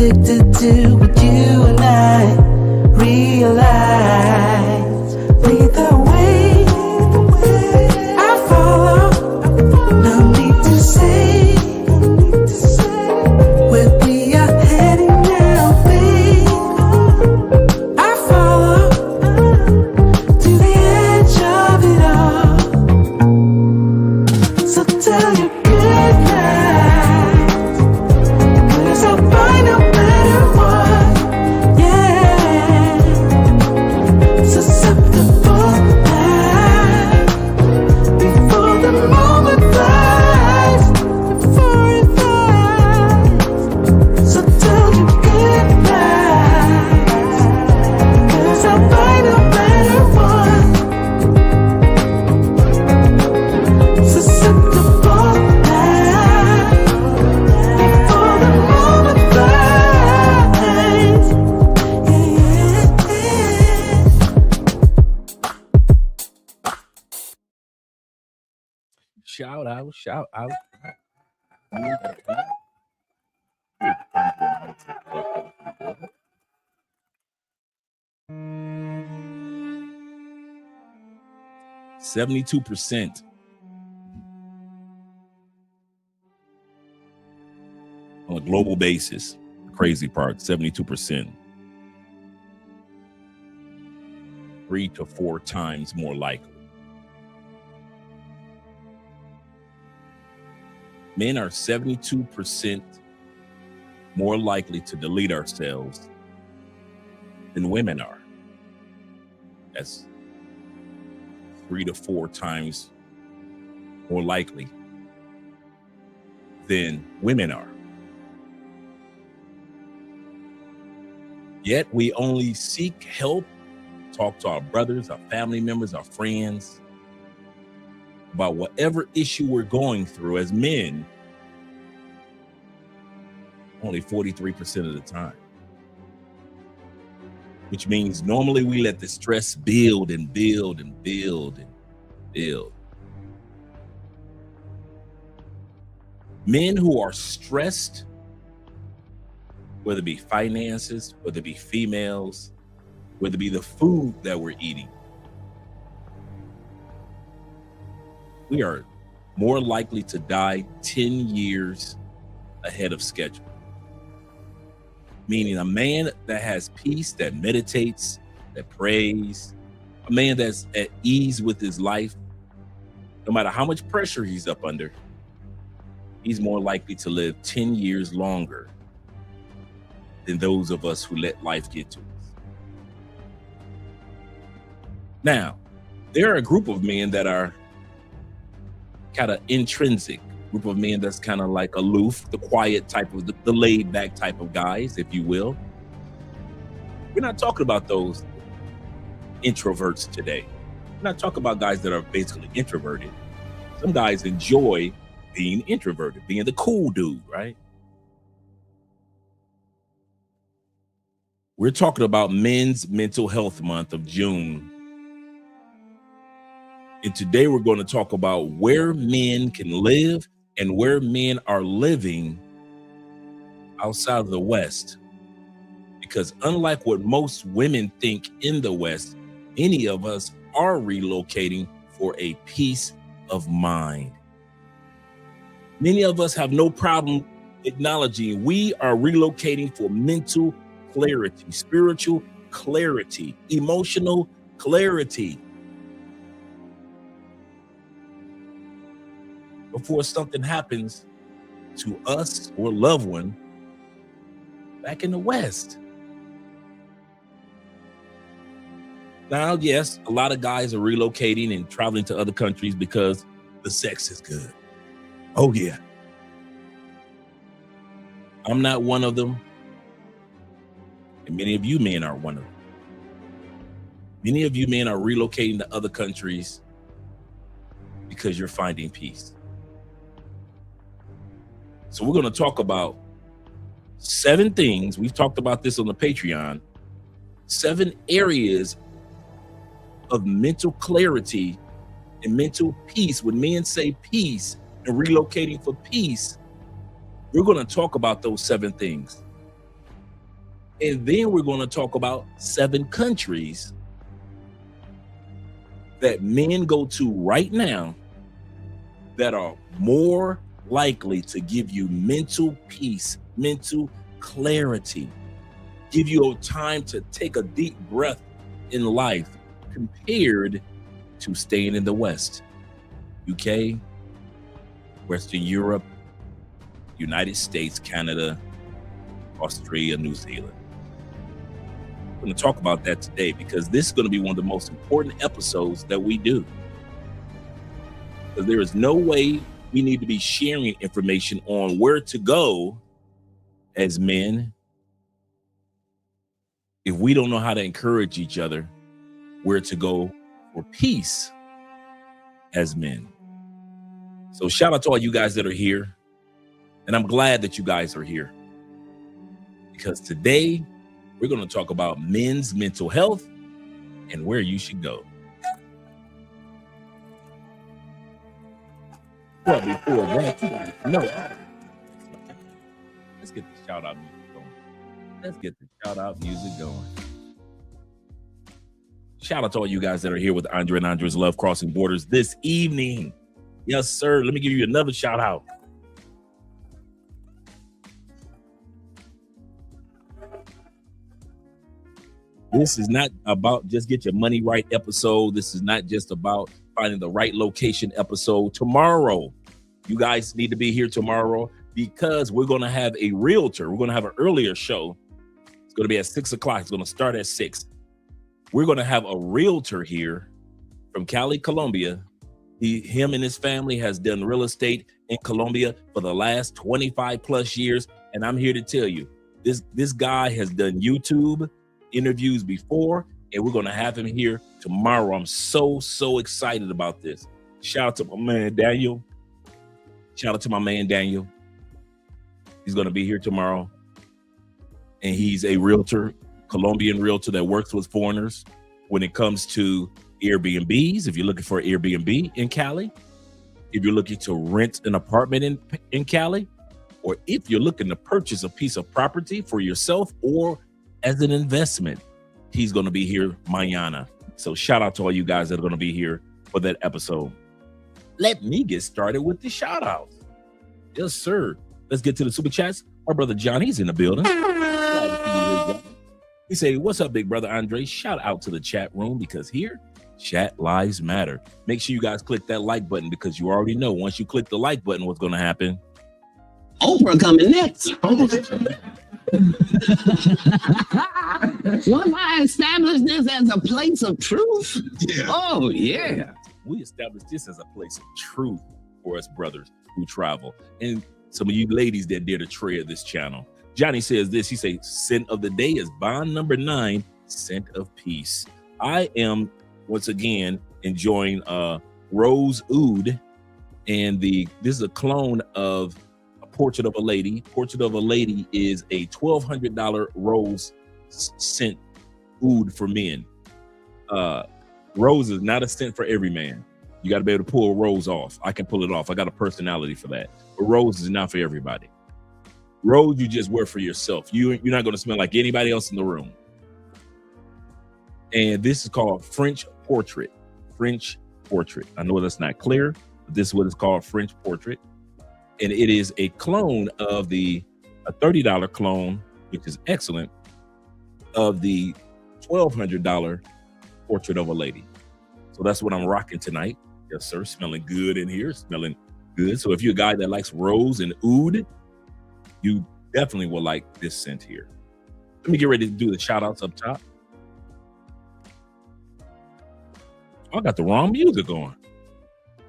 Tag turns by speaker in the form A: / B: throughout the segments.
A: addicted to what you and I realize. Lead the way, I follow. No need to say where we are heading now, babe. I follow to the edge of it all. So tell your good night, 'cause I'll find no matter what. Yeah, susceptible now before the moment flies, before it flies. So tell your good night, 'cause I'll find no matter what. Susceptible now before the moment flies.
B: Shout out, shout out. 72% on a global basis. Crazy part, 72%. 3 to 4 times more likely. Men are 72% more likely to delete ourselves than women are. That's 3 to 4 times more likely than women are. Yet we only seek help, talk to our brothers, our family members, our friends about whatever issue we're going through as men only 43% of the time. Which means normally we let the stress build and build and build and build. Men who are stressed, whether it be finances, whether it be females, whether it be the food that we're eating, we are more likely to die 10 years ahead of schedule. Meaning a man that has peace, that meditates, that prays, a man that's at ease with his life, no matter how much pressure he's up under, he's more likely to live 10 years longer than those of us who let life get to us. Now, there are a group of men that are kind of intrinsic, group of men that's kind of like aloof, the quiet type of, the laid back type of guys, if you will. We're not talking about those introverts today. We're not talking about guys that are basically introverted. Some guys enjoy being introverted, being the cool dude, right? We're talking about Men's Mental Health Month of June. And today we're going to talk about where men can live and where men are living outside of the West. Because unlike what most women think in the West, many of us are relocating for a peace of mind. Many of us have no problem acknowledging we are relocating for mental clarity, spiritual clarity, emotional clarity. Before something happens to us or loved one back in the West. Now, yes, a lot of guys are relocating and traveling to other countries because the sex is good. Oh, yeah. I'm not one of them. And many of you men are one of them. Many of you men are relocating to other countries because you're finding peace. So we're going to talk about 7 things. We've talked about this on the Patreon. 7 areas of mental clarity and mental peace. When men say peace and relocating for peace, we're going to talk about those 7 things. And then we're going to talk about 7 countries that men go to right now that are more likely to give you mental peace, mental clarity, give you a time to take a deep breath in life compared to staying in the West, UK, Western Europe, United States, Canada, Australia, New Zealand. I'm going to talk about that today because this is going to be one of the most important episodes that we do. Because there is no way we need to be sharing information on where to go as men if we don't know how to encourage each other where to go for peace as men. So shout out to all you guys that are here. And I'm glad that you guys are here. Because today we're going to talk about men's mental health and where you should go. Well, before that, no. Let's get the shout out music going. Let's get the shout out music going. Shout out to all you guys that are here with Andre and Andre's Love Crossing Borders this evening. Yes, sir. Let me give you another shout out. This is not about just get your money right episode. This is not just about finding the right location episode. Tomorrow, you guys need to be here tomorrow because we're going to have a realtor. We're going to have an earlier show. It's going to be at 6 o'clock. It's going to start at 6. We're going to have a realtor here from Cali, Colombia. Him and his family has done real estate in Colombia for the last 25 plus years. And I'm here to tell you, this guy has done YouTube interviews before, and we're going to have him here tomorrow. I'm so excited about this. Shout out to my man Daniel. Shout out to my man Daniel. He's going to be here tomorrow, and he's a realtor, Colombian realtor that works with foreigners when it comes to Airbnbs. If you're looking for an Airbnb in Cali, if you're looking to rent an apartment in Cali, or if you're looking to purchase a piece of property for yourself or as an investment, he's going to be here mañana. So shout out to all you guys that are going to be here for that episode. Let me get started with the shout outs. Yes, sir. Let's get to the super chats. Our brother Johnny's in the building. He say, what's up, big brother Andre? Shout out to the chat room because here, chat lives matter. Make sure you guys click that like button because you already know once you click the like button, what's going to happen?
C: Oprah coming next. Once I established this as a place of truth, oh yeah.
B: We established this as a place of truth for us brothers who travel. And some of you ladies that dare to tread this channel. Johnny says this, he says, scent of the day is bond number 9, scent of peace. I am, once again, enjoying Rose Oud. And this is a clone of Portrait of a Lady. Portrait of a Lady is a $1,200 rose scent oud for men. Rose is not a scent for every man. You got to be able to pull a rose off. I can pull it off. I got a personality for that. But rose is not for everybody. Rose you just wear for yourself. You're not going to smell like anybody else in the room. And this is called French Portrait. French Portrait. I know that's not clear, but this is what it's called, French Portrait. And it is a clone of a $30 clone, which is excellent, of the $1,200 Portrait of a Lady. So that's what I'm rocking tonight. Yes, sir. Smelling good in here. Smelling good. So if you're a guy that likes rose and oud, you definitely will like this scent here. Let me get ready to do the shout outs up top. Oh, I got the wrong music going.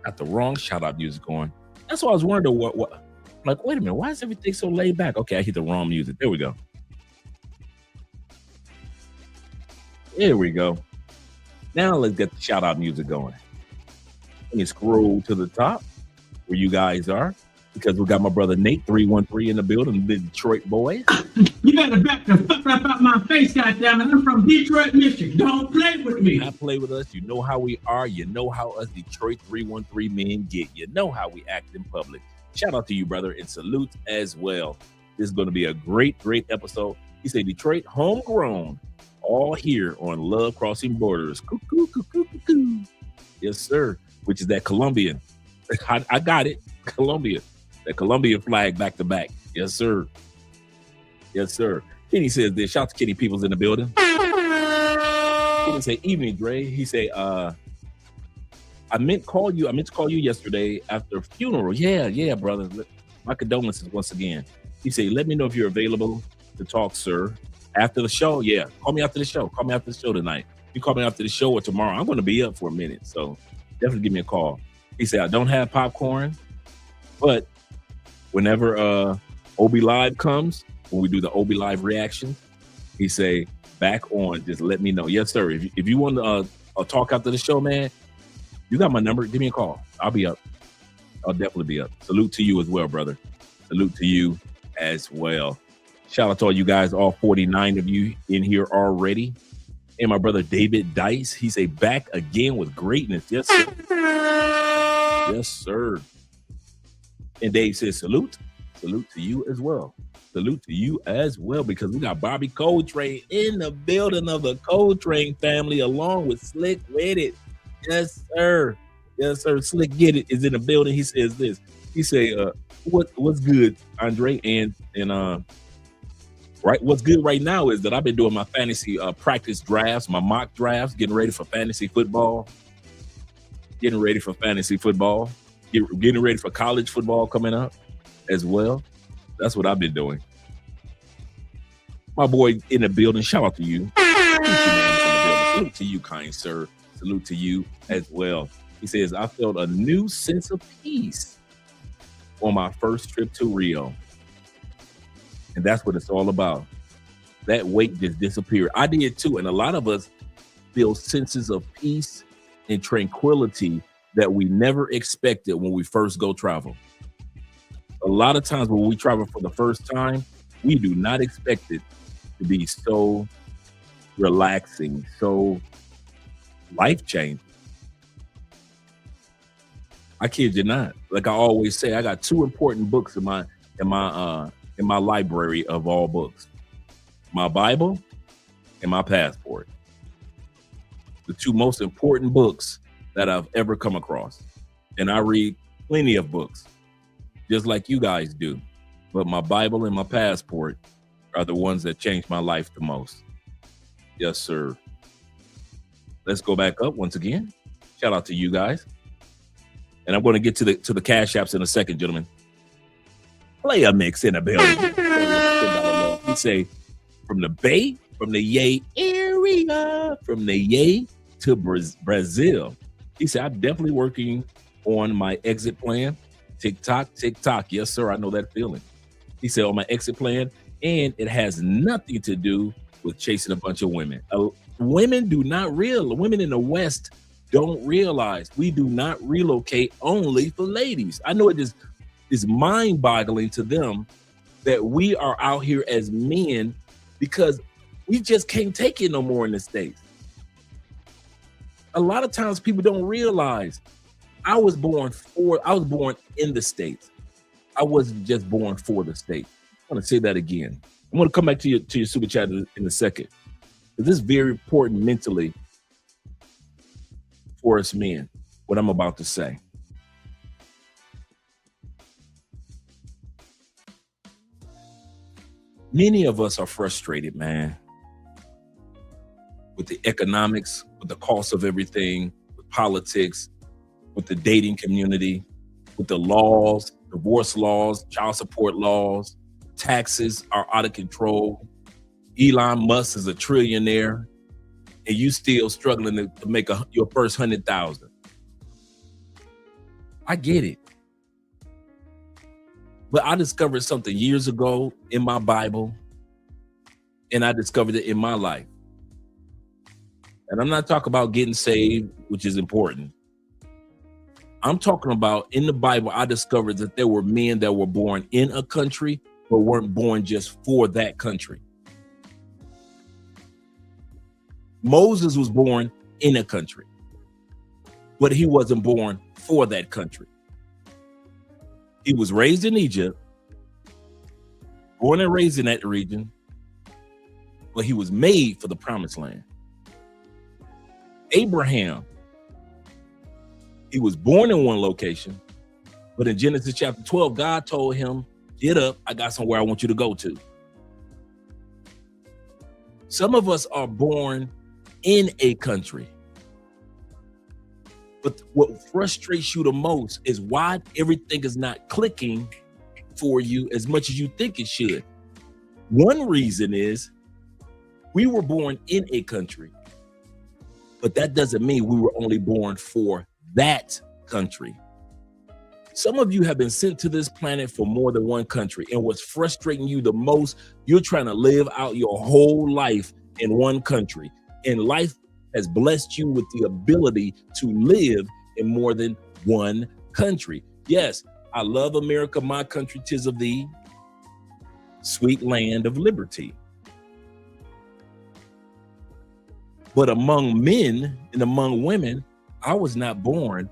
B: Got the wrong shout out music going. That's why I was wondering what like, wait a minute, why is everything so laid back? Okay, I hit the wrong music. There we go. There we go. Now let's get the shout out music going. Let me scroll to the top where you guys are because we got my brother Nate 313 in the building, the Detroit boy.
D: You better back the fuck up out my face, goddammit. I'm from Detroit, Michigan. Don't play with me.
B: Not play with us. You know how we are. You know how us Detroit 313 men get. You know how we act in public. Shout out to you, brother, and salute as well. This is going to be a great episode. He said, Detroit, homegrown, all here on Love Crossing Borders. Cuckoo, cuckoo, cuckoo. Yes, sir. Which is that Colombian. I got it. Colombia. That Colombian flag back to back. Yes, sir. Yes, sir. Kenny says this. Shout out to Kenny Peoples in the building. Kenny say, evening, Dre. He say, I meant to call you yesterday after a funeral. Yeah, brother. My condolences once again. He said, let me know if you're available to talk, sir. After the show, yeah. Call me after the show. Call me after the show tonight. You call me after the show or tomorrow. I'm going to be up for a minute, so definitely give me a call. He said, I don't have popcorn, but whenever OB Live comes, when we do the OB Live reaction, he say, back on, just let me know. Yes, sir. If you want to talk after the show, man, you got my number. Give me a call. I'll be up. I'll definitely be up. Salute to you as well, brother. Salute to you as well. Shout out to all you guys, all 49 of you in here already. And my brother David Dice, he say back again with greatness. Yes, sir. Yes, sir. And Dave says salute. Salute to you as well. Salute to you as well, because we got Bobby Coltrane in the building of the Coltrane family along with Slick With It. Yes, sir. Yes, sir. Slick Get It is in the building. He says this. He say, what's good, Andre? And right, what's good right now is that I've been doing my fantasy practice drafts, my mock drafts, getting ready for fantasy football. Getting ready for fantasy football. Getting ready for college football coming up as well. That's what I've been doing. My boy in the building, shout out to you. Salute to you, kind sir. Salute to you as well. He says, I felt a new sense of peace on my first trip to Rio. And that's what it's all about. That weight just disappeared. I did too. And a lot of us feel senses of peace and tranquility that we never expected when we first go travel. A lot of times when we travel for the first time, we do not expect it to be so relaxing, so life-changing. I kid you not. Like I always say, I got two important books in my library of all books: my Bible and my passport. The two most important books that I've ever come across. And I read plenty of books, just like you guys do. But my Bible and my passport are the ones that changed my life the most. Yes, sir. Let's go back up once again. Shout out to you guys. And I'm going to get to the cash apps in a second, gentlemen. Play a mix in a building. We say from the Bay, from the Yay area, from the Yay to Brazil. He said, I'm definitely working on my exit plan. TikTok. Yes, sir. I know that feeling. He said, on my exit plan, and it has nothing to do with chasing a bunch of women. Women in the West don't realize we do not relocate only for ladies. I know it is mind-boggling to them that we are out here as men because we just can't take it no more in the States. A lot of times people don't realize I was born in the States. I wasn't just born for the States. I want to say that again. I'm going to come back to your super chat in a second. This is very important mentally for us men, what I'm about to say. Many of us are frustrated, man, with the economics, with the cost of everything, with politics, with the dating community, with the laws, divorce laws, child support laws, taxes are out of control. Elon Musk is a trillionaire, and you still struggling to make your first 100,000. I get it. But I discovered something years ago in my Bible, and I discovered it in my life. And I'm not talking about getting saved, which is important. I'm talking about in the Bible, I discovered that there were men that were born in a country, but weren't born just for that country. Moses was born in a country, but he wasn't born for that country. He was raised in Egypt, born and raised in that region, but he was made for the promised land. Abraham, he was born in one location, but in Genesis chapter 12, God told him, get up, I got somewhere I want you to go to. Some of us are born in a country, but what frustrates you the most is why everything is not clicking for you as much as you think it should. One reason is we were born in a country, but that doesn't mean we were only born for that country. Some of you have been sent to this planet for more than one country, and what's frustrating you the most, you're trying to live out your whole life in one country, and life has blessed you with the ability to live in more than one country. Yes, I love America, my country, 'tis of thee, sweet land of liberty. But among men and among women, I was not born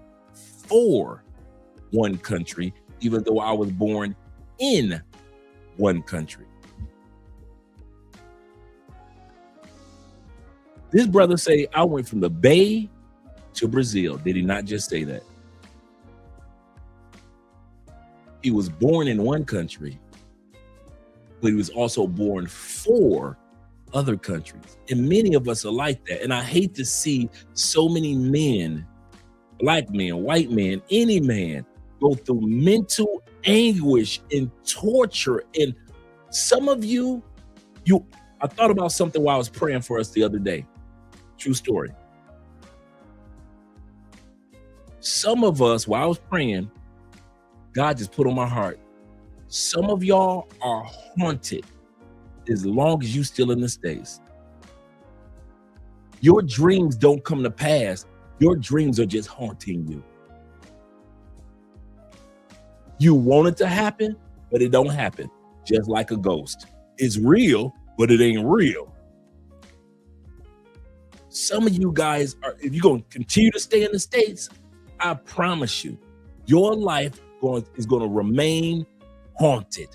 B: for one country, even though I was born in one country. This brother say, I went from the Bay to Brazil. Did he not just say that? He was born in one country, but he was also born for other countries. And many of us are like that. And I hate to see so many men, black men, white men, any man, go through mental anguish and torture. And some of you, I thought about something while I was praying for us the other day. True story. Some of us, while I was praying, God just put on my heart, some of y'all are haunted as long as you still in the States. Your dreams don't come to pass. Your dreams are just haunting you. You want it to happen, but it don't happen. Just like a ghost. It's real, but it ain't real. Some of you guys are, if you're going to continue to stay in the States, I promise you, your life is going to remain haunted.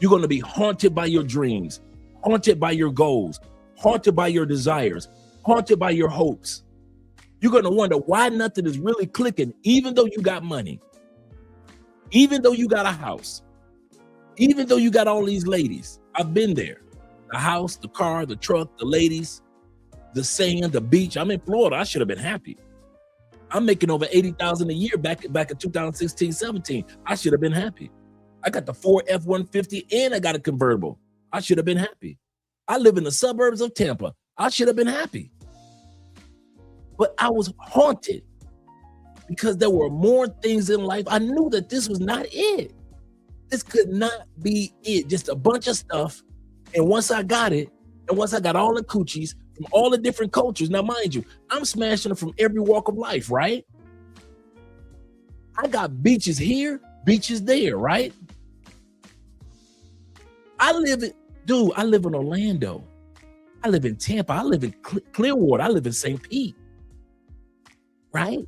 B: You're going to be haunted by your dreams, haunted by your goals, haunted by your desires, haunted by your hopes. You're going to wonder why nothing is really clicking, even though you got money, even though you got a house, even though you got all these ladies. I've been there. The house, the car, the truck, the ladies, the sand, the beach. I'm in Florida. I should have been happy. I'm making over $80,000 a year back in 2016, 17. I should have been happy. I got the Ford F-150 and I got a convertible. I should have been happy. I live in the suburbs of Tampa. I should have been happy. But I was haunted because there were more things in life. I knew that this was not it. This could not be it. Just a bunch of stuff. And once I got it, and once I got all the coochies from all the different cultures, now mind you, I'm smashing them from every walk of life, right? I got beaches here, beaches there, right? I live in Orlando. I live in Tampa. I live in Clearwater. I live in St. Pete, right?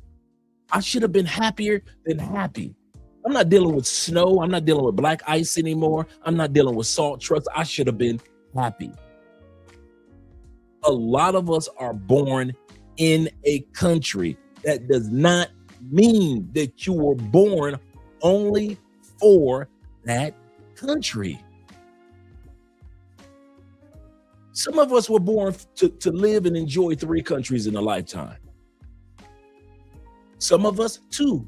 B: I should have been happier than happy. I'm not dealing with snow. I'm not dealing with black ice anymore. I'm not dealing with salt trucks. I should have been happy. A lot of us are born in a country. That does not mean that you were born only for that country. Some of us were born to live and enjoy 3 countries in a lifetime. Some of us 2.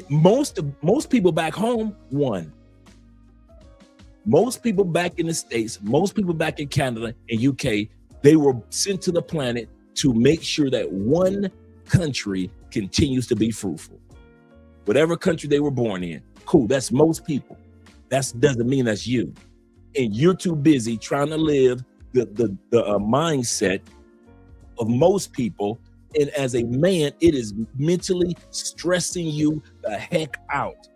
B: Most people back home, 1. Most people back in the States, most people back in Canada and UK, they were sent to the planet to make sure that one country continues to be fruitful. Whatever country they were born in, cool, that's most people. That doesn't mean that's you. And you're too busy trying to live the mindset of most people. And as a man, it is mentally stressing you the heck out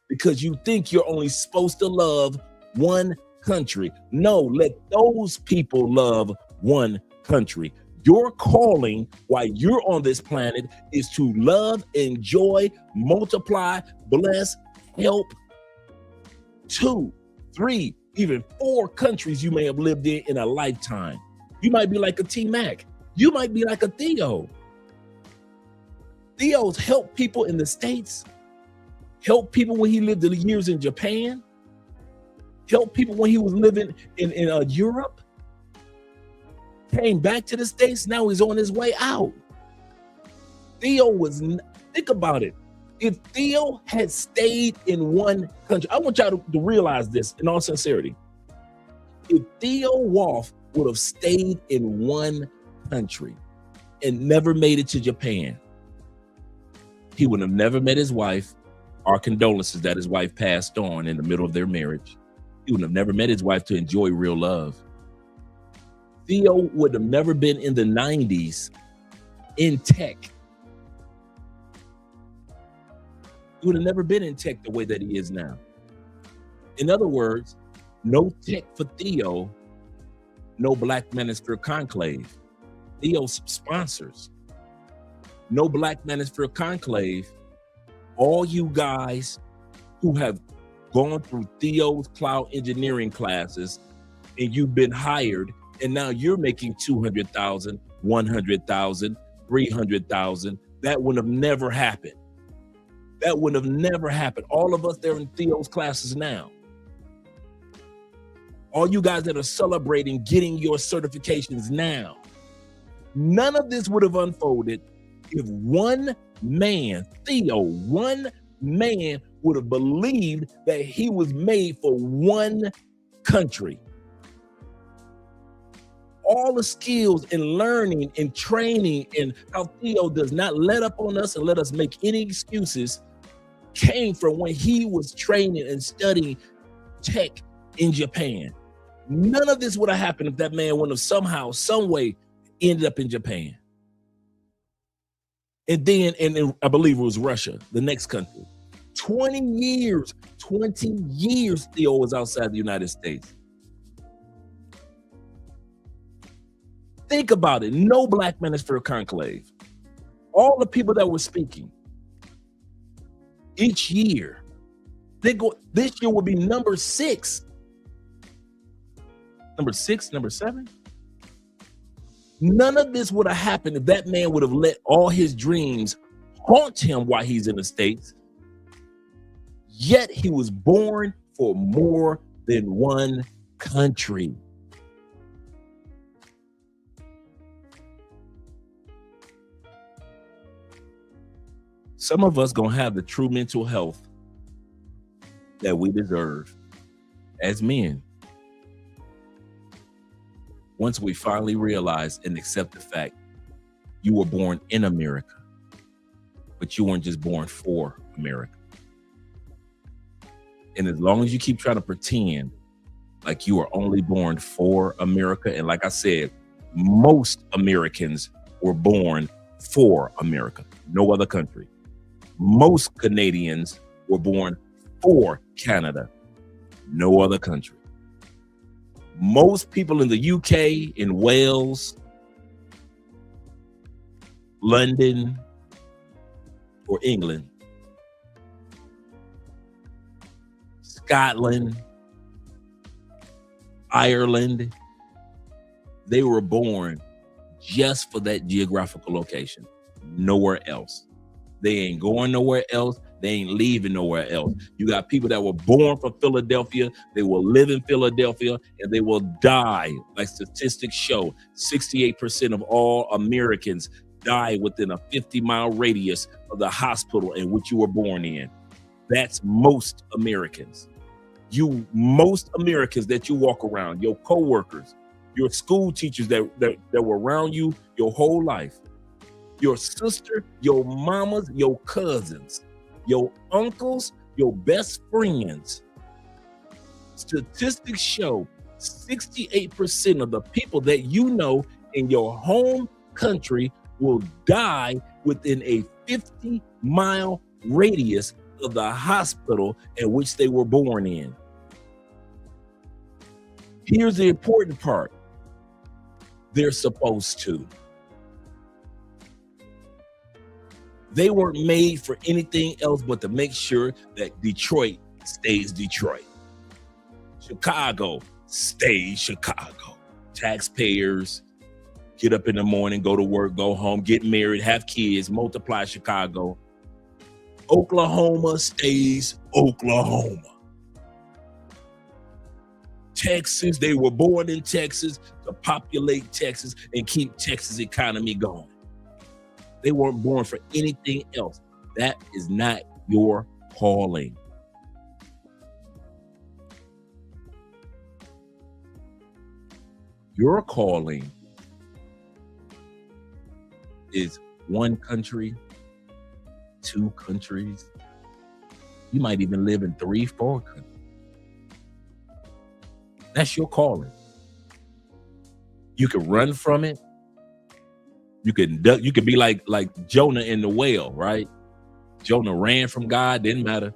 B: because you think you're only supposed to love one country. No, let those people love one country. Your calling while you're on this planet is to love, enjoy, multiply, bless, help. 2, 3, even 4 countries you may have lived in a lifetime. You might be like a T-Mac. You might be like a Theo. Theo's helped people in the States, helped people when he lived the years in Japan, helped people when he was living in Europe, came back to the States, now he's on his way out. Theo think about it. If Theo had stayed in one country, I want y'all to realize this in all sincerity. If Theo Wolf would have stayed in one country and never made it to Japan, he would have never met his wife. Our condolences that his wife passed on in the middle of their marriage. He would have never met his wife to enjoy real love. Theo would have never been in the 90s in tech. He would have never been in tech the way that he is now. In other words, no tech for Theo, no Black Manosphere Conclave. Theo's sponsors. No Black Manosphere Conclave. All you guys who have gone through Theo's cloud engineering classes and you've been hired and now you're making 200,000, 100,000, 300,000. That would have never happened. That would have never happened. All of us there in Theo's classes now. All you guys that are celebrating getting your certifications now. None of this would have unfolded if one man, Theo, one man would have believed that he was made for one country. All the skills and learning and training and how Theo does not let up on us and let us make any excuses came from when he was training and studying tech in Japan. None of this would have happened if that man wouldn't have somehow, some way ended up in Japan. And then, and I believe it was Russia, the next country. 20 years Theo was outside the United States. Think about it. No Black Manosphere Conclave. All the people that were speaking each year, this year will be number 6. Number 6, number 7. None of this would have happened if that man would have let all his dreams haunt him while he's in the States. Yet he was born for more than one country. Some of us gonna have the true mental health that we deserve as men. Once we finally realize and accept the fact you were born in America, but you weren't just born for America. And as long as you keep trying to pretend like you were only born for America, and like I said, most Americans were born for America, no other country. Most Canadians were born for Canada, no other country. Most people in the UK, in Wales, London, or England, Scotland, Ireland, they were born just for that geographical location, nowhere else. They ain't going nowhere else. They ain't leaving nowhere else. You got people that were born from Philadelphia. They will live in Philadelphia and they will die. Like statistics show, 68% of all Americans die within a 50-mile radius of the hospital in which you were born in. That's most Americans. Most Americans that you walk around, your coworkers, your school teachers that were around you your whole life, your sister, your mamas, your cousins, your uncles, your best friends. Statistics show 68% of the people that you know in your home country will die within a 50-mile radius of the hospital in which they were born in. Here's the important part. They're supposed to. They weren't made for anything else but to make sure that Detroit stays Detroit. Chicago, stay Chicago. Taxpayers, get up in the morning, go to work, go home, get married, have kids, multiply Chicago. Oklahoma stays Oklahoma. Texas, they were born in Texas to populate Texas and keep Texas economy going. They weren't born for anything else. That is not your calling. Your calling is one country, 2 countries. You might even live in 3, 4 countries. That's your calling. You can run from it. You can be like Jonah in the whale, right? Jonah ran from God, didn't matter.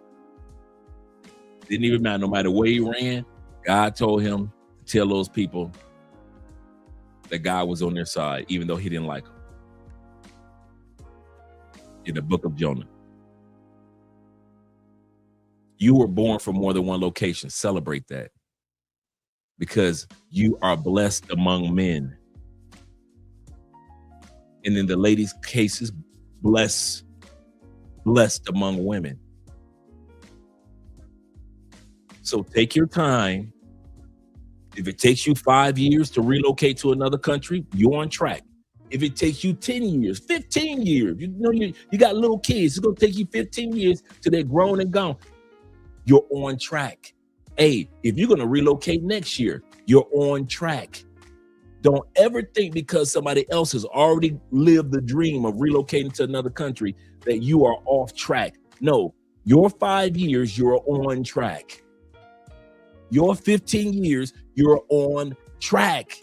B: Didn't even matter. No matter where he ran, God told him to tell those people that God was on their side, even though he didn't like them. In the book of Jonah. You were born from more than one location. Celebrate that. Because you are blessed among men. And in the ladies' cases, blessed among women. So take your time. If it takes you 5 years to relocate to another country, you're on track. If it takes you 10 years, 15 years, you got little kids, it's going to take you 15 years till they're grown and gone. You're on track. Hey, if you're going to relocate next year, you're on track. Don't ever think because somebody else has already lived the dream of relocating to another country that you are off track. No, your 5 years, you're on track. Your 15 years, you're on track.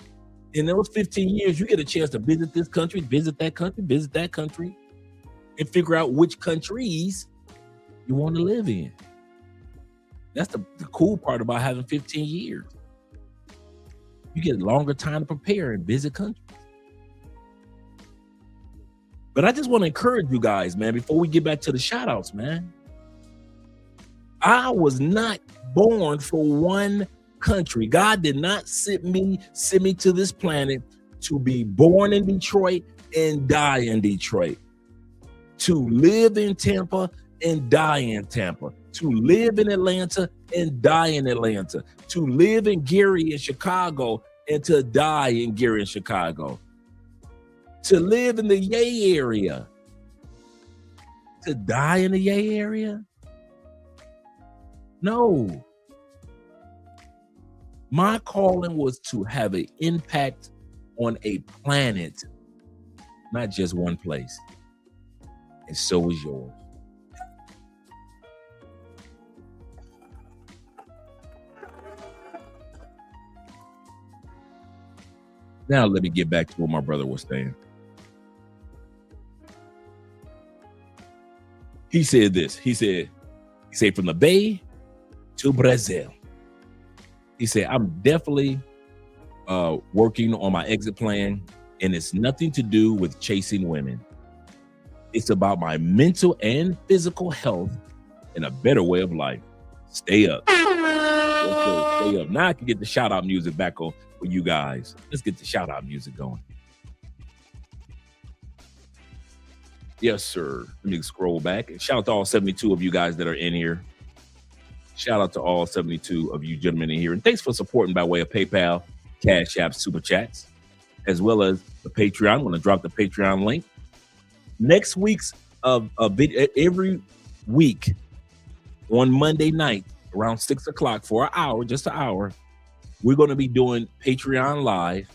B: In those 15 years, you get a chance to visit this country, visit that country, and figure out which countries you want to live in. That's the cool part about having 15 years. You get longer time to prepare and visit countries. But I just want to encourage you guys, man, before we get back to the shout outs, man. I was not born for one country. God did not send me to this planet to be born in Detroit and die in Detroit. To live in Tampa and die in Tampa. To live in Atlanta and die in Atlanta. To live in Gary in Chicago and to die in Gary in Chicago. To live in the Yay area. To die in the Yay area? No. My calling was to have an impact on a planet, not just one place. And so is yours. Now let me get back to what my brother was saying. He said this. He said from the Bay to Brazil. He said, I'm definitely working on my exit plan, and it's nothing to do with chasing women. It's about my mental and physical health and a better way of life. Stay up. Stay up. Now I can get the shout out music back on for you guys. Let's get the shout out music going. Yes, sir. Let me scroll back. And shout out to all 72 of you guys that are in here. Shout out to all 72 of you gentlemen in here. And thanks for supporting by way of PayPal, Cash App, Super Chats, as well as the Patreon. I'm going to drop the Patreon link. Next week's every week on Monday night around 6 o'clock for an hour, just an hour, we're going to be doing Patreon Live.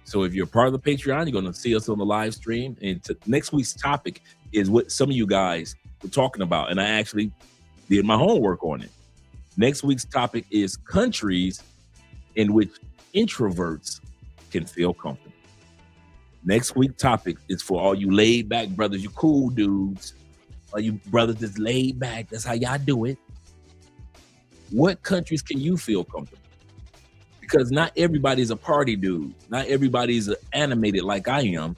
B: So if you're part of the Patreon, you're going to see us on the live stream. And next week's topic is what some of you guys were talking about. And I actually did my homework on it. Next week's topic is countries in which introverts can feel comfortable. Next week's topic is for all you laid back brothers, you cool dudes, all you brothers that's laid back. That's how y'all do it. What countries can you feel comfortable? Because not everybody's a party dude. Not everybody's animated like I am.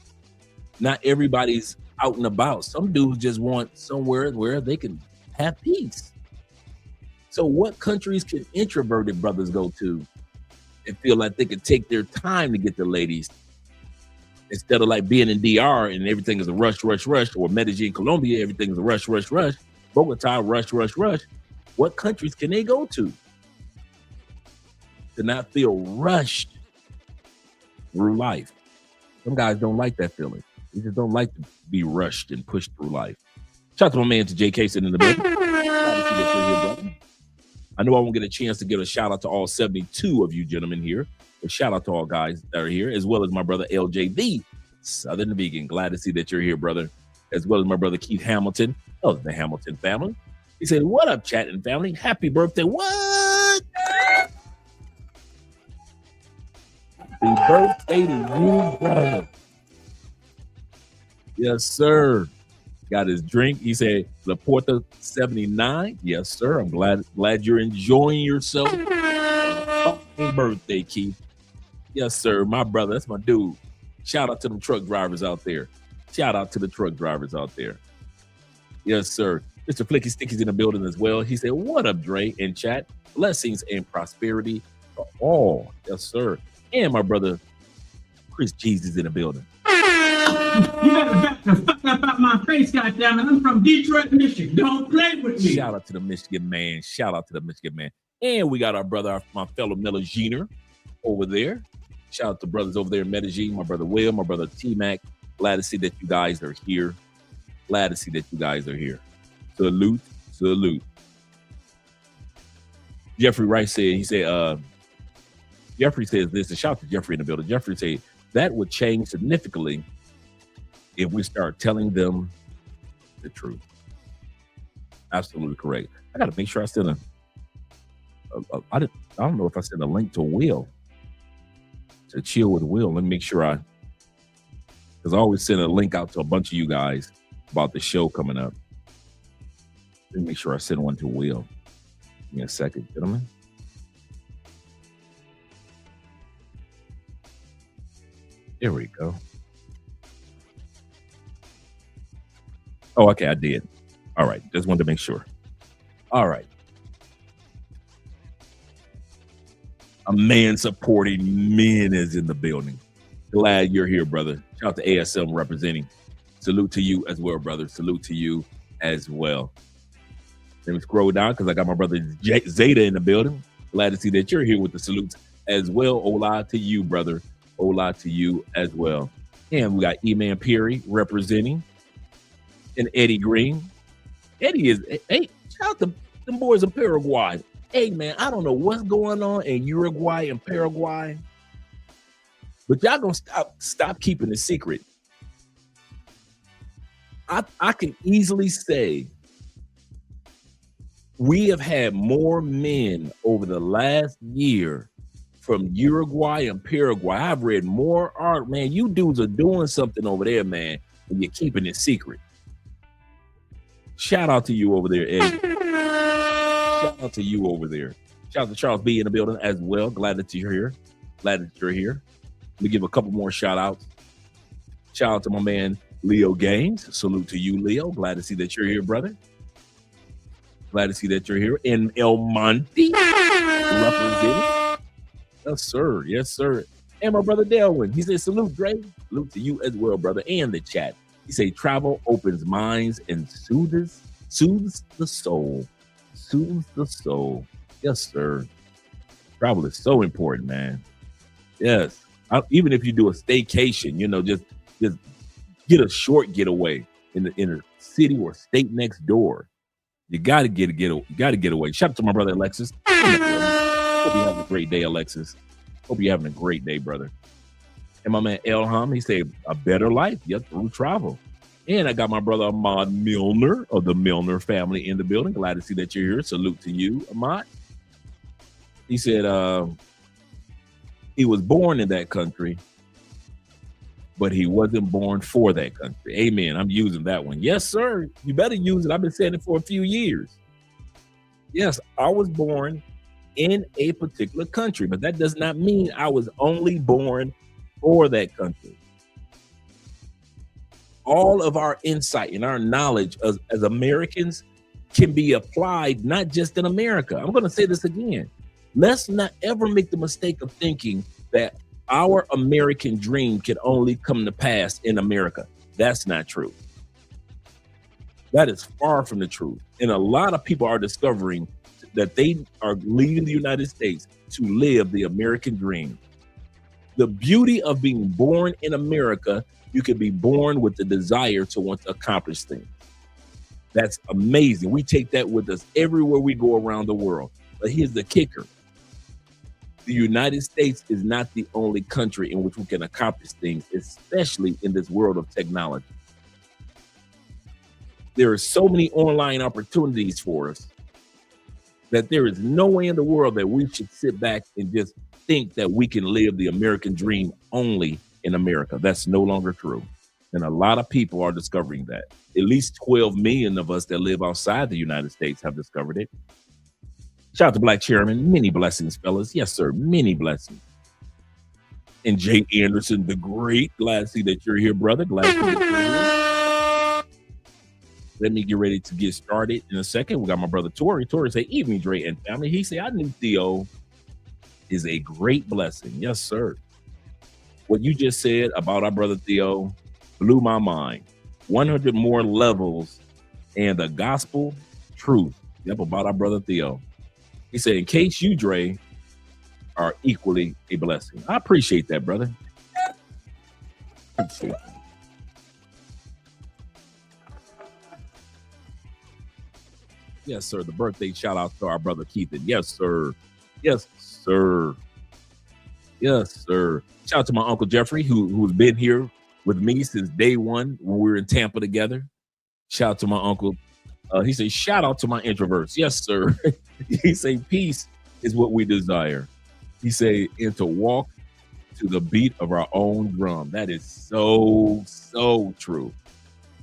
B: Not everybody's out and about. Some dudes just want somewhere where they can have peace. So what countries can introverted brothers go to and feel like they can take their time to get the ladies instead of like being in DR and everything is a rush, rush, rush, or Medellin, Colombia, everything is a rush, rush, rush, Bogota, rush, rush, rush. What countries can they go to not feel rushed through life? Some guys don't like that feeling. They just don't like to be rushed and pushed through life. Shout out to my man, to JK sitting in the building. I know I won't get a chance to give a shout out to all 72 of you gentlemen here, but shout out to all guys that are here, as well as my brother LJV, Southern Vegan. Glad to see that you're here, brother, as well as my brother Keith Hamilton of the Hamilton family. He said, "What up, chatting family? Happy birthday!" What? Happy birthday to you, brother. Yes, sir. Got his drink. He said, Laporta 79. Yes, sir. I'm glad you're enjoying yourself. Happy birthday, Keith. Yes, sir. My brother. That's my dude. Shout out to them truck drivers out there. Shout out to the truck drivers out there. Yes, sir. Mr. Flicky Sticky's in the building as well. He said, "What up, Dre?" in chat. Blessings and prosperity for all. Yes, sir. And my brother Chris Jesus in the building.
D: You better back the fuck up out my face, goddammit. I'm from Detroit, Michigan. Don't play with me.
B: Shout out to the Michigan man. Shout out to the Michigan man. And we got our brother, my fellow Medelliner over there. Shout out to brothers over there in Medellin. My brother Will, my brother T-Mac. Glad to see that you guys are here. Glad to see that you guys are here. Salute, salute. Jeffrey Rice said, Jeffrey says this, and shout out to Jeffrey in the building. Jeffrey said, "That would change significantly if we start telling them the truth." Absolutely correct. I got to make sure I send I don't know if I sent a link to Will, to chill with Will. Let me make sure because I always send a link out to a bunch of you guys about the show coming up. Let me make sure I send one to Will. Give me a second, gentlemen. There we go. Oh, okay, I did. All right, just wanted to make sure. All right. A man supporting men is in the building. Glad you're here, brother. Shout out to ASM representing. Salute to you as well, brother. Salute to you as well. Let me scroll down because I got my brother Zeta in the building. Glad to see that you're here with the salutes as well. Hola to you, brother. Hola to you as well. And we got E-Man Perry representing. And Eddie Green. Eddie is, hey, shout out to them boys in Paraguay. Hey, man, I don't know what's going on in Uruguay and Paraguay, but y'all gonna stop keeping it secret. I can easily say we have had more men over the last year from Uruguay and Paraguay. I've read more art, man. You dudes are doing something over there, man, and you're keeping it secret. Shout out to you over there, Eddie. Shout out to you over there. Shout out to Charles B in the building as well. Glad that you're here. Glad that you're here. Let me give a couple more shout outs. Shout out to my man Leo Gaines. Salute to you, Leo. Glad to see that you're here, brother. Glad to see that you're here. In El Monte, representing. Yes, sir. Yes, sir. And my brother Delwin. He said, "Salute, Dre." Salute to you as well, brother. And the chat. He said, "Travel opens minds and soothes the soul." Soothes the soul. Yes, sir. Travel is so important, man. Yes. Even if you do a staycation, you know, just get a short getaway in the city or state next door. You gotta get away. Shout out to my brother Alexis. Hope you having a great day, Alexis. Hope you're having a great day, brother. And my man Elham, he said, "A better life, through travel." And I got my brother Ahmad Milner of the Milner family in the building. Glad to see that you're here. Salute to you, Ahmad. He said he was born in that country, but he wasn't born for that country. Amen. I'm using that one. Yes, sir. You better use it. I've been saying it for a few years. Yes, I was born in a particular country, but that does not mean I was only born for that country. All of our insight and our knowledge as Americans can be applied not just in America. I'm going to say this again. Let's not ever make the mistake of thinking that our American dream can only come to pass in America. That's not true. That is far from the truth. And a lot of people are discovering that they are leaving the United States to live the American dream. The beauty of being born in America, you can be born with the desire to want to accomplish things. That's amazing. We take that with us everywhere we go around the world. But here's the kicker. The United States is not the only country in which we can accomplish things, especially in this world of technology. There are so many online opportunities for us that there is no way in the world that we should sit back and just think that we can live the American dream only in America. That's no longer true. And a lot of people are discovering that. At least 12 million of us that live outside the United States have discovered it. Shout out to Black Chairman. Many blessings, fellas. Yes, sir. Many blessings. And Jay Anderson, the great. Glad to see that you're here, brother. Glad to see that you're here. Let me get ready to get started in a second. We got my brother Tori. Tori say, evening, Dre and family. He say, I knew Theo is a great blessing. Yes, sir. What you just said about our brother Theo blew my mind. 100 more levels and the gospel truth. Yep, about our brother Theo. He said, in case you, Dre, are equally a blessing. I appreciate that, brother. Appreciate that. Yes, sir. The birthday shout out to our brother Keithan. Yes, sir. Yes, sir. Yes, sir. Shout out to my Uncle Jeffrey, who's been here with me since day one when we were in Tampa together. Shout out to my uncle. He said, shout out to my introverts. Yes, sir. He say, peace is what we desire. He say, and to walk to the beat of our own drum. That is so, so true.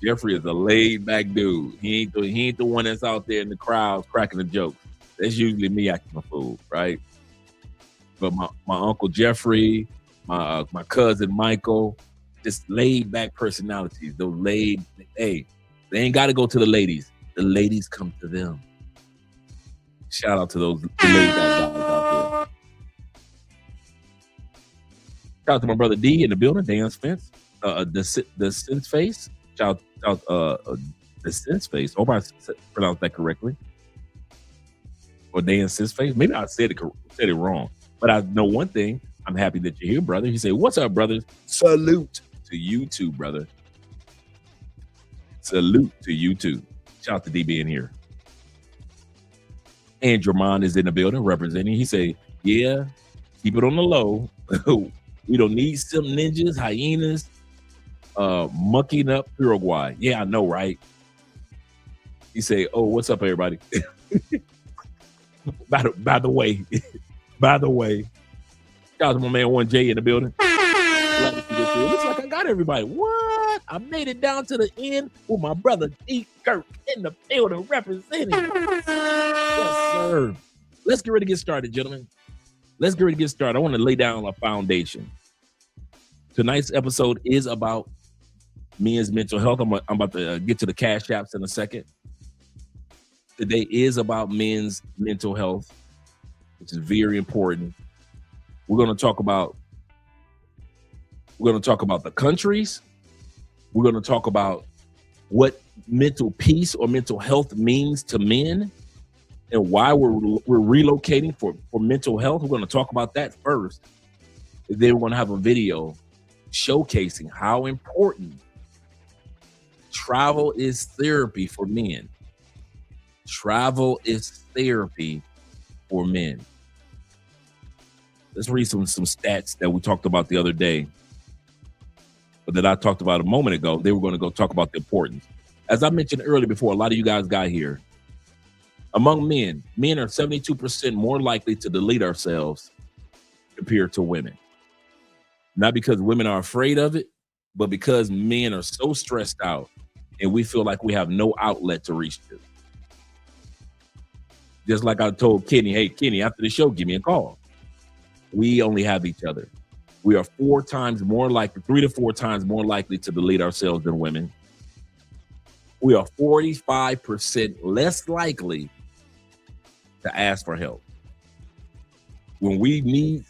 B: Jeffrey is a laid back dude. He ain't the one that's out there in the crowd cracking the jokes. That's usually me acting a fool, right? But my Uncle Jeffrey, my cousin Michael, just laid back personalities. Those hey, they ain't got to go to the ladies. The ladies come to them. Shout out to those laid back guys out there. Shout out to my brother D in the building, Dan Spence, the Sense Face. Shout out the Sense Face. Hope I pronounced that correctly. Or Dan Sense Face. Maybe I said it wrong. But I know one thing. I'm happy that you're here, brother. He said, what's up, brothers? Salute to you too, brother. Salute to you too. Shout out to D being here. And Jermon is in the building representing. He said, yeah, keep it on the low. We don't need some ninjas, hyenas, mucking up Uruguay. Yeah, I know, right? He say, oh, what's up, everybody? by the way, shout out to my man 1J in the building. It looks like I got everybody. What? I made it down to the end with my brother D Kirk in the building representing. Yes, sir. Let's get ready to get started, gentlemen. Let's get ready to get started. I want to lay down a foundation. Tonight's episode is about men's mental health. I'm about to get to the cash apps in a second. Today is about men's mental health, which is very important. We're going to talk about the countries. We're going to talk about what mental peace or mental health means to men and why we're relocating for mental health. We're going to talk about that first. And then we're going to have a video showcasing how important travel is therapy for men. Travel is therapy for men. Let's read some stats that we talked about the other day, but that I talked about a moment ago. They were going to go talk about the importance. As I mentioned earlier before, a lot of you guys got here. Among men are 72% more likely to delete ourselves compared to women. Not because women are afraid of it, but because men are so stressed out and we feel like we have no outlet to reach to. Just like I told Kenny, hey, Kenny, after the show, give me a call. We only have each other. We are 3 to 4 times more likely to delete ourselves than women. We are 45% less likely to ask for help. When we need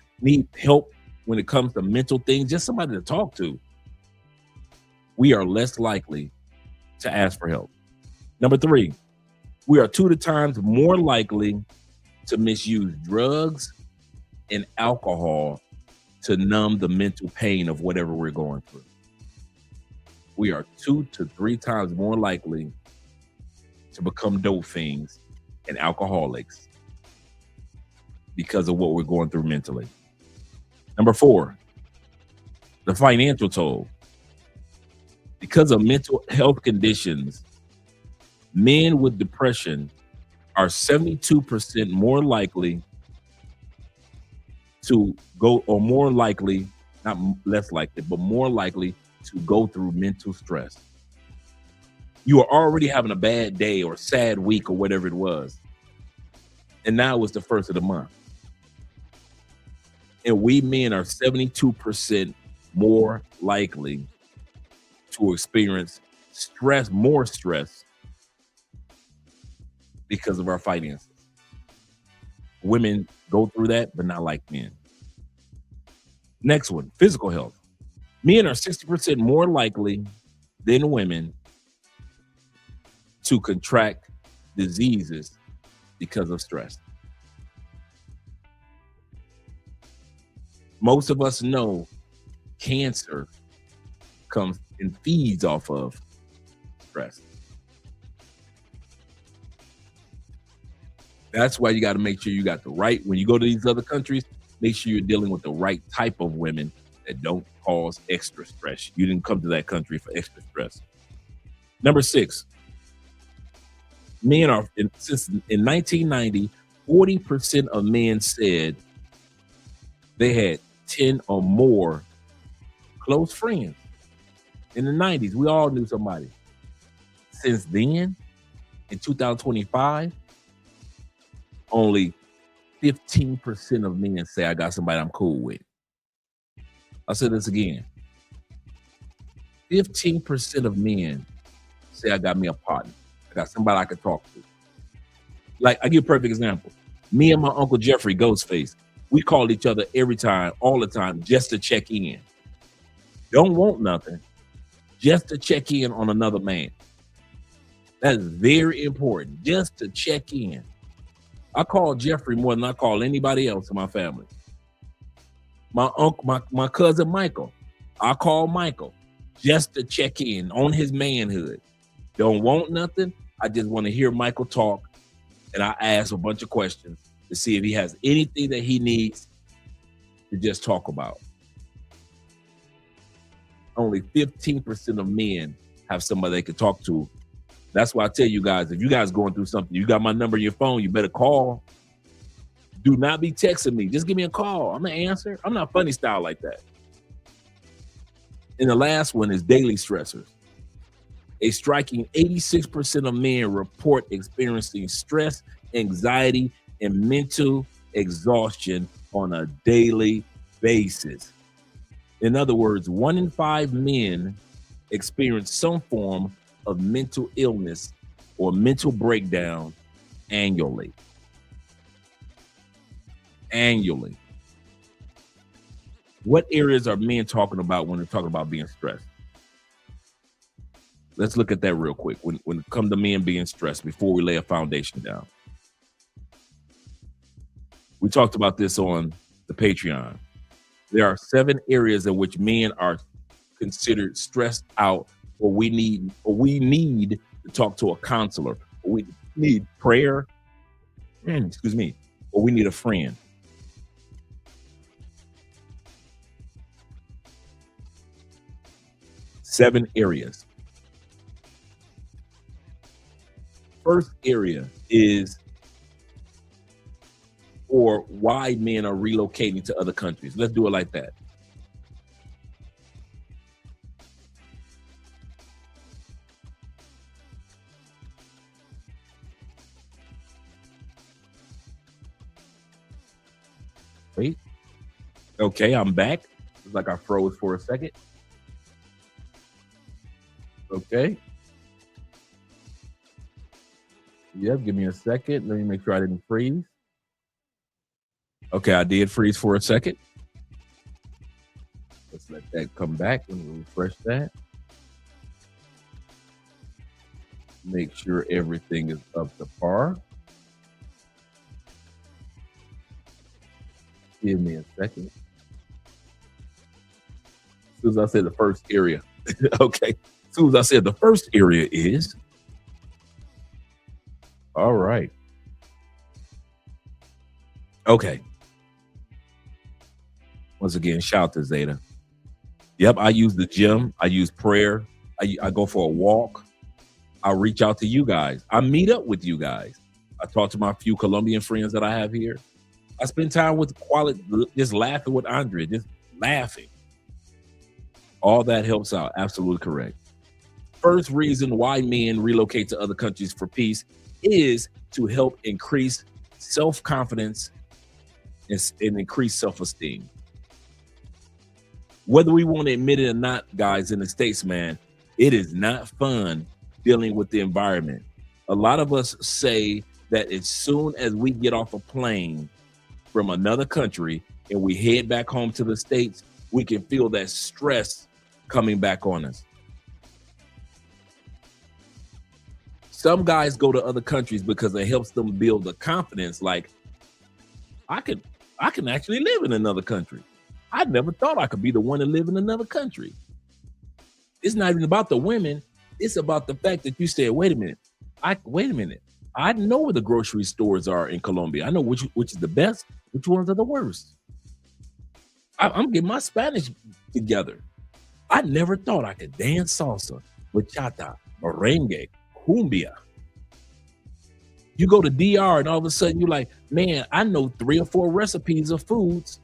B: help when it comes to mental things, just somebody to talk to, we are less likely to ask for help. Number 3, we are 2 times more likely to misuse drugs and alcohol to numb the mental pain of whatever we're going through. We are 2 to 3 times more likely to become dope fiends and alcoholics because of what we're going through mentally. Number 4, the financial toll. Because of mental health conditions, men with depression are 72% more likely to go, or more likely, not less likely, but more likely to go through mental stress. You are already having a bad day or sad week or whatever it was, and now it's the first of the month. And we men are 72% more likely to experience stress, more stress, because of our finances. Women go through that, but not like men. Next one, physical health. Men are 60% more likely than women to contract diseases because of stress. Most of us know cancer comes and feeds off of stress. That's why you got to make sure you got the right, when you go to these other countries, make sure you're dealing with the right type of women that don't cause extra stress. You didn't come to that country for extra stress. Number 6, men are, since in 1990, 40% of men said they had 10 or more close friends. In the 90s, we all knew somebody. Since then, in 2025, only 15% of men say I got somebody I'm cool with. I'll say this again. 15% of men say I got me a partner. I got somebody I can talk to. Like, I give a perfect example. Me and my Uncle Jeffrey Ghostface, we call each other every time, all the time, just to check in. Don't want nothing, just to check in on another man. That is very important, just to check in. I call Jeffrey more than I call anybody else in my family. My uncle, my cousin Michael, I call Michael just to check in on his manhood. Don't want nothing. I just want to hear Michael talk, and I ask a bunch of questions to see if he has anything that he needs to just talk about. Only 15% of men have somebody they can talk to. That's why I tell you guys, if you guys going through something, you got my number in your phone, you better call. Do not be texting me. Just give me a call. I'm gonna answer. I'm not funny style like that. And the last one is daily stressors. A striking 86% of men report experiencing stress, anxiety, and mental exhaustion on a daily basis. In other words, 1 in 5 men experience some form of mental illness or mental breakdown annually. Annually. What areas are men talking about when they're talking about being stressed? Let's look at that real quick. When it comes to men being stressed, before we lay a foundation down. We talked about this on the Patreon. There are 7 areas in which men are considered stressed out, or we need to talk to a counselor, or we need prayer, or we need a friend. Seven areas. First area is or why men are relocating to other countries. Let's do it like that. Wait. Okay, I'm back. It's like I froze for a second. Okay. Yep, give me a second. Let me make sure I didn't freeze. Okay, I did freeze for a second. Let's let that come back and refresh that. Make sure everything is up to par. Give me a second. As soon as I said the first area. Okay. As soon as I said the first area is. All right. Okay. Once again, shout out to Zeta. Yep, I use the gym. I use prayer. I go for a walk. I'll reach out to you guys. I meet up with you guys. I talk to my few Colombian friends that I have here. I spend time with quality, just laughing with Andre, just laughing. All that helps out. Absolutely correct. First reason why men relocate to other countries for peace is to help increase self-confidence and increase self-esteem. Whether we want to admit it or not, guys, in the States, man, it is not fun dealing with the environment. A lot of us say that as soon as we get off a plane from another country and we head back home to the States, we can feel that stress coming back on us. Some guys go to other countries because it helps them build the confidence. Like, I can actually live in another country. I never thought I could be the one to live in another country. It's not even about the women. It's about the fact that you said, wait a minute. I know where the grocery stores are in Colombia. I know which is the best, which ones are the worst. I'm getting my Spanish together. I never thought I could dance salsa, bachata, merengue, cumbia. You go to DR and all of a sudden you're like, man, I know 3 or 4 recipes of foods.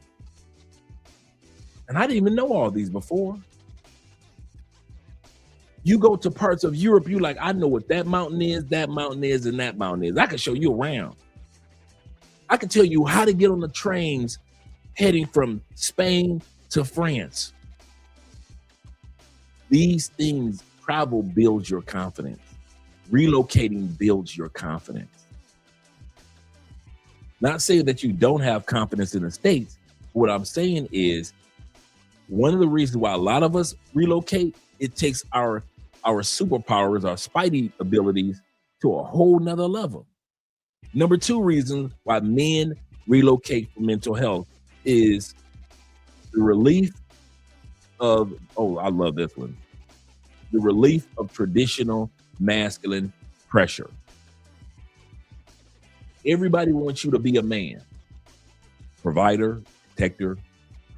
B: And I didn't even know all these before. You go to parts of Europe, you like, I know what that mountain is, and that mountain is. I can show you around. I can tell you how to get on the trains heading from Spain to France. These things, travel builds your confidence. Relocating builds your confidence. Not saying that you don't have confidence in the States. What I'm saying is, one of the reasons why a lot of us relocate, it takes our superpowers, our spidey abilities to a whole nother level. Number 2 reason why men relocate for mental health is the relief of, I love this one. The relief of traditional masculine pressure. Everybody wants you to be a man, provider, protector,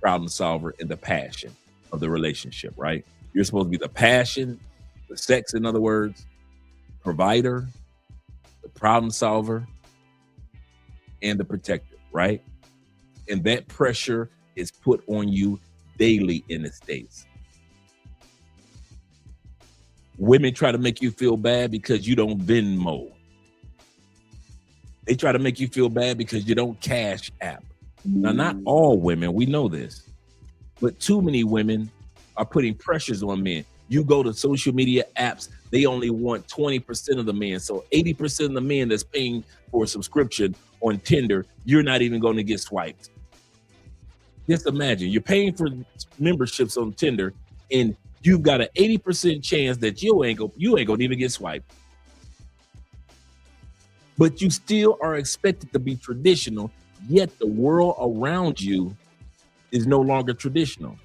B: problem solver, and the passion of the relationship, right? You're supposed to be the passion, the sex, in other words, provider, the problem solver, and the protector, right? And that pressure is put on you daily in the States. Women try to make you feel bad because you don't Venmo. They try to make you feel bad because you don't Cash App. Now, not all women, we know this, but too many women are putting pressures on men. You go to social media apps, they only want 20% of the men. So 80% of the men that's paying for a subscription on Tinder, you're not even going to get swiped. Just imagine, you're paying for memberships on Tinder and you've got an 80% chance that you ain't gonna even get swiped. But you still are expected to be traditional, yet the world around you is no longer traditional.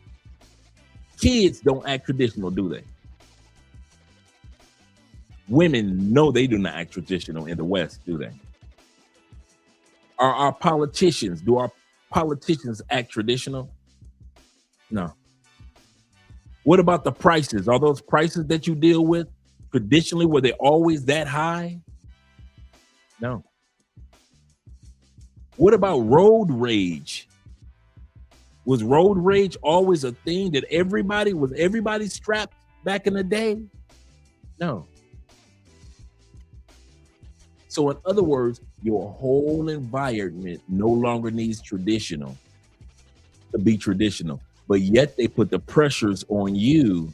B: Kids don't act traditional, do they? Women, no, they do not act traditional in the West, do they? Do our politicians act traditional? No. What about the prices? Are those prices that you deal with traditionally, were they always that high? No. What about road rage? Was road rage always a thing that was everybody strapped back in the day? No. So in other words, your whole environment no longer needs traditional to be traditional, but yet they put the pressures on you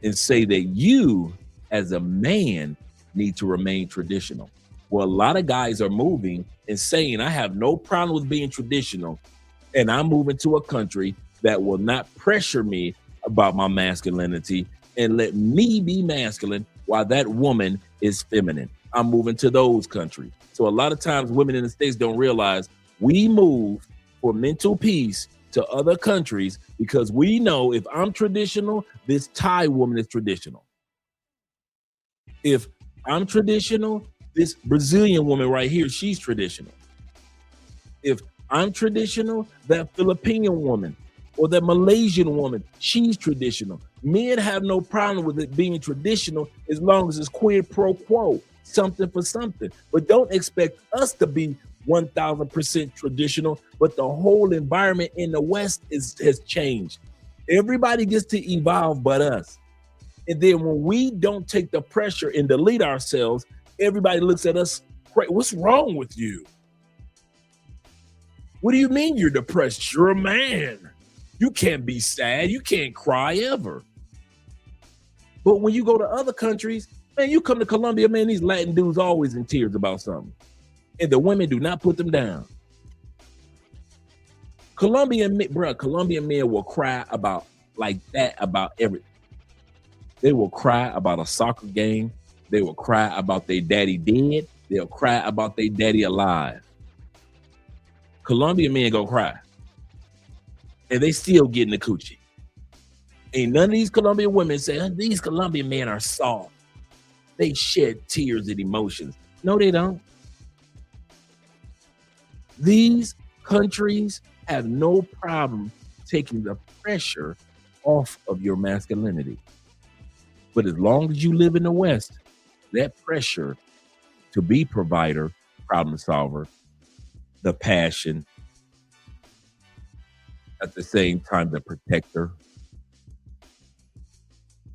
B: and say that you as a man need to remain traditional. Well, a lot of guys are moving and saying, I have no problem with being traditional, and I'm moving to a country that will not pressure me about my masculinity and let me be masculine while that woman is feminine. I'm moving to those countries. So a lot of times women in the States don't realize we move for mental peace to other countries because we know if I'm traditional, this Thai woman is traditional. If I'm traditional, this Brazilian woman right here, she's traditional. If I'm traditional, that Filipino woman or that Malaysian woman, she's traditional. Men have no problem with it being traditional as long as it's quid pro quo, something for something. But don't expect us to be 1000% traditional, but the whole environment in the West has changed. Everybody gets to evolve but us. And then when we don't take the pressure and delete ourselves, everybody looks at us, what's wrong with you? What do you mean you're depressed? You're a man. You can't be sad. You can't cry ever. But when you go to other countries, man, you come to Colombia, man, these Latin dudes always in tears about something. And the women do not put them down. Colombian men will cry about like that about everything. They will cry about a soccer game. They will cry about their daddy dead. They'll cry about their daddy alive. Colombian men go cry. And they still getting the coochie. Ain't none of these Colombian women say, these Colombian men are soft. They shed tears and emotions. No, they don't. These countries have no problem taking the pressure off of your masculinity. But as long as you live in the West, that pressure to be provider, problem solver, the passion, at the same time, the protector,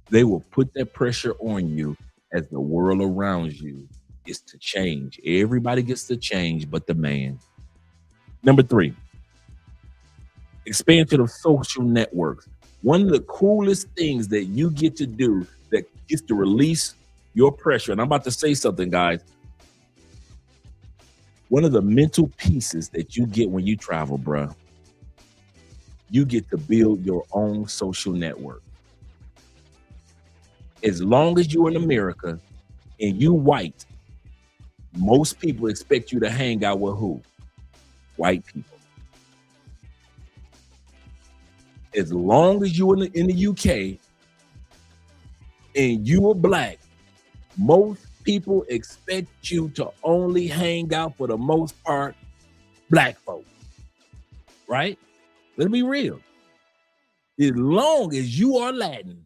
B: they will put that pressure on you as the world around you is to change. Everybody gets to change but the man. Number 3, expansion of social networks. One of the coolest things that you get to do that gets to release your pressure, and I'm about to say something, guys. One of the mental pieces that you get when you travel, bruh, you get to build your own social network. As long as you're in America and you white, most people expect you to hang out with who? White people. As long as you're in the UK and you are black, most people expect you to only hang out, for the most part, black folks, right? Let's be real. As long as you are Latin,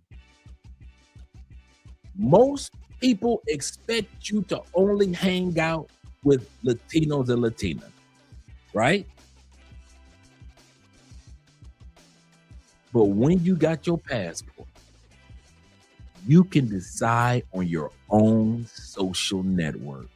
B: most people expect you to only hang out with Latinos and Latinas, right? But when you got your passport, you can decide on your own social network.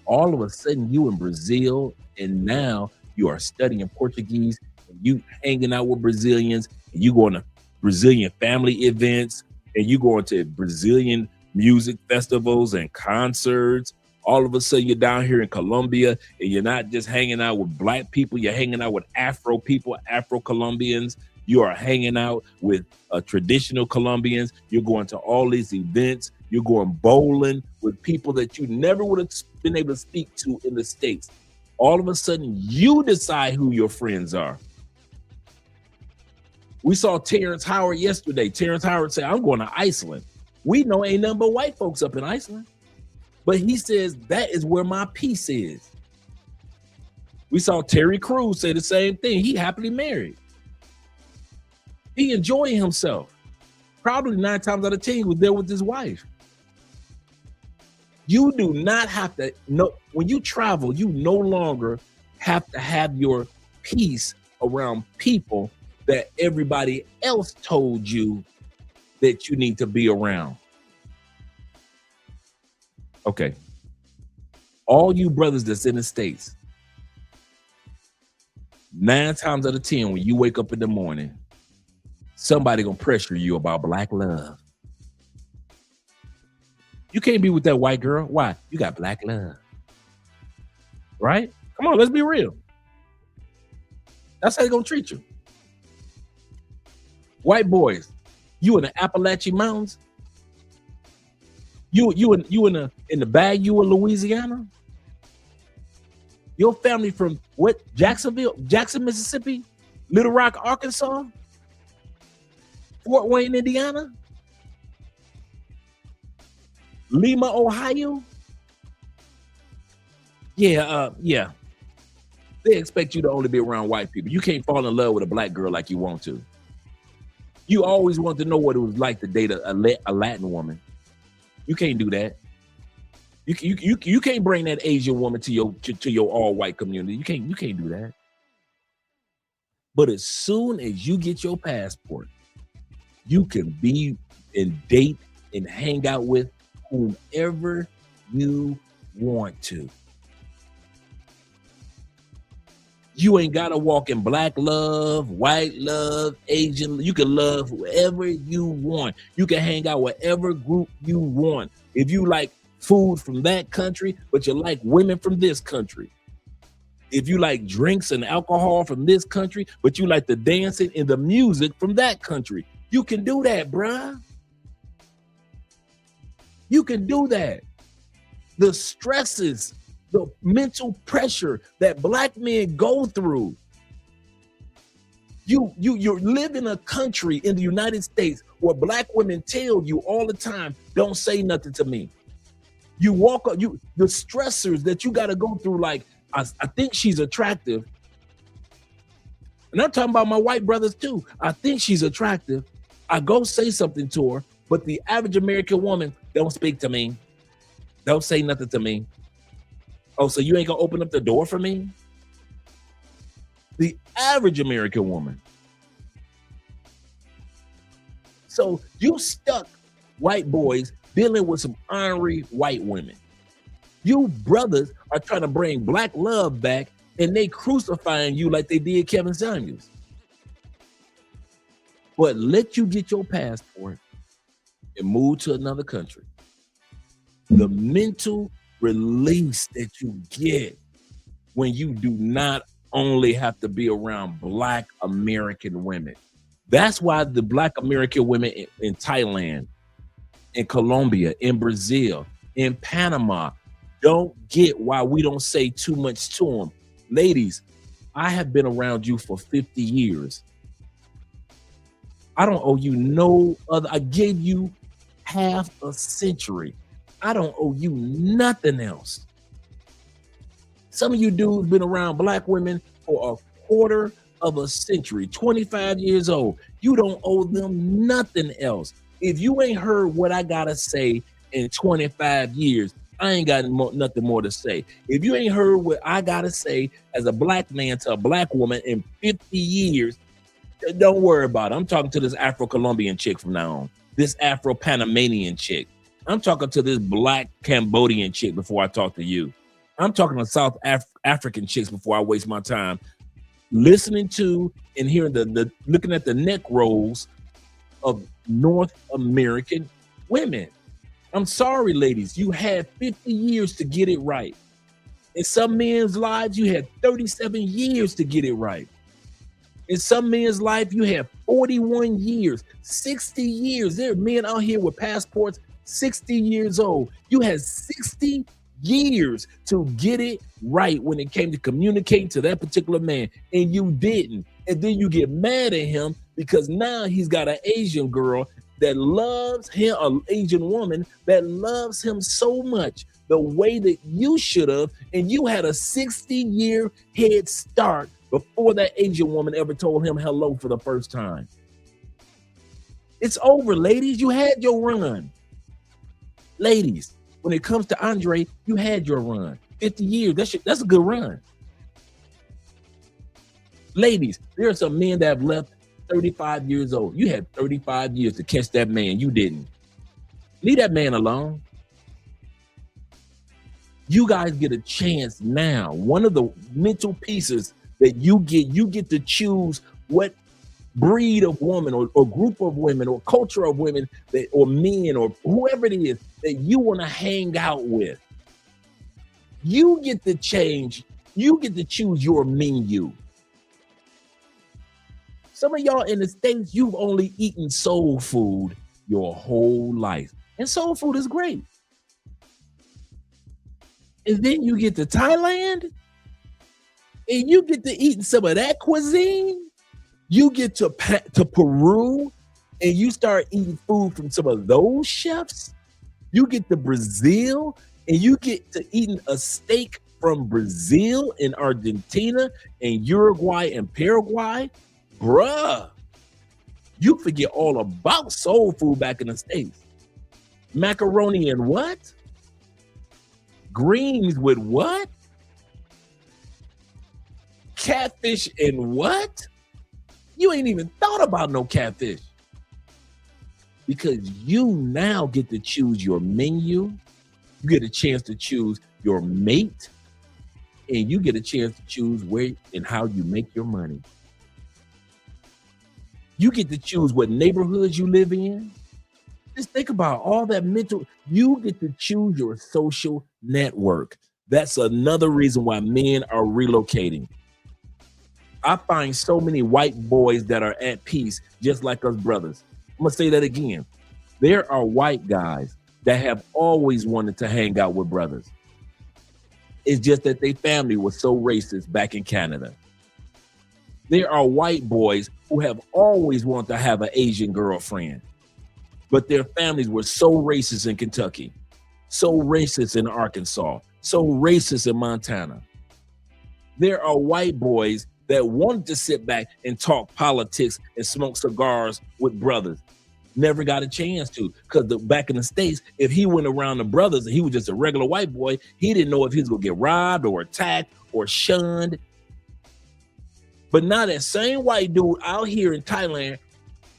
B: All of a sudden, you in Brazil, and now you are studying Portuguese, and you hanging out with Brazilians, and you going to Brazilian family events, and you going to Brazilian music festivals and concerts. All of a sudden, you're down here in Colombia, and you're not just hanging out with black people, you're hanging out with Afro people, Afro-Colombians. You are hanging out with traditional Colombians. You're going to all these events. You're going bowling with people that you never would have been able to speak to in the States. All of a sudden, you decide who your friends are. We saw Terrence Howard yesterday. Terrence Howard said, I'm going to Iceland. We know ain't nothing but white folks up in Iceland. But he says, that is where my peace is. We saw Terry Crews say the same thing. He happily married. He enjoying himself. Probably 9 times out of 10, he was there with his wife. You do not have to know when you travel, you no longer have to have your peace around people that everybody else told you that you need to be around. Okay. All you brothers that's in the States, 9 times out of 10, when you wake up in the morning, somebody gonna pressure you about black love. You can't be with that white girl. Why? You got black love. Right? Come on, let's be real. That's how they're gonna treat you. White boys, you in the Appalachian Mountains, you in the Bayou of Louisiana. Your family from what? Jackson, Mississippi, Little Rock, Arkansas, Fort Wayne, Indiana, Lima, Ohio. Yeah. They expect you to only be around white people. You can't fall in love with a black girl like you want to. You always want to know what it was like to date a Latin woman. You can't do that. You can't bring that Asian woman to your all white community. You can't do that. But as soon as you get your passport, you can be and date and hang out with whomever you want to. You ain't gotta walk in black love, white love, Asian. You can love whoever you want. You can hang out whatever group you want. If you like food from that country, but you like women from this country. If you like drinks and alcohol from this country, but you like the dancing and the music from that country, you can do that, bruh. You can do that. The stresses, the mental pressure that black men go through. You live in a country in the United States where black women tell you all the time, don't say nothing to me. You walk up, the stressors that you got to go through, like, I think she's attractive. And I'm talking about my white brothers too. I think she's attractive. I go say something to her, but the average American woman don't speak to me. Don't say nothing to me. Oh, so you ain't gonna open up the door for me? The average American woman. So you stuck, white boys, dealing with some ornery white women. You brothers are trying to bring black love back, and they crucifying you like they did Kevin Samuels. But let you get your passport and move to another country. The mental release that you get when you do not only have to be around black American women. That's why the black American women in Thailand, in Colombia, in Brazil, in Panama, don't get why we don't say too much to them. Ladies, I have been around you for 50 years. I don't owe you no other. I gave you half a century. I don't owe you nothing else. Some of you dudes been around black women for a quarter of a century, 25 years old. You don't owe them nothing else. If you ain't heard what I gotta say in 25 years, I ain't got nothing more to say. If you ain't heard what I gotta say as a black man to a black woman in 50 years, don't worry about it. I'm talking to this Afro-Colombian chick from now on, this Afro-Panamanian chick. I'm talking to this black Cambodian chick before I talk to you. I'm talking to South African chicks before I waste my time listening to and hearing looking at the neck rolls of North American women. I'm sorry, ladies, you had 50 years to get it right. In some men's lives, you had 37 years to get it right. In some men's life, you have 41 years, 60 years. There are men out here with passports 60 years old. You had 60 years to get it right when it came to communicating to that particular man, and you didn't. And then you get mad at him because now he's got an Asian girl that loves him, an Asian woman that loves him so much the way that you should have, and you had a 60-year head start before that Asian woman ever told him hello for the first time. It's over, ladies. You had your run. Ladies, when it comes to Andre, you had your run. 50 years, that's a good run. Ladies, there are some men that have left 35 years old. You had 35 years to catch that man. You didn't. Leave that man alone. You guys get a chance now. One of the mental pieces that you get to choose what breed of woman or group of women or culture of women or men or whoever it is that you want to hang out with. You get to change. You get to choose your menu. Some of y'all in the States, you've only eaten soul food your whole life. And soul food is great. And then you get to Thailand and you get to eat some of that cuisine. You get to Peru and you start eating food from some of those chefs. You get to Brazil and you get to eating a steak from Brazil and Argentina and Uruguay and Paraguay. Bruh, you forget all about soul food back in the States. Macaroni and what? Greens with what? Catfish and what? You ain't even thought about no catfish. Because you now get to choose your menu. You get a chance to choose your mate. And you get a chance to choose where and how you make your money. You get to choose what neighborhoods you live in. Just think about all that mental. You get to choose your social network. That's another reason why men are relocating. I find so many white boys that are at peace, just like us brothers. I'm gonna say that again. There are white guys that have always wanted to hang out with brothers. It's just that their family was so racist back in Canada. There are white boys who have always wanted to have an Asian girlfriend, but their families were so racist in Kentucky, so racist in Arkansas, so racist in Montana. There are white boys that wanted to sit back and talk politics and smoke cigars with brothers. Never got a chance to, because back in the States, if he went around the brothers and he was just a regular white boy, he didn't know if he was gonna get robbed or attacked or shunned. But now that same white dude out here in Thailand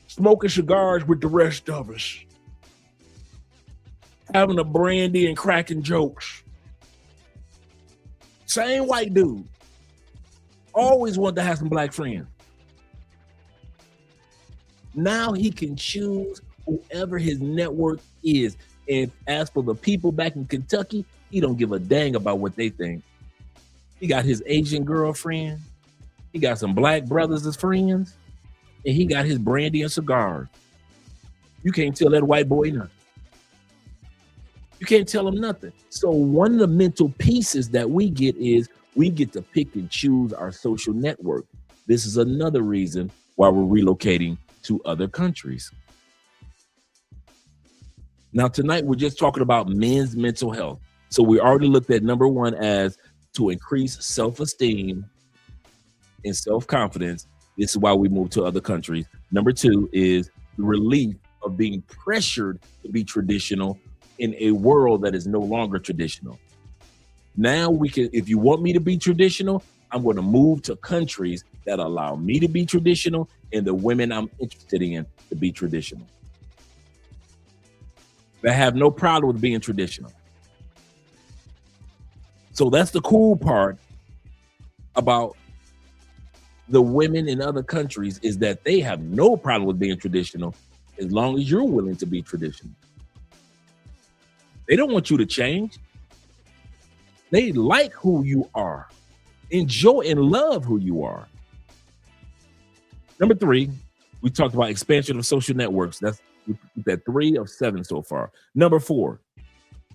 B: smoking cigars with the rest of us, having a brandy and cracking jokes. Same white dude always wanted to have some black friends. Now he can choose whoever his network is. And as for the people back in Kentucky, he don't give a dang about what they think. He got his Asian girlfriend. He got some black brothers as friends. And he got his brandy and cigars. You can't tell that white boy nothing. You can't tell him nothing. So one of the mental pieces that we get is we get to pick and choose our social network. This is another reason why we're relocating to other countries. Now, tonight, we're just talking about men's mental health. So we already looked at number one as to increase self-esteem and self-confidence. This is why we moved to other countries. Number two is the relief of being pressured to be traditional in a world that is no longer traditional. Now we can, if you want me to be traditional, I'm going to move to countries that allow me to be traditional and the women I'm interested in to be traditional. That have no problem with being traditional. So that's the cool part about the women in other countries, is that they have no problem with being traditional as long as you're willing to be traditional. They don't want you to change. They like who you are, enjoy and love who you are. Number three, we talked about expansion of social networks. That's that 3 of 7 so far. Number 4,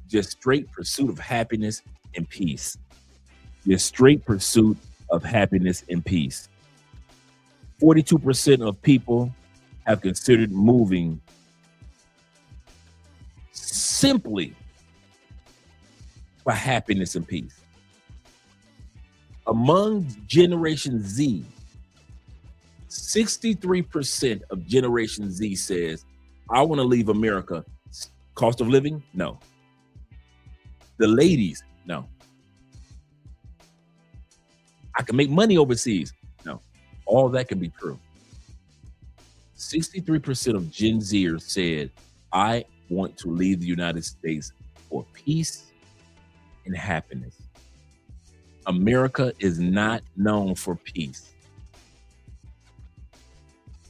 B: just straight pursuit of happiness and peace. Just straight pursuit of happiness and peace. 42% of people have considered moving simply for happiness and peace. Among Generation Z, 63% of Generation Z says, I want to leave America. Cost of living? No. The ladies? No. I can make money overseas? No. All that can be true. 63% of Gen Zers said, I want to leave the United States for peace and happiness. America is not known for peace.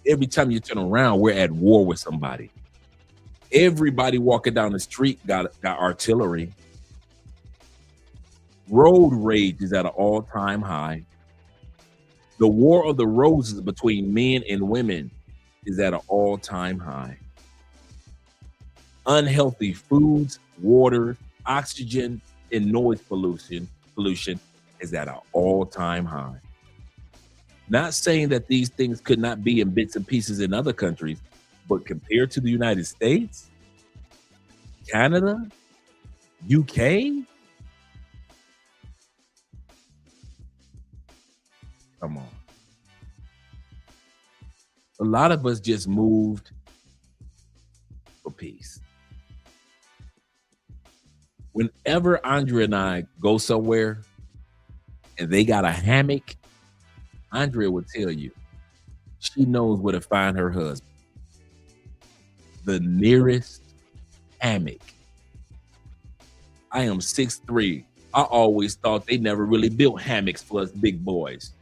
B: Every time you turn around, we're at war with somebody. Everybody walking down the street got artillery. Road rage is at an all-time high. The war of the roses between men and women is at an all-time high. Unhealthy foods, water, oxygen, and noise pollution is at an all-time high. Not saying that these things could not be in bits and pieces in other countries, but compared to the United States, Canada, UK, come on. A lot of us just moved for peace. Whenever Andrea and I go somewhere and they got a hammock, Andrea would tell you she knows where to find her husband. The nearest hammock. I am 6'3". I always thought they never really built hammocks for us big boys,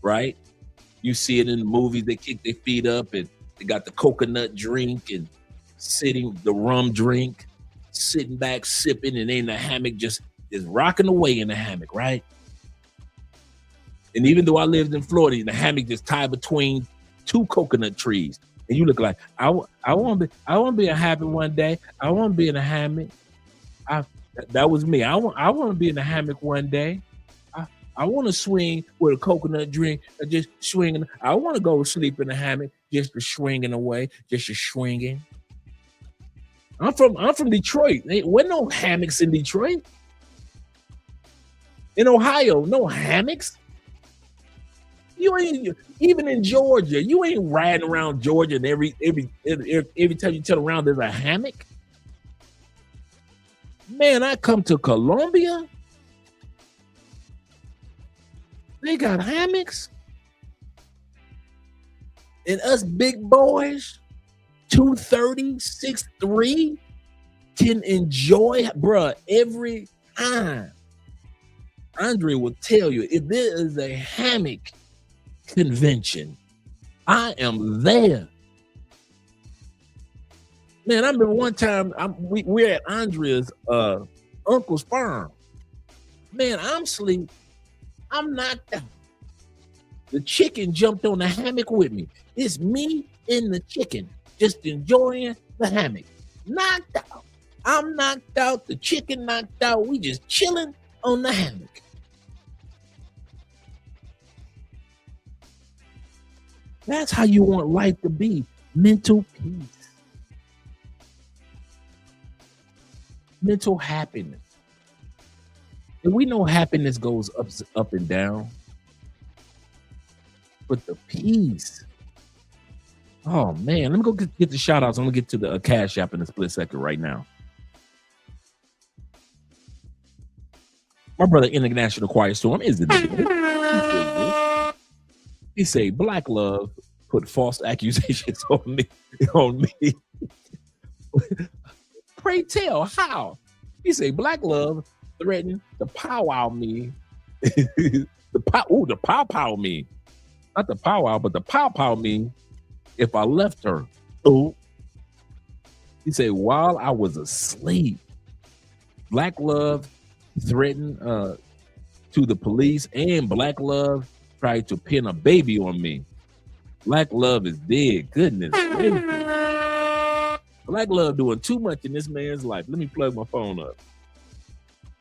B: right? You see it in the movies, they kick their feet up and they got the coconut drink and the rum drink, sitting back, sipping, and in the hammock just rocking away in the hammock, right? And even though I lived in Florida, the hammock just tied between two coconut trees. And you look like, I want to be a happy one day. I want to be in a hammock. That was me. I want to be in a hammock one day. I want to swing with a coconut drink, just swinging. I want to go sleep in a hammock, just swinging away, just swinging. I'm from Detroit. There wasn't no hammocks in Detroit. In Ohio, no hammocks. You ain't even in Georgia. You ain't riding around Georgia and every time you turn around, there's a hammock. Man, I come to Colombia. They got hammocks. And us big boys, 230, 6'3", can enjoy, bruh, every time. Andre will tell you, if there is a hammock convention, I am there. Man, I remember one time we're at Andrea's uncle's farm. Man, I'm asleep. I'm knocked out. The chicken jumped on the hammock with me. It's me and the chicken just enjoying the hammock. Knocked out. I'm knocked out. The chicken knocked out. We just chilling on the hammock. That's how you want life to be. Mental peace. Mental happiness. And we know happiness goes up and down. But the peace. Oh, man. Let me go get the shout outs. I'm going to get to the Cash App in a split second right now. My brother, International Quiet Storm, is the He say, Black Love put false accusations on me. Pray tell, how? He say, Black Love threatened to powwow me. the pow me. Not the powwow, but the pow me if I left her. Oh. He said, while I was asleep, Black Love threatened to the police, and Black Love tried to pin a baby on me. Black Love is dead. Goodness. Black Love doing too much in this man's life. Let me plug my phone up.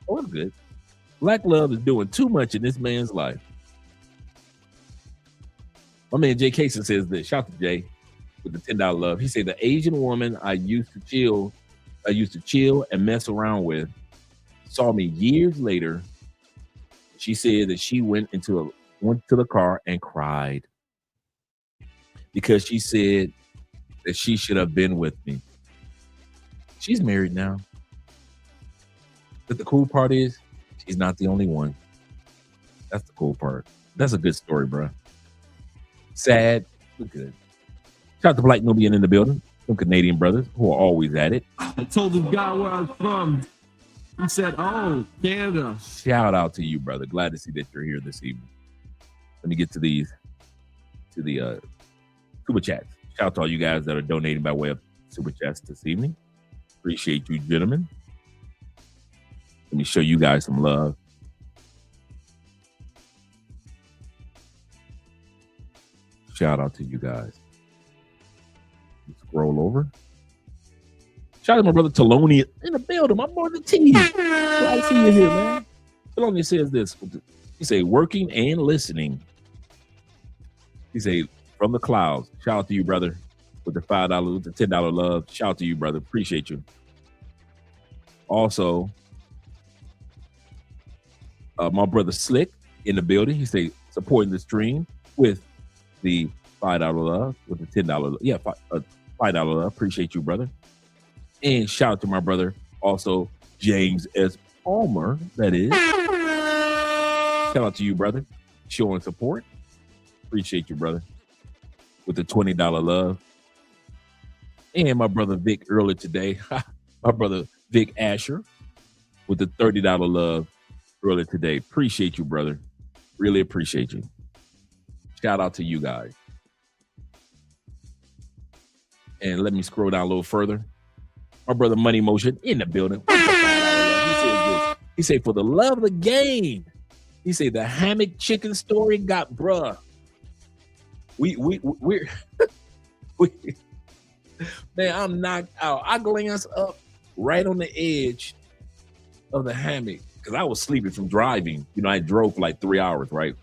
B: Oh, that's good. Black Love is doing too much in this man's life. My man Jay Cason says this. Shout out to Jay with the $10 love. He said, the Asian woman I used to chill and mess around with saw me years later. She said that she went to the car and cried because she said that she should have been with me. She's married now. But the cool part is she's not the only one. That's the cool part. That's a good story, bro. Sad, but good. Shout out to Black Nubian in the building. Some Canadian brothers who are always at it.
E: I told this guy where I was from. He said, oh, Canada.
B: Shout out to you, brother. Glad to see that you're here this evening. Let me get to the super chats. Shout out to all you guys that are donating by way of super chats this evening. Appreciate you, gentlemen. Let me show you guys some love. Shout out to you guys. Scroll over. Shout out to my brother Taloni in the building. My brother T. Glad to see you here, man. Taloni says this. He say working and listening. He say from the clouds. Shout out to you, brother, with the $5, with the $10 love. Shout out to you, brother. Appreciate you. Also, my brother Slick in the building. He say supporting the stream with the $5 love, with the $10. Yeah, $5 love. Appreciate you, brother. And shout out to my brother, also James S. Palmer. That is. Shout out to you, brother, showing support. Appreciate you, brother, with the $20 love. And my brother Vic earlier today, my brother Vic Asher with the $30 love earlier today. Appreciate you, brother. Really appreciate you. Shout out to you guys. And let me scroll down a little further. My brother Money Motion in the building. He says this. He say, for the love of the game. He say the hammock chicken story got bruh. We're man, I'm knocked out. I glanced up right on the edge of the hammock because I was sleeping from driving. You know, I drove for like 3 hours, right?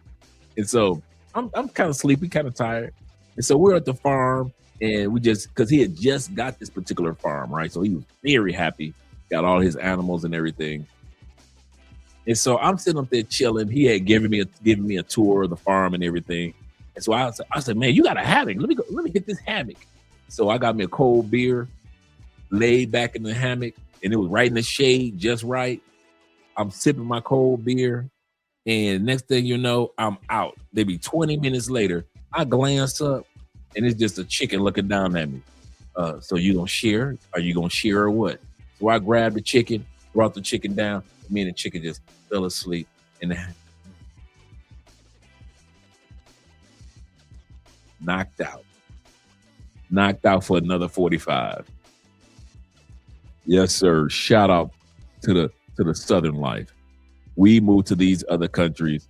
B: And so I'm kind of sleepy, kind of tired. And so we're at the farm, and we just, because he had just got this particular farm, right? So he was very happy, got all his animals and everything. And so I'm sitting up there chilling. He had given me a tour of the farm and everything. And so I said, man, you got a hammock. Let me get this hammock. So I got me a cold beer, laid back in the hammock, and it was right in the shade, just right. I'm sipping my cold beer, and next thing you know, I'm out. Maybe 20 minutes later, I glance up, and it's just a chicken looking down at me. So you gonna share? Are you gonna share or what? So I grabbed the chicken, brought the chicken down. Me and the chicken just fell asleep in the hammock. Knocked out for another 45. Yes, sir. Shout out to the Southern life. We moved to these other countries.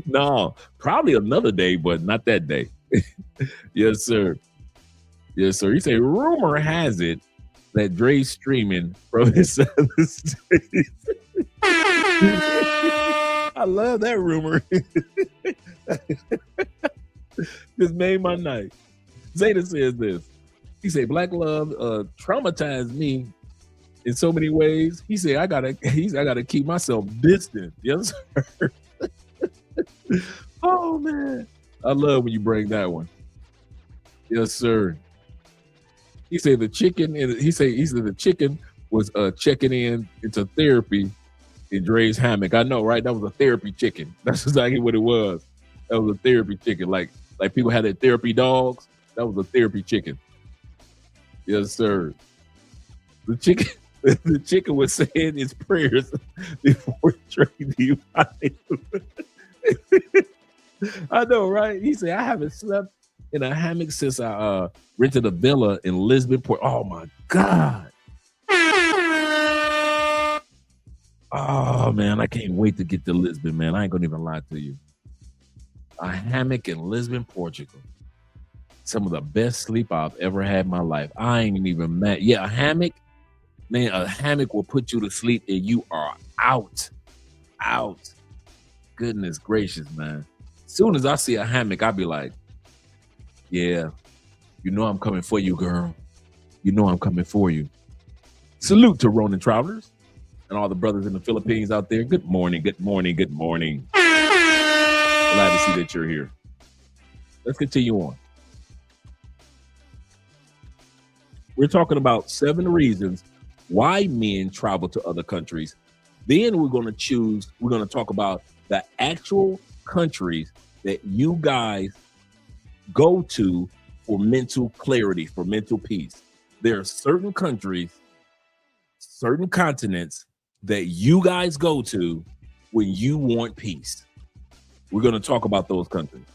B: No, probably another day, but not that day. Yes, sir. Yes, sir. He say, rumor has it that Dre's streaming from his other states. I love that rumor. Just made my night. Zeta says this. He said, Black Love traumatized me in so many ways. He said, I gotta keep myself distant. Yes, sir. Oh man. I love when you bring that one. Yes, sir. He said the chicken, and he said the chicken was checking into therapy in Dre's hammock. I know, right? That was a therapy chicken. That's exactly what it was. That was a therapy chicken. Like people had their therapy dogs. That was a therapy chicken. Yes, sir. The chicken was saying its prayers before trading you. I know, right? He said, I haven't slept in a hammock since I rented a villa in Lisbon Port. Oh my God. Oh man, I can't wait to get to Lisbon, man. I ain't gonna even lie to you. A hammock in Lisbon, Portugal. Some of the best sleep I've ever had in my life. I ain't even mad. Yeah, a hammock, man, a hammock will put you to sleep and you are out. Goodness gracious, man. As soon as I see a hammock, I'll be like, yeah, you know I'm coming for you, girl. You know I'm coming for you. Salute to Ronin Travelers and all the brothers in the Philippines out there. Good morning, good morning, good morning. Glad to see that you're here. Let's continue on. We're talking about 7 reasons why men travel to other countries. Then we're going to talk about the actual countries that you guys go to for mental clarity, for mental peace. There are certain countries, certain continents that you guys go to when you want peace. We're going to talk about those countries.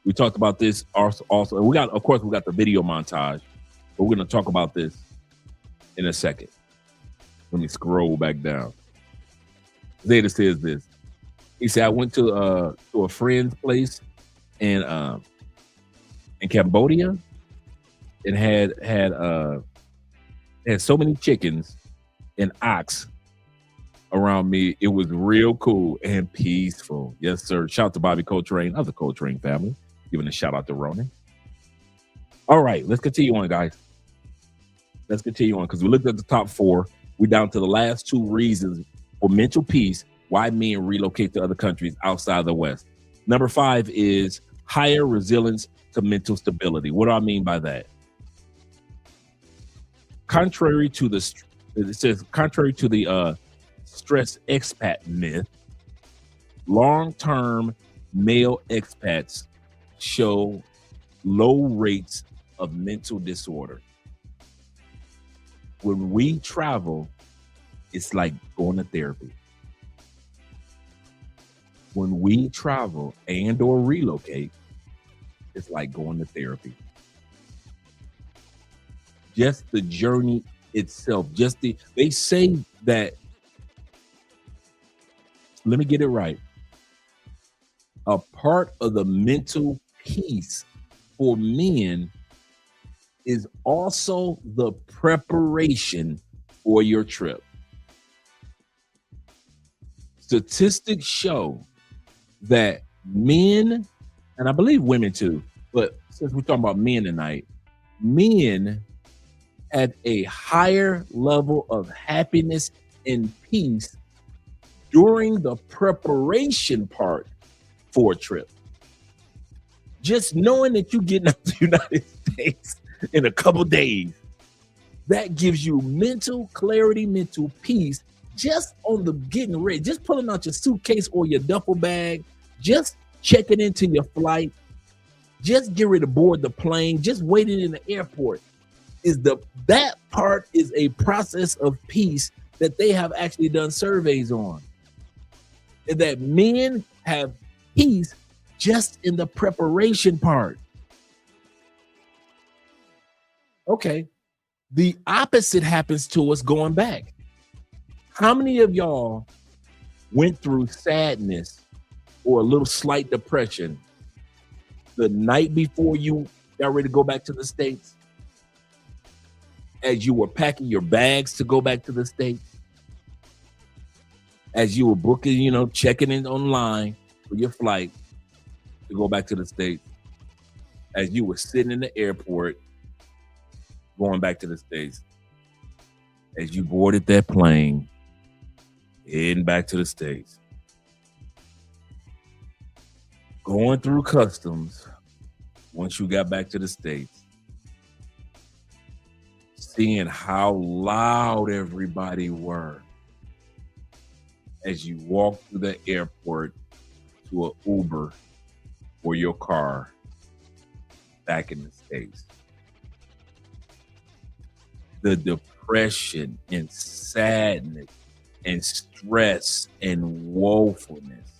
B: We talked about this also. And of course, we got the video montage, but we're going to talk about this in a second. Let me scroll back down. Zeta says this. He said, I went to a friend's place in Cambodia and had so many chickens and ox around me. It was real cool and peaceful. Yes, sir. Shout out to Bobby Coltrane of the Coltrane family. Giving a shout out to Ronan. All right, let's continue on, guys. Let's continue on because we looked at the top 4. We're down to the last 2 reasons for mental peace why men relocate to other countries outside the West. Number 5 is higher resilience to mental stability. What do I mean by that? Contrary to the stress expat myth, long-term male expats show low rates of mental disorder. When we travel, it's like going to therapy. When we travel and or relocate, it's like going to therapy. Just the journey itself, they say that, let me get it right. A part of the mental peace for men is also the preparation for your trip. Statistics show that men, and I believe women too, but since we're talking about men tonight, men have a higher level of happiness and peace during the preparation part for a trip. Just knowing that you're getting out to the United States in a couple days, that gives you mental clarity, mental peace, just on the getting ready, just pulling out your suitcase or your duffel bag, just checking into your flight, just get ready to board the plane, just waiting in the airport. That part is a process of peace that they have actually done surveys on. And that men have peace just in the preparation part. Okay. The opposite happens to us going back. How many of y'all went through sadness or a little slight depression the night before you got ready to go back to the States? As you were packing your bags to go back to the States? As you were booking, checking in online for your flight to go back to the States? As you were sitting in the airport going back to the States? As you boarded that plane, heading back to the States? Going through customs once you got back to the States? Seeing how loud everybody were as you walked through the airport to an Uber or your car back in the States. The depression and sadness and stress and woefulness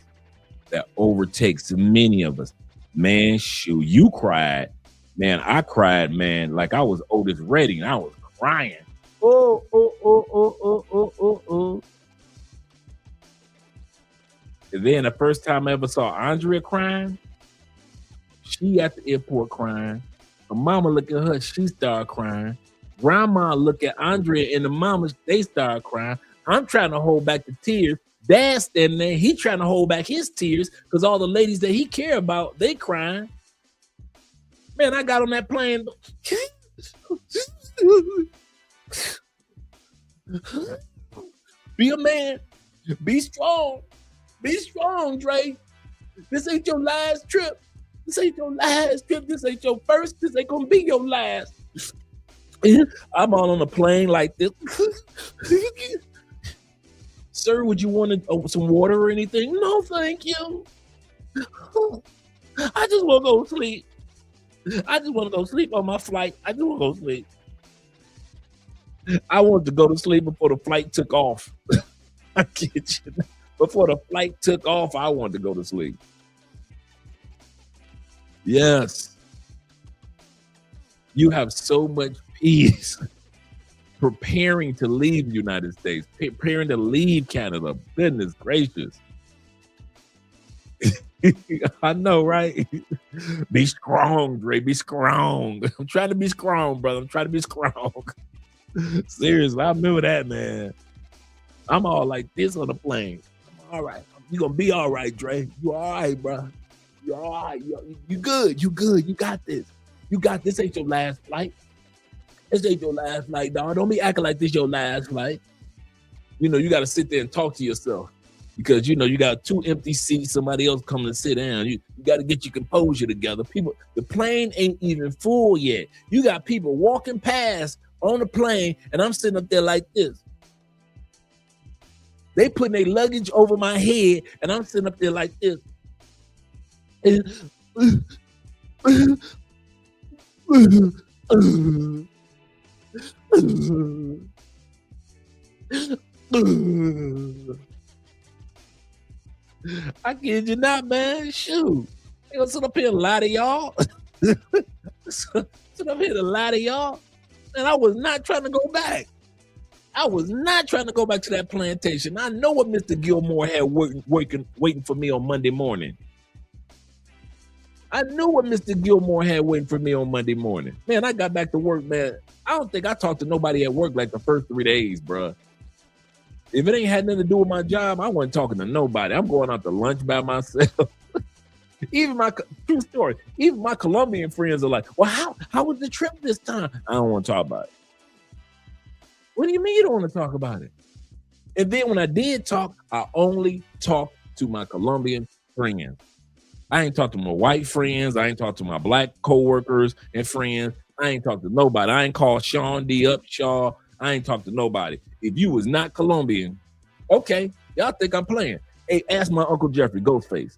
B: that overtakes many of us. Man, shoot, you cried. Man, I cried, man, like I was Otis Redding. I was crying. Oh. And then the first time I ever saw Andrea crying, she at the airport crying. Her mama look at her, she started crying. Grandma look at Andrea and the mamas, they started crying. I'm trying to hold back the tears. Dad standing there, he trying to hold back his tears because all the ladies that he care about, they crying. Man, I got on that plane. Be a man. Be strong. Be strong, Dre. This ain't your last trip. This ain't your last trip. This ain't your first. This ain't gonna be your last. I'm all on a plane like this. Sir, would you want some water or anything? No, thank you. I just want to go sleep. I just want to go sleep on my flight. I just want to go sleep. I wanted to go to sleep before the flight took off. I get you. Before the flight took off, I wanted to go to sleep. Yes. You have so much peace preparing to leave the United States, preparing to leave Canada. Goodness gracious. I know, right? Be strong, Dre. Be strong. I'm trying to be strong, brother. I'm trying to be strong. Seriously, I remember that, man. I'm all like this on the plane. I'm all right. You gonna be all right, Dre. You all right, bro. You all right. You good. You good. You got this. You got this. Ain't your last flight. This ain't your last flight, dog. Don't be acting like this your last flight. You know, you got to sit there and talk to yourself because, you know, you got 2 empty seats. Somebody else coming to sit down. You got to get your composure together. People, the plane ain't even full yet. You got people walking past on the plane, and I'm sitting up there like this. They putting their luggage over my head, and I'm sitting up there like this. I kid you not, man. Shoot. They gonna sit up here and lie to y'all. Sit up here and lie to y'all. And I was not trying to go back. I was not trying to go back to that plantation. I know what Mr. Gilmore had waiting for me on Monday morning. I knew what Mr. Gilmore had waiting for me on Monday morning. Man, I got back to work, man. I don't think I talked to nobody at work like the first 3 days, bro. If it ain't had nothing to do with my job, I wasn't talking to nobody. I'm going out to lunch by myself. Even my true story, even my Colombian friends are like, well, how was the trip this time? I don't want to talk about it. What do you mean you don't want to talk about it? And then when I did talk, I only talked to my Colombian friends. I ain't talked to my white friends. I ain't talked to my black coworkers and friends. I ain't talked to nobody. I ain't called Sean D up, Shaw. I ain't talked to nobody. If you was not Colombian, okay, y'all think I'm playing. Hey, ask my Uncle Jeffrey Ghostface.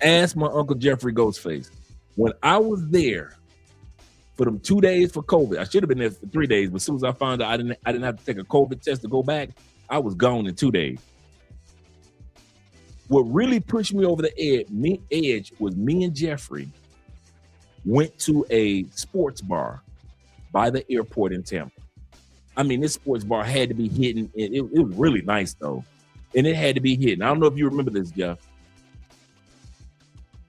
B: Ask my Uncle Jeffrey Ghostface. When I was there for them 2 days for COVID, I should have been there for 3 days, but as soon as I found out I didn't have to take a COVID test to go back, I was gone in 2 days. What really pushed me over the edge was me and Jeffrey went to a sports bar by the airport in Tampa. I mean, this sports bar had to be hidden. It was really nice, though. And it had to be hidden. I don't know if you remember this, Jeff.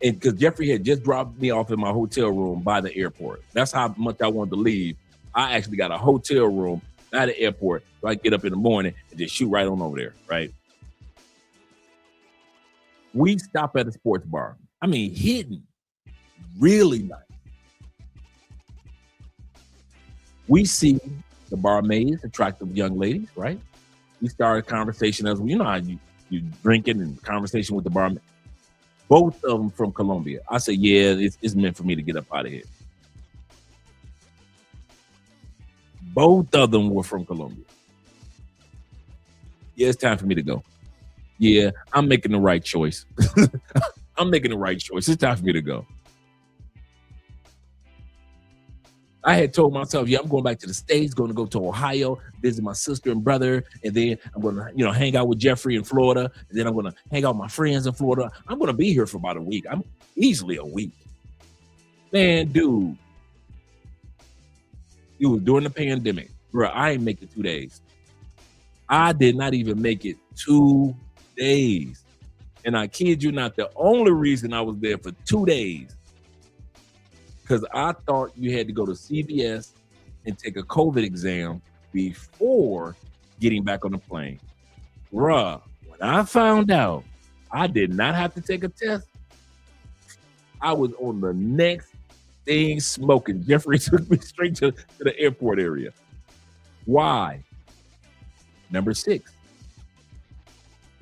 B: And because Jeffrey had just dropped me off in my hotel room by the airport. That's how much I wanted to leave. I actually got a hotel room at the airport so I could get up in the morning and just shoot right on over there, right? We stop at a sports bar. I mean, hidden. Really nice. We see the barmaids, attractive young ladies, right? We started a conversation as you know how you drinking and conversation with the barmaid. Both of them from Colombia. I said, yeah, it's meant for me to get up out of here. Both of them were from Colombia. Yeah, it's time for me to go. Yeah, I'm making the right choice. I'm making the right choice. It's time for me to go. I had told myself, yeah, I'm going back to the States, going to go to Ohio, visit my sister and brother, and then I'm going to, hang out with Jeffrey in Florida, and then I'm going to hang out with my friends in Florida. I'm going to be here for about a week. I'm easily a week. Man, dude, it was during the pandemic. Bro, I ain't make it 2 days. I did not even make it 2 days. And I kid you not, the only reason I was there for 2 days because I thought you had to go to CVS and take a COVID exam before getting back on the plane. Bruh, when I found out I did not have to take a test, I was on the next thing smoking. Jeffrey took me straight to the airport area. Why? Number 6,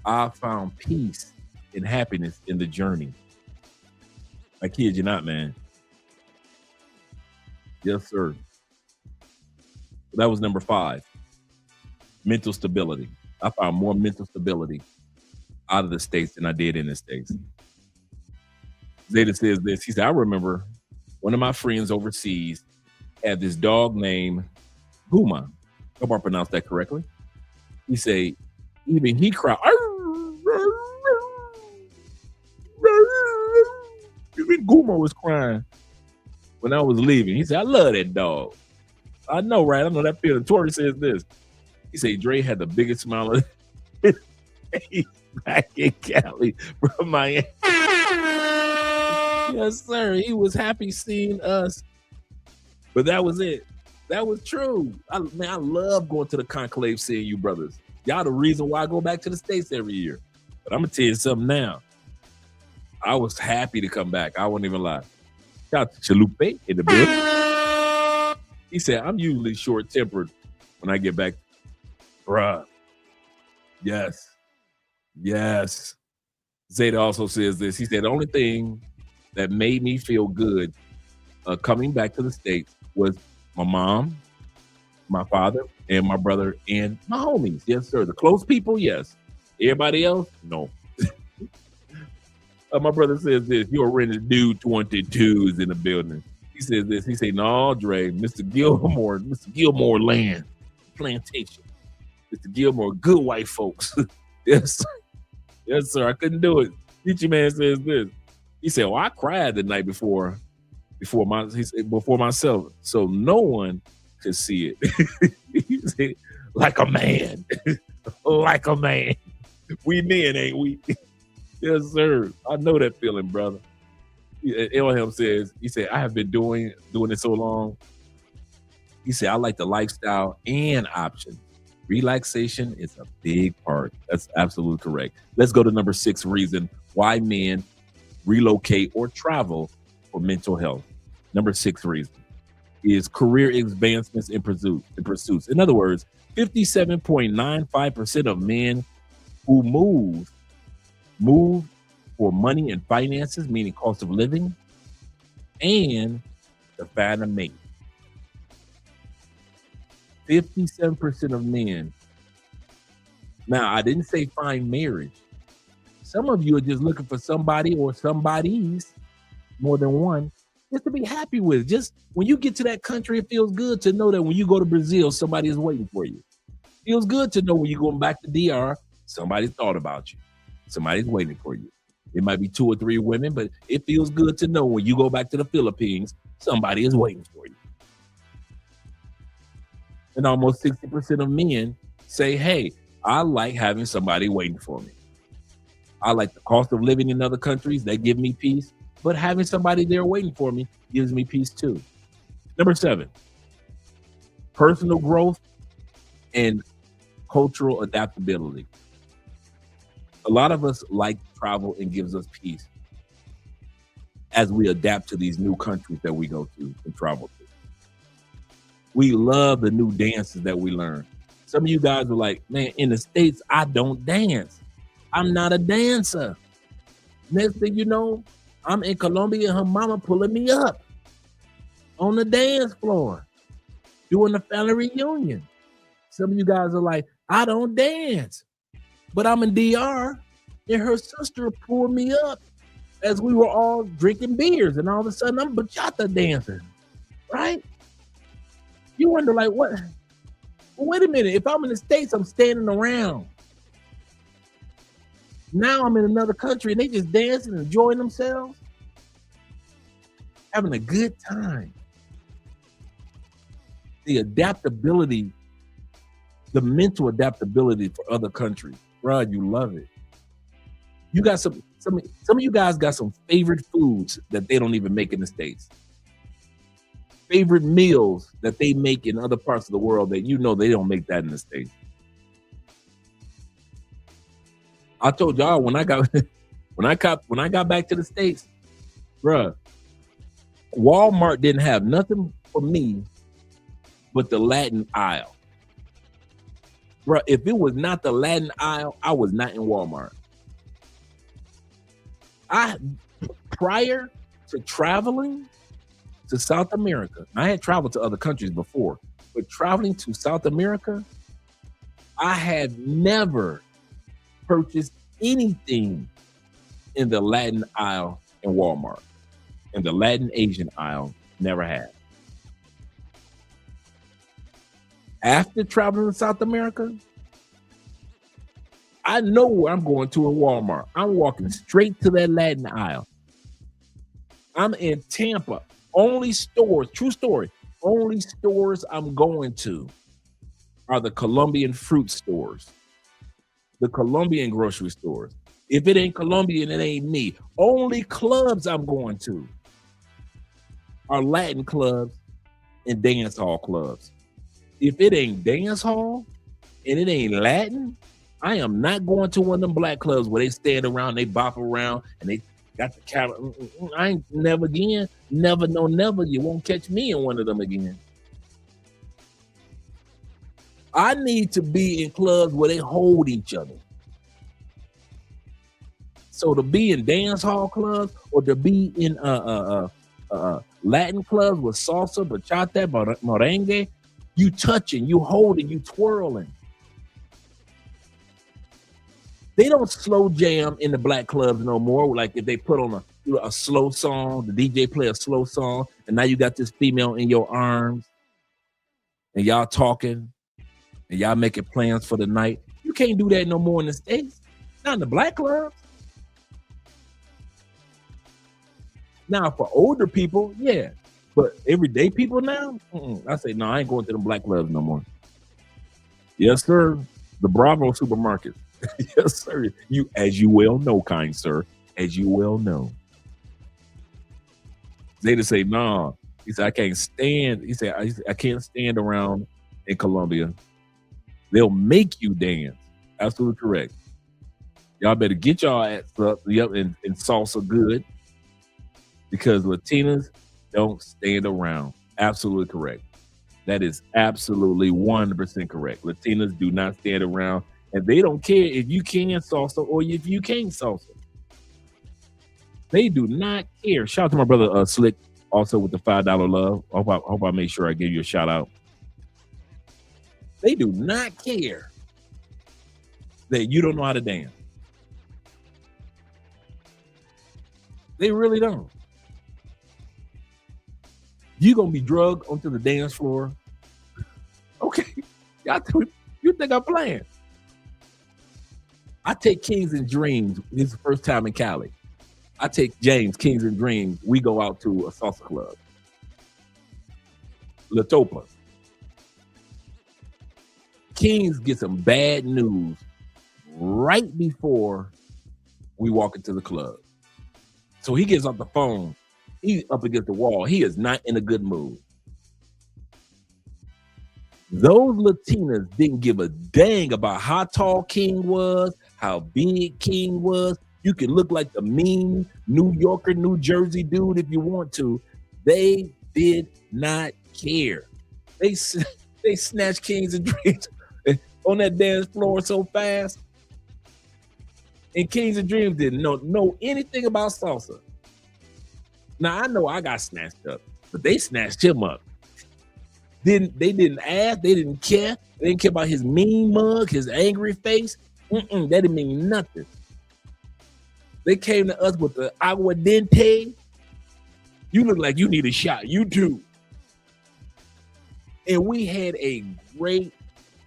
B: I found peace and happiness in the journey. I kid you not, man. Yes, sir. That was number 5. Mental stability. I found more mental stability out of the States than I did in the States. Zeta says this. He said, I remember one of my friends overseas had this dog named Guma. I hope I pronounced that correctly. He said, even he cried. Even Gumo was crying when I was leaving. He said, I love that dog. I know, right? I know that feeling. Tori says this. He said Dre had the biggest smile on his face back in Cali from Miami. Yes, sir. He was happy seeing us. But that was it. That was true. I love going to the conclave, seeing you brothers. Y'all the reason why I go back to the States every year. But I'm going to tell you something now. I was happy to come back. I won't even lie. Shout out to Chalupe in the building. He said, I'm usually short-tempered when I get back. Bruh. Yes. Yes. Zeta also says this. He said, the only thing that made me feel good coming back to the States was my mom, my father, and my brother, and my homies. Yes, sir. The close people, yes. Everybody else, no. My brother says this. You're rented dude 22s in the building. He says this. He said, no, Dre, Mr. Gilmore land, plantation. Mr. Gilmore, good white folks. Yes, sir. Yes, sir. I couldn't do it. Teacher man says this. He said, well, I cried the night before myself, so no one could see it. He said, like a man. Like a man. We men, ain't we? Yes, sir. I know that feeling, brother. Elham says, he said, I have been doing it so long. He said, I like the lifestyle and option. Relaxation is a big part. That's absolutely correct. Let's go to number 6 reason why men relocate or travel for mental health. Number 6 reason is career advancements and pursuits. In other words, 57.95% of men who move for money and finances, meaning cost of living, and to find a mate. 57% of men. Now, I didn't say find marriage. Some of you are just looking for somebody or somebodies, more than one, just to be happy with. Just when you get to that country, it feels good to know that when you go to Brazil, somebody is waiting for you. It feels good to know when you're going back to DR, somebody thought about you. Somebody's waiting for you. It might be 2 or 3 women, but it feels good to know when you go back to the Philippines, somebody is waiting for you. And almost 60% of men say, hey, I like having somebody waiting for me. I like the cost of living in other countries. They give me peace. But having somebody there waiting for me gives me peace too. Number 7, personal growth and cultural adaptability. A lot of us like travel and gives us peace as we adapt to these new countries that we go to and travel to. We love the new dances that we learn. Some of you guys were like, man, in the States, I don't dance. I'm not a dancer. Next thing you know, I'm in Colombia and her mama pulling me up on the dance floor doing the family reunion. Some of you guys are like, I don't dance, but I'm in DR and her sister pulled me up as we were all drinking beers and all of a sudden I'm bachata dancing, right? You wonder like, what? Well, wait a minute. If I'm in the States, I'm standing around. Now I'm in another country and they just dancing and enjoying themselves, having a good time. The adaptability, the mental adaptability for other countries, bro, you love it. You got some of you guys got some favorite foods that they don't even make in the States. Favorite meals that they make in other parts of the world that you know they don't make that in the States. I told y'all when I got back to the States, bruh, Walmart didn't have nothing for me but the Latin aisle. Bruh, if it was not the Latin aisle, I was not in Walmart. Prior to traveling to South America, I had traveled to other countries before, but traveling to South America, I had never purchased anything in the Latin aisle in Walmart. In the Latin Asian aisle, never had. After traveling to South America, I know where I'm going to in Walmart. I'm walking straight to that Latin aisle. I'm in Tampa. Only stores, true story, only stores I'm going to are the Colombian fruit stores, the Colombian grocery stores. If it ain't Colombian, it ain't me. Only clubs I'm going to are Latin clubs and dance hall clubs. If it ain't dance hall and it ain't Latin, I am not going to one of them black clubs where they stand around, they bop around, and they got the camera. I ain't never again. Never, no, never. You won't catch me in one of them again. I need to be in clubs where they hold each other. So to be in dance hall clubs or to be in Latin clubs with salsa, bachata, merengue, you touching, you holding, you twirling. They don't slow jam in the black clubs no more. Like if they put on a slow song, the DJ play a slow song, and now you got this female in your arms, and y'all talking, and y'all making plans for the night. You can't do that no more in the States. Not in the black clubs. Now for older people, yeah. But everyday people now, I say, no, I ain't going to them black clubs no more. Yes, sir. The Bravo supermarket. Yes, sir. You, as you well know, kind sir, as you well know. They just say, nah. He said, I can't stand. He said, I can't stand around in Colombia. They'll make you dance. Absolutely correct. Y'all better get y'all ass up, yep, and salsa good, because Latinas don't stand around. Absolutely correct. That is absolutely 100% correct. Latinas do not stand around. And they don't care if you can salsa or if you can't salsa. They do not care. Shout out to my brother Slick, also with the $5 love. I hope I made sure I gave you a shout out. They do not care that you don't know how to dance. They really don't. You're going to be drugged onto the dance floor. Okay. You think I'm playing? I take Kings and Dreams. This is the first time in Cali. I take James, Kings and Dreams. We go out to a salsa club. La Topa. Kings get some bad news right before we walk into the club. So he gets off the phone. He's up against the wall. He is not in a good mood. Those Latinas didn't give a dang about how tall King was, how big King was. You can look like the mean New Yorker, New Jersey dude if you want to. They did not care. They snatched Kings and Dreams on that dance floor so fast. And Kings and Dreams didn't know anything about salsa. Now, I know I got snatched up, but they snatched him up. They didn't ask. They didn't care. They didn't care about his mean mug, his angry face. That didn't mean nothing. They came to us with the aguardiente. You look like you need a shot. You too. And we had a great,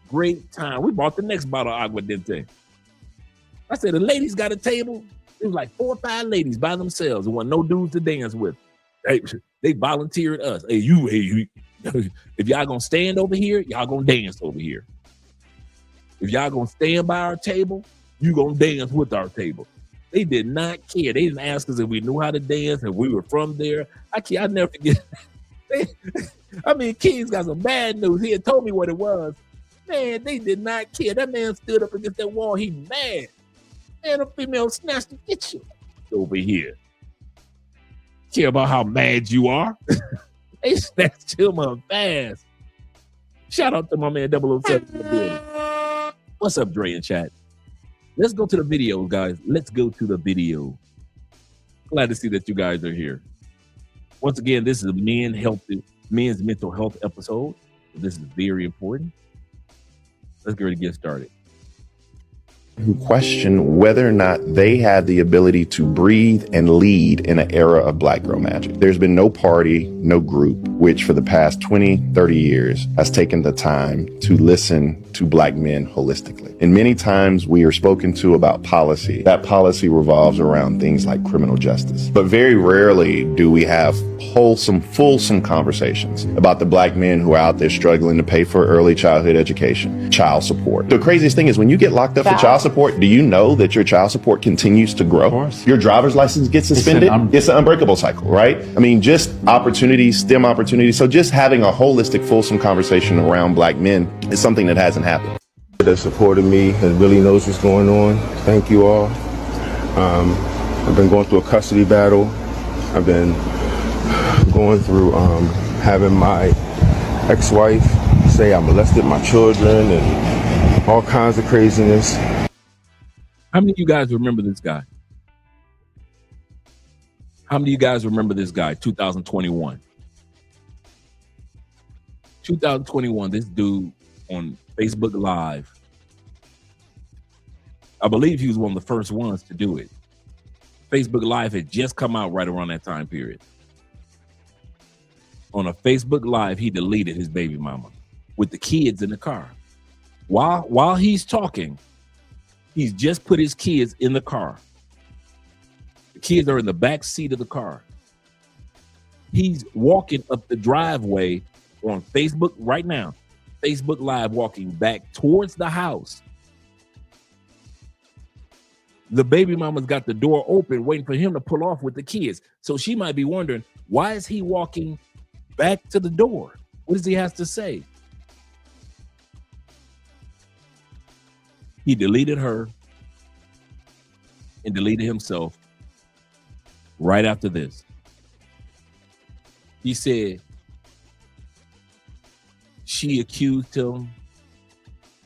B: great time. We bought the next bottle of aguardiente. I said, the ladies got a table. It was like 4 or 5 ladies by themselves. There wasn't no dudes to dance with. They volunteered us. Hey, if y'all gonna stand over here, y'all gonna dance over here. If y'all gonna stand by our table, you gonna dance with our table. They did not care. They didn't ask us if we knew how to dance, if we were from there. I'll never forget. King's got some bad news. He had told me what it was. Man, they did not care. That man stood up against that wall. He mad. Man, a female snatched to get you over here. Care about how mad you are? They snatched him up fast. Shout out to my man 007 in the building. What's up, Dre in chat? Let's go to the video, guys. Let's go to the video. Glad to see that you guys are here. Once again, this is a men's mental health episode. This is very important. Let's get ready to get started.
F: who question whether or not they had the ability to breathe and lead in an era of Black girl magic. There's been no party, no group, which for the past 20, 30 years has taken the time to listen to Black men holistically. And many times we are spoken to about policy. That policy revolves around things like criminal justice. But very rarely do we have wholesome, fulsome conversations about the Black men who are out there struggling to pay for early childhood education, child support. The craziest thing is when you get locked up for child support, do you know that your child support continues to grow? Of course. Your driver's license gets suspended. It's an unbreakable cycle, right? I mean, just opportunities, STEM opportunities. So just having a holistic, fulsome conversation around Black men is something that hasn't happened.
G: That supported me and really knows what's going on. Thank you all. I've been going through a custody battle. I've been going through having my ex-wife say I molested my children and all kinds of craziness.
B: How many of you guys remember this guy? How many of you guys remember this guy? 2021. 2021, this dude on Facebook Live. I believe he was one of the first ones to do it. Facebook Live had just come out right around that time period. On a Facebook Live, he deleted his baby mama with the kids in the car. While he's talking, he's just put his kids in the car. The kids are in the back seat of the car. He's walking up the driveway on Facebook right now. Facebook Live, walking back towards the house. The baby mama's got the door open, waiting for him to pull off with the kids. So she might be wondering, why is he walking back to the door? What does he have to say? He deleted her and deleted himself right after this. He said she accused him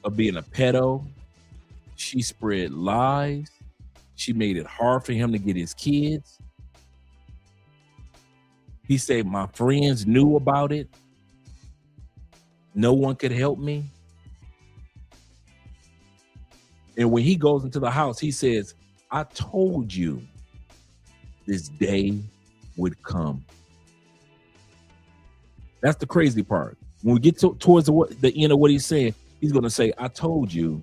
B: of being a pedo. She spread lies. She made it hard for him to get his kids. He said, my friends knew about it. No one could help me. And when he goes into the house, he says, I told you this day would come. That's the crazy part. When we get towards the end of what he's saying, he's going to say, I told you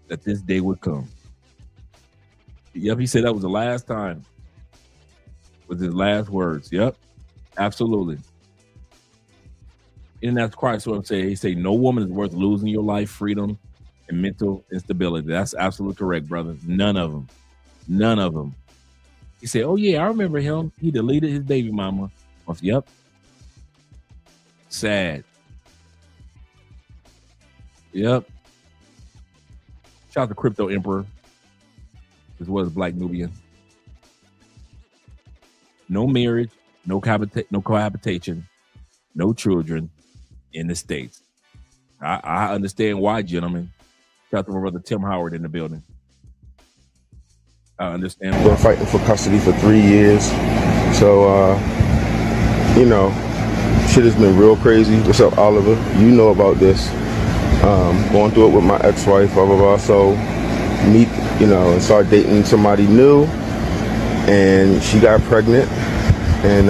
B: that this day would come. Yep, he said that was the last time. Was his last words. Yep, absolutely. And that's Christ what I'm saying. He said, no woman is worth losing your life, freedom, and mental instability. That's absolutely correct, brother. None of them. None of them. He said, oh, yeah, I remember him. He deleted his baby mama. Yep. Sad. Yep. Shout out to Crypto Emperor, as well as Black Nubian. No marriage, no cohabitation, no children in the States. I understand why, gentlemen. Shout out to my brother Tim Howard in the building. I understand why.
G: Been fighting for custody for 3 years. So, you know, shit has been real crazy. What's up, Oliver? You know about this. Going through it with my ex-wife, blah, blah, blah. So, meet, you know, and start dating somebody new. And she got pregnant. And,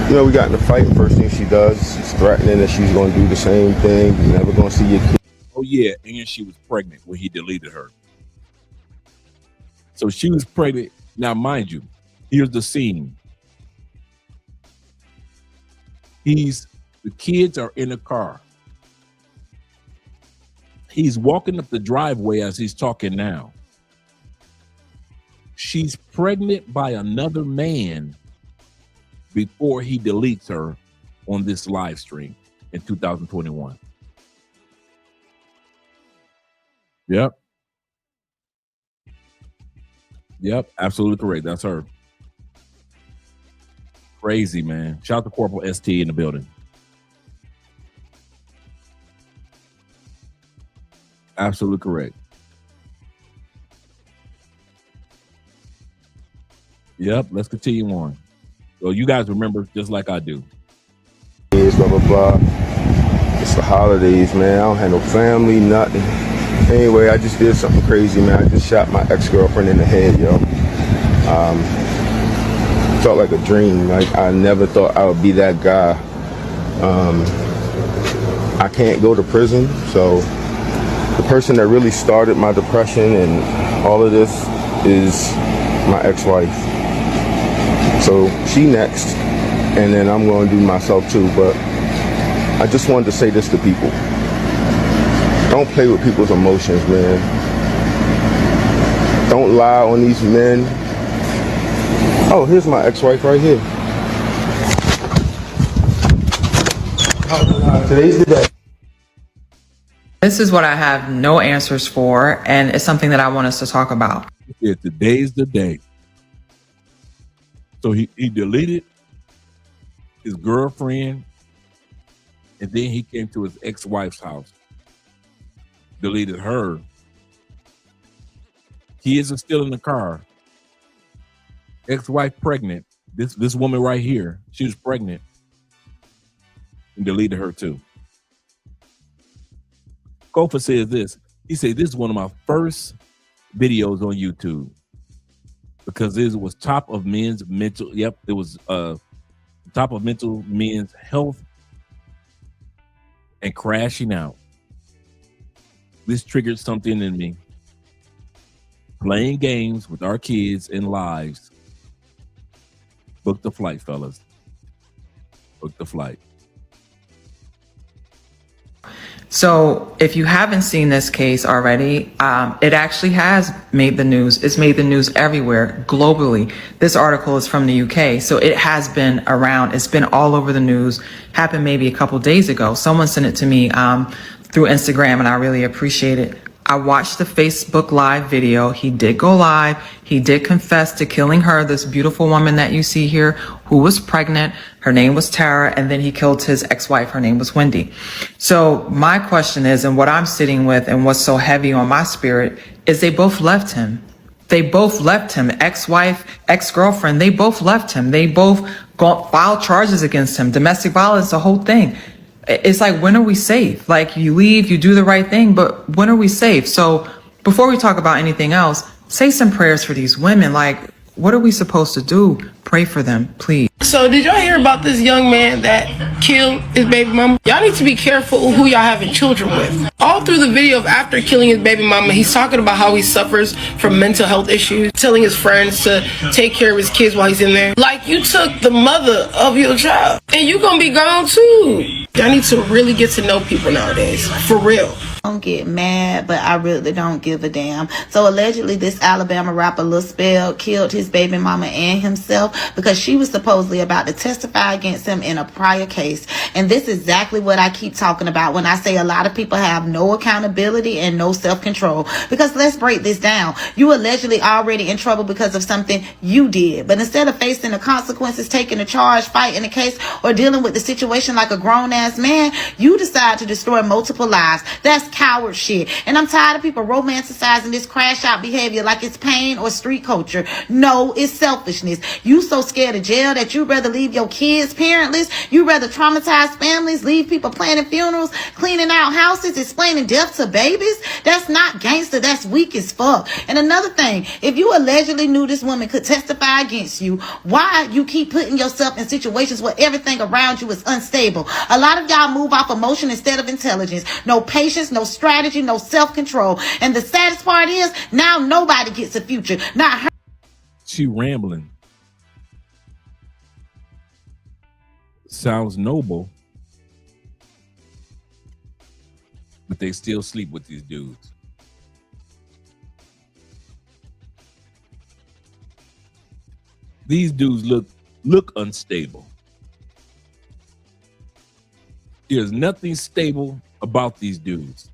G: you know, we got in a fight. And first thing she does is threatening that she's going to do the same thing. You're never going to see your kid.
B: Oh, yeah. And she was pregnant when he deleted her. So she was pregnant. Now, mind you, here's the scene. The kids are in the car. He's walking up the driveway as he's talking now. She's pregnant by another man before he deletes her on this live stream in 2021. Yep. Yep, absolutely correct. That's her. Crazy, man. Shout out to Corporal ST in the building. Absolutely correct. Yep, let's continue on. So you guys remember just like I do.
G: Blah, blah, blah. It's the holidays, man. I don't have no family, nothing. Anyway, I just did something crazy, man. I just shot my ex-girlfriend in the head, yo. Felt like a dream. Like, I never thought I would be that guy. I can't go to prison, so the person that really started my depression and all of this is my ex-wife. So she next, and then I'm going to do myself too. But I just wanted to say this to people. Don't play with people's emotions, man. Don't lie on these men. Oh, here's my ex-wife right here. Today's the day.
H: This is what I have no answers for, and it's something that I want us to talk about.
B: Yeah, today's the day. So he deleted his girlfriend, and then he came to his ex-wife's house, deleted her. Kids are still in the car. Ex-wife pregnant. This woman right here, she was pregnant, and deleted her too. Kofa says this. He said, this is one of my first videos on YouTube because it was top of men's mental. Yep, it was top of mental men's health and crashing out. This triggered something in me. Playing games with our kids and lives. Book the flight, fellas. Book the flight.
H: So if you haven't seen this case already, it actually has made the news. It's made the news everywhere, globally. This article is from the UK, so it has been around. It's been all over the news. Happened maybe a couple days ago. Someone sent it to me through Instagram, and I really appreciate it. I watched the Facebook Live video. He did go live. He did confess to killing her, this beautiful woman that you see here, who was pregnant. Her name was Tara, and then he killed his ex-wife. Her name was Wendy. So my question is, and what I'm sitting with and what's so heavy on my spirit, is they both left him. They both left him. Ex-wife, ex-girlfriend, they both left him. They both filed charges against him. Domestic violence, the whole thing. It's like, when are we safe? Like, you leave, you do the right thing, but when are we safe? So before we talk about anything else, say some prayers for these women. Like, what are we supposed to do? Pray for them, please.
I: So did y'all hear about this young man that killed his baby mama? Y'all need to be careful who y'all having children with. All through the video of after killing his baby mama, he's talking about how he suffers from mental health issues, telling his friends to take care of his kids while he's in there. Like, you took the mother of your child, and you gonna be gone too. Y'all need to really get to know people nowadays, for real.
J: Don't get mad, but I really don't give a damn. So allegedly this Alabama rapper Lil Spell killed his baby mama and himself because she was supposedly about to testify against him in a prior case. And this is exactly what I keep talking about when I say a lot of people have no accountability and no self-control. Because let's break this down. You allegedly already in trouble because of something you did. But instead of facing the consequences, taking the charge, fighting the case, or dealing with the situation like a grown-ass man, you decide to destroy multiple lives. That's coward shit. And I'm tired of people romanticizing this crash out behavior like it's pain or street culture. No, it's selfishness. You so scared of jail that you'd rather leave your kids parentless. You'd rather traumatize families, leave people planning funerals, cleaning out houses, explaining death to babies. That's not gangster. That's weak as fuck. And another thing, if you allegedly knew this woman could testify against you, why you keep putting yourself in situations where everything around you is unstable? A lot of y'all move off emotion instead of intelligence. No patience, no strategy, no self-control. And the saddest part is, now nobody gets a future. Not her.
B: She rambling. Sounds noble, but they still sleep with these dudes. These dudes look unstable. There's nothing stable about these dudes.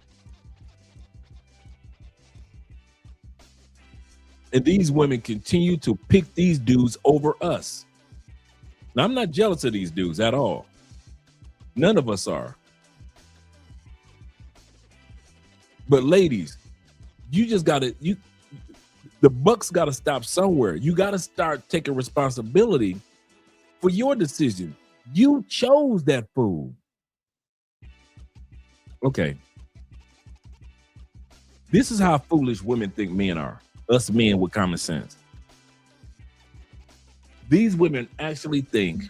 B: And these women continue to pick these dudes over us. Now, I'm not jealous of these dudes at all. None of us are. But ladies, you just gotta, the buck's gotta stop somewhere. You gotta start taking responsibility for your decision. You chose that fool. Okay. This is how foolish women think men are. Us men with common sense. These women actually think,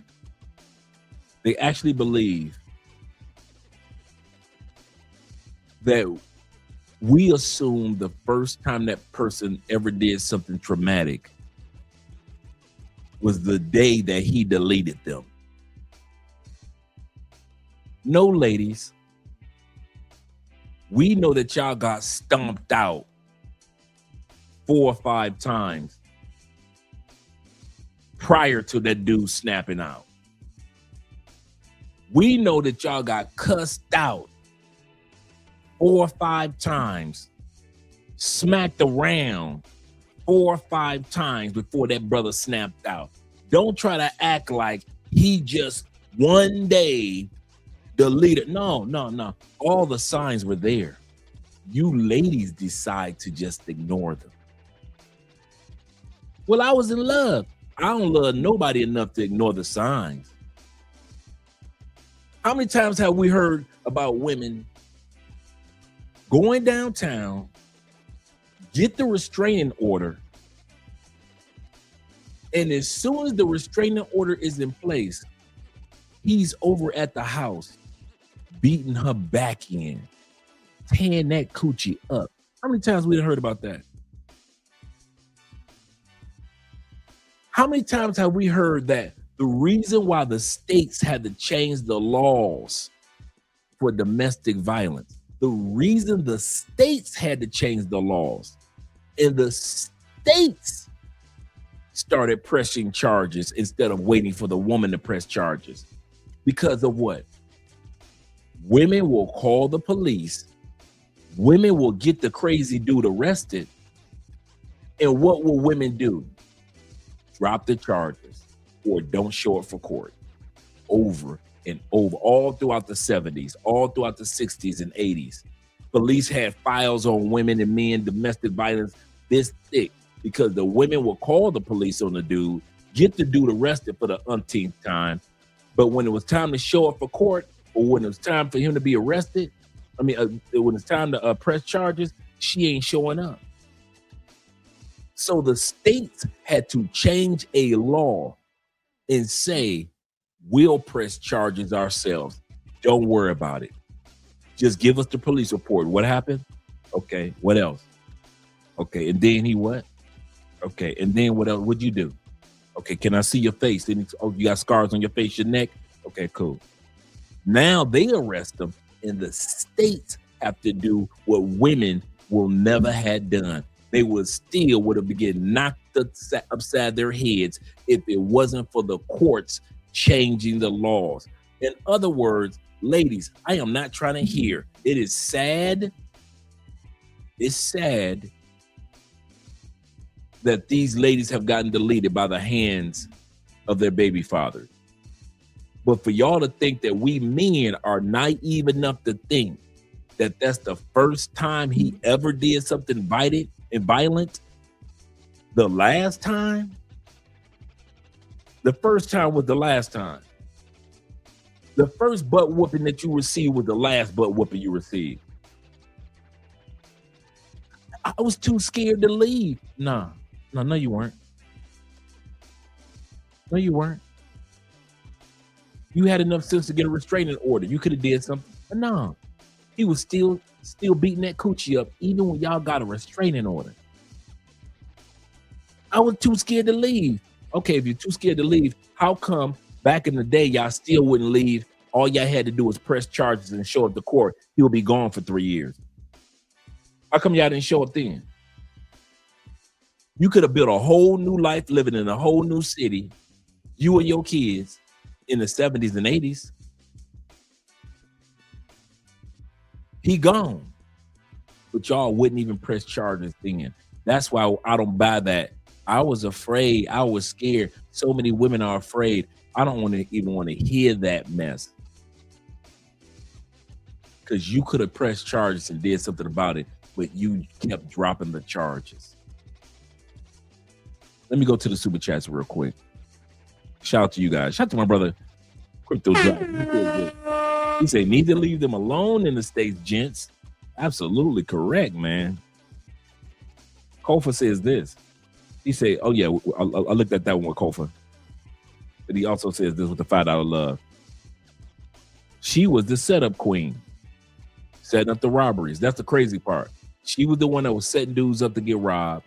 B: they actually believe that we assume the first time that person ever did something traumatic was the day that he deleted them. No, ladies, we know that y'all got stomped out 4 or 5 times prior to that dude snapping out. We know that y'all got cussed out 4 or 5 times, smacked around 4 or 5 times before that brother snapped out. Don't try to act like he just one day deleted. No. All the signs were there. You ladies decide to just ignore them. Well, I was in love. I don't love nobody enough to ignore the signs. How many times have we heard about women going downtown, get the restraining order, and as soon as the restraining order is in place, he's over at the house beating her back in, tearing that coochie up? How many times we heard about that? How many times have we heard that the reason why the states had to change the laws for domestic violence, the reason the states had to change the laws and the states started pressing charges instead of waiting for the woman to press charges? Because of what? Women will call the police. Women will get the crazy dude arrested. And what will women do? Drop the charges or don't show up for court. Over and over, all throughout the 70s, all throughout the 60s and 80s. Police had files on women and men, domestic violence this thick, because the women will call the police on the dude, get the dude arrested for the umpteenth time. But when it was time to show up for court, or when it was time for him to be arrested, when it's time to press charges, she ain't showing up. So the states had to change a law and say, we'll press charges ourselves. Don't worry about it. Just give us the police report. What happened? Okay, what else? Okay, and then he what? Okay, and then what else? What'd you do? Okay, can I see your face? Oh, you got scars on your face, your neck? Okay, cool. Now they arrest them, and the states have to do what women will never had done. They would have been getting knocked upside their heads if it wasn't for the courts changing the laws. In other words, ladies, I am not trying to hear. It is sad. It's sad that these ladies have gotten deleted by the hands of their baby fathers. But for y'all to think that we men are naive enough to think that that's the first time he ever did something violent, the last time? The first time was the last time. The first butt whooping that you received was the last butt whooping you received. I was too scared to leave. No, you weren't. No, you weren't. You had enough sense to get a restraining order. You could have did something. But no, he was still beating that coochie up even when y'all got a restraining order. I was too scared to leave. Okay, if you're too scared to leave, how come back in the day y'all still wouldn't leave? All y'all had to do was press charges and show up to court. He'll be gone for 3 years. How come y'all didn't show up then? You could have built a whole new life living in a whole new city, you and your kids, in the 70s and 80s. He gone. But y'all wouldn't even press charges then. That's why I don't buy that. I was afraid. I was scared. So many women are afraid. I don't even want to hear that mess. Because you could have pressed charges and did something about it, but you kept dropping the charges. Let me go to the super chats real quick. Shout out to you guys. Shout out to my brother, Crypto Jack. He said, need to leave them alone in the States, gents. Absolutely correct, man. Kofa says this. He say, oh yeah, I looked at that one with Kofa. But he also says this with the $5 love. She was the setup queen, setting up the robberies. That's the crazy part. She was the one that was setting dudes up to get robbed,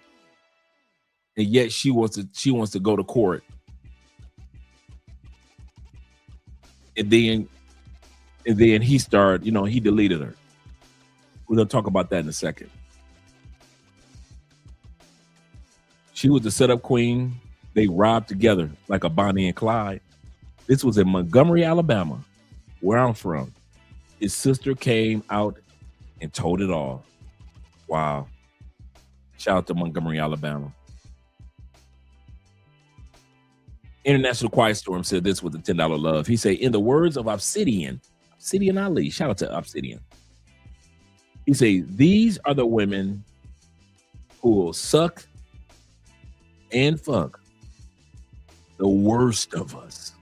B: and yet she wants to go to court, and then he started. He deleted her. We're gonna talk about that in a second. She was the setup queen. They robbed together like a Bonnie and Clyde. This was in Montgomery, Alabama, where I'm from. His sister came out and told it all. Wow. Shout out to Montgomery, Alabama. International Quiet Storm said this with the $10 love. He said, in the words of Obsidian Ali, shout out to Obsidian. He say, these are the women who will suck and fuck the worst of us,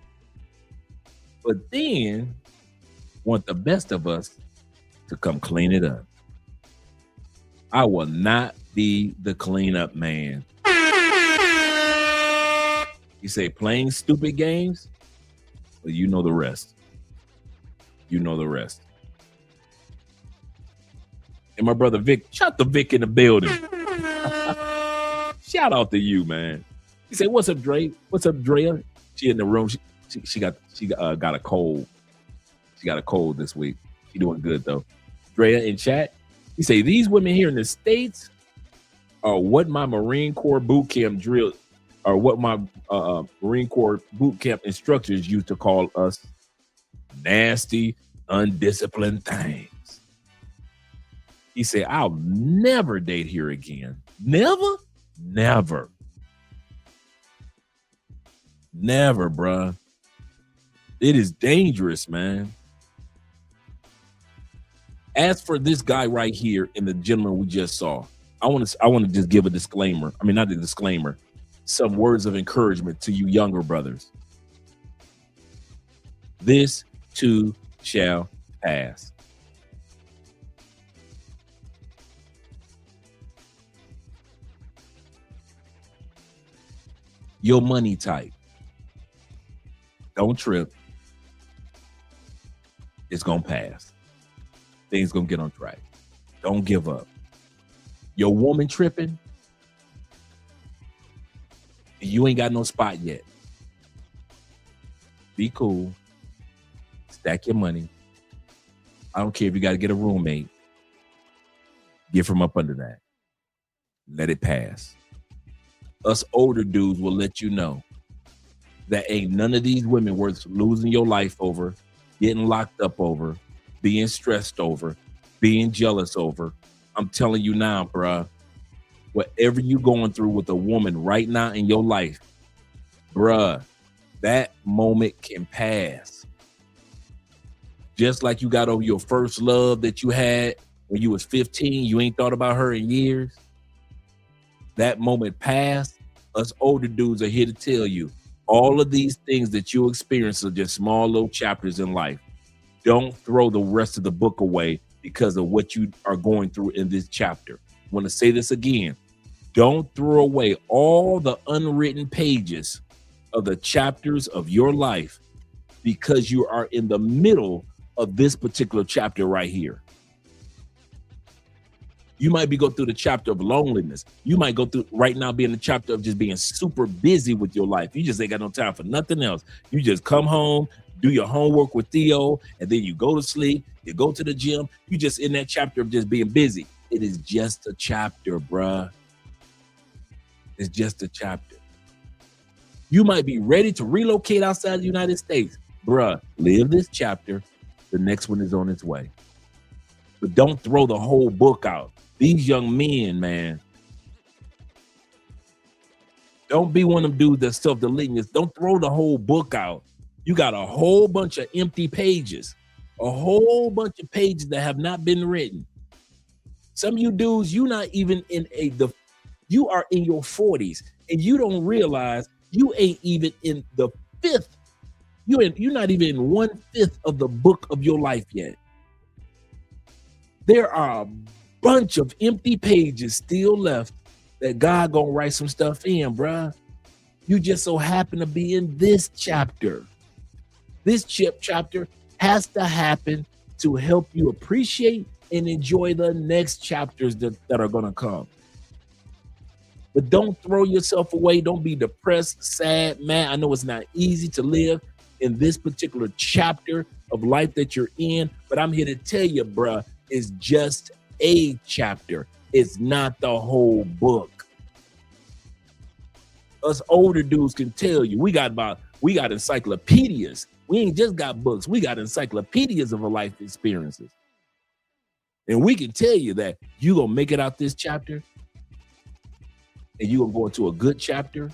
B: but then want the best of us to come clean it up. I will not be the cleanup man. You say playing stupid games, well, you know the rest. You know the rest. And my brother Vic, shout to Vic in the building. Shout out to you, man. He said, "What's up, Dre? What's up, Drea?" She in the room. She got a cold. She got a cold this week. She doing good though. Drea in chat. He say these women here in the States are what my Marine Corps boot camp drill, or what my Marine Corps boot camp instructors used to call us: nasty, undisciplined things. He said, "I'll never date here again. Never, never." Never, bruh. It is dangerous, man. As for this guy right here and the gentleman we just saw, I want to just give a disclaimer. I mean, not a disclaimer, some words of encouragement to you younger brothers. This too shall pass. Your money type. Don't trip. It's going to pass. Things going to get on track. Don't give up. Your woman tripping, you ain't got no spot yet. Be cool. Stack your money. I don't care if you got to get a roommate. Get from up under that. Let it pass. Us older dudes will let you know that ain't none of these women worth losing your life over, getting locked up over, being stressed over, being jealous over. I'm telling you now, bruh, whatever you going through with a woman right now in your life, bruh, that moment can pass. Just like you got over your first love that you had when you was 15, you ain't thought about her in years. That moment passed. Us older dudes are here to tell you, all of these things that you experience are just small little chapters in life. Don't throw the rest of the book away because of what you are going through in this chapter. I want to say this again. Don't throw away all the unwritten pages of the chapters of your life because you are in the middle of this particular chapter right here. You might be going through the chapter of loneliness. You might go through right now being the chapter of just being super busy with your life. You just ain't got no time for nothing else. You just come home, do your homework with Theo, and then you go to sleep, you go to the gym. You just in that chapter of just being busy. It is just a chapter, bruh. It's just a chapter. You might be ready to relocate outside the United States. Bruh, live this chapter. The next one is on its way. But don't throw the whole book out. These young men, man, don't be one of them dudes that's self-deleting. Don't throw the whole book out. You got a whole bunch of empty pages, a whole bunch of pages that have not been written. Some of you dudes, you are in your 40s and you don't realize you ain't even in the fifth. You're not even in 1/5 of the book of your life yet. There are a bunch of empty pages still left that God gonna write some stuff in, bruh. You just so happen to be in this chapter. This chapter has to happen to help you appreciate and enjoy the next chapters that are gonna come. But don't throw yourself away. Don't be depressed, sad, mad. I know it's not easy to live in this particular chapter of life that you're in, but I'm here to tell you, bruh, it's just a chapter. It's not the whole book. Us older dudes can tell you, we got encyclopedias. We ain't just got books. We got encyclopedias of a life experiences. And we can tell you that you're going to make it out this chapter, and you're going to go into a good chapter,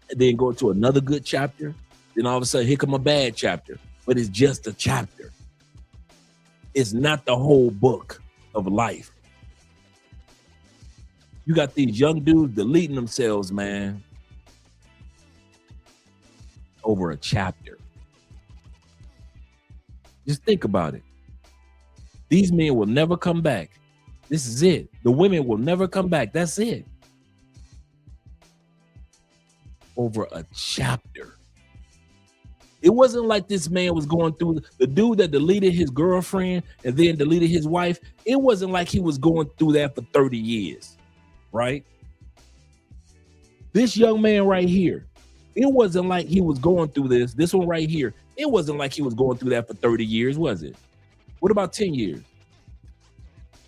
B: and then go into another good chapter. Then all of a sudden, here come a bad chapter. But it's just a chapter. It's not the whole book of life. You got these young dudes deleting themselves, man, over a chapter. Just think about it. These men will never come back. This is it. The women will never come back. That's it. Over a chapter. It wasn't like this man was going through, the dude that deleted his girlfriend and then deleted his wife. It wasn't like he was going through that for 30 years, right? This young man right here, it wasn't like he was going through this one right here. It wasn't like he was going through that for 30 years, was it? What about 10 years?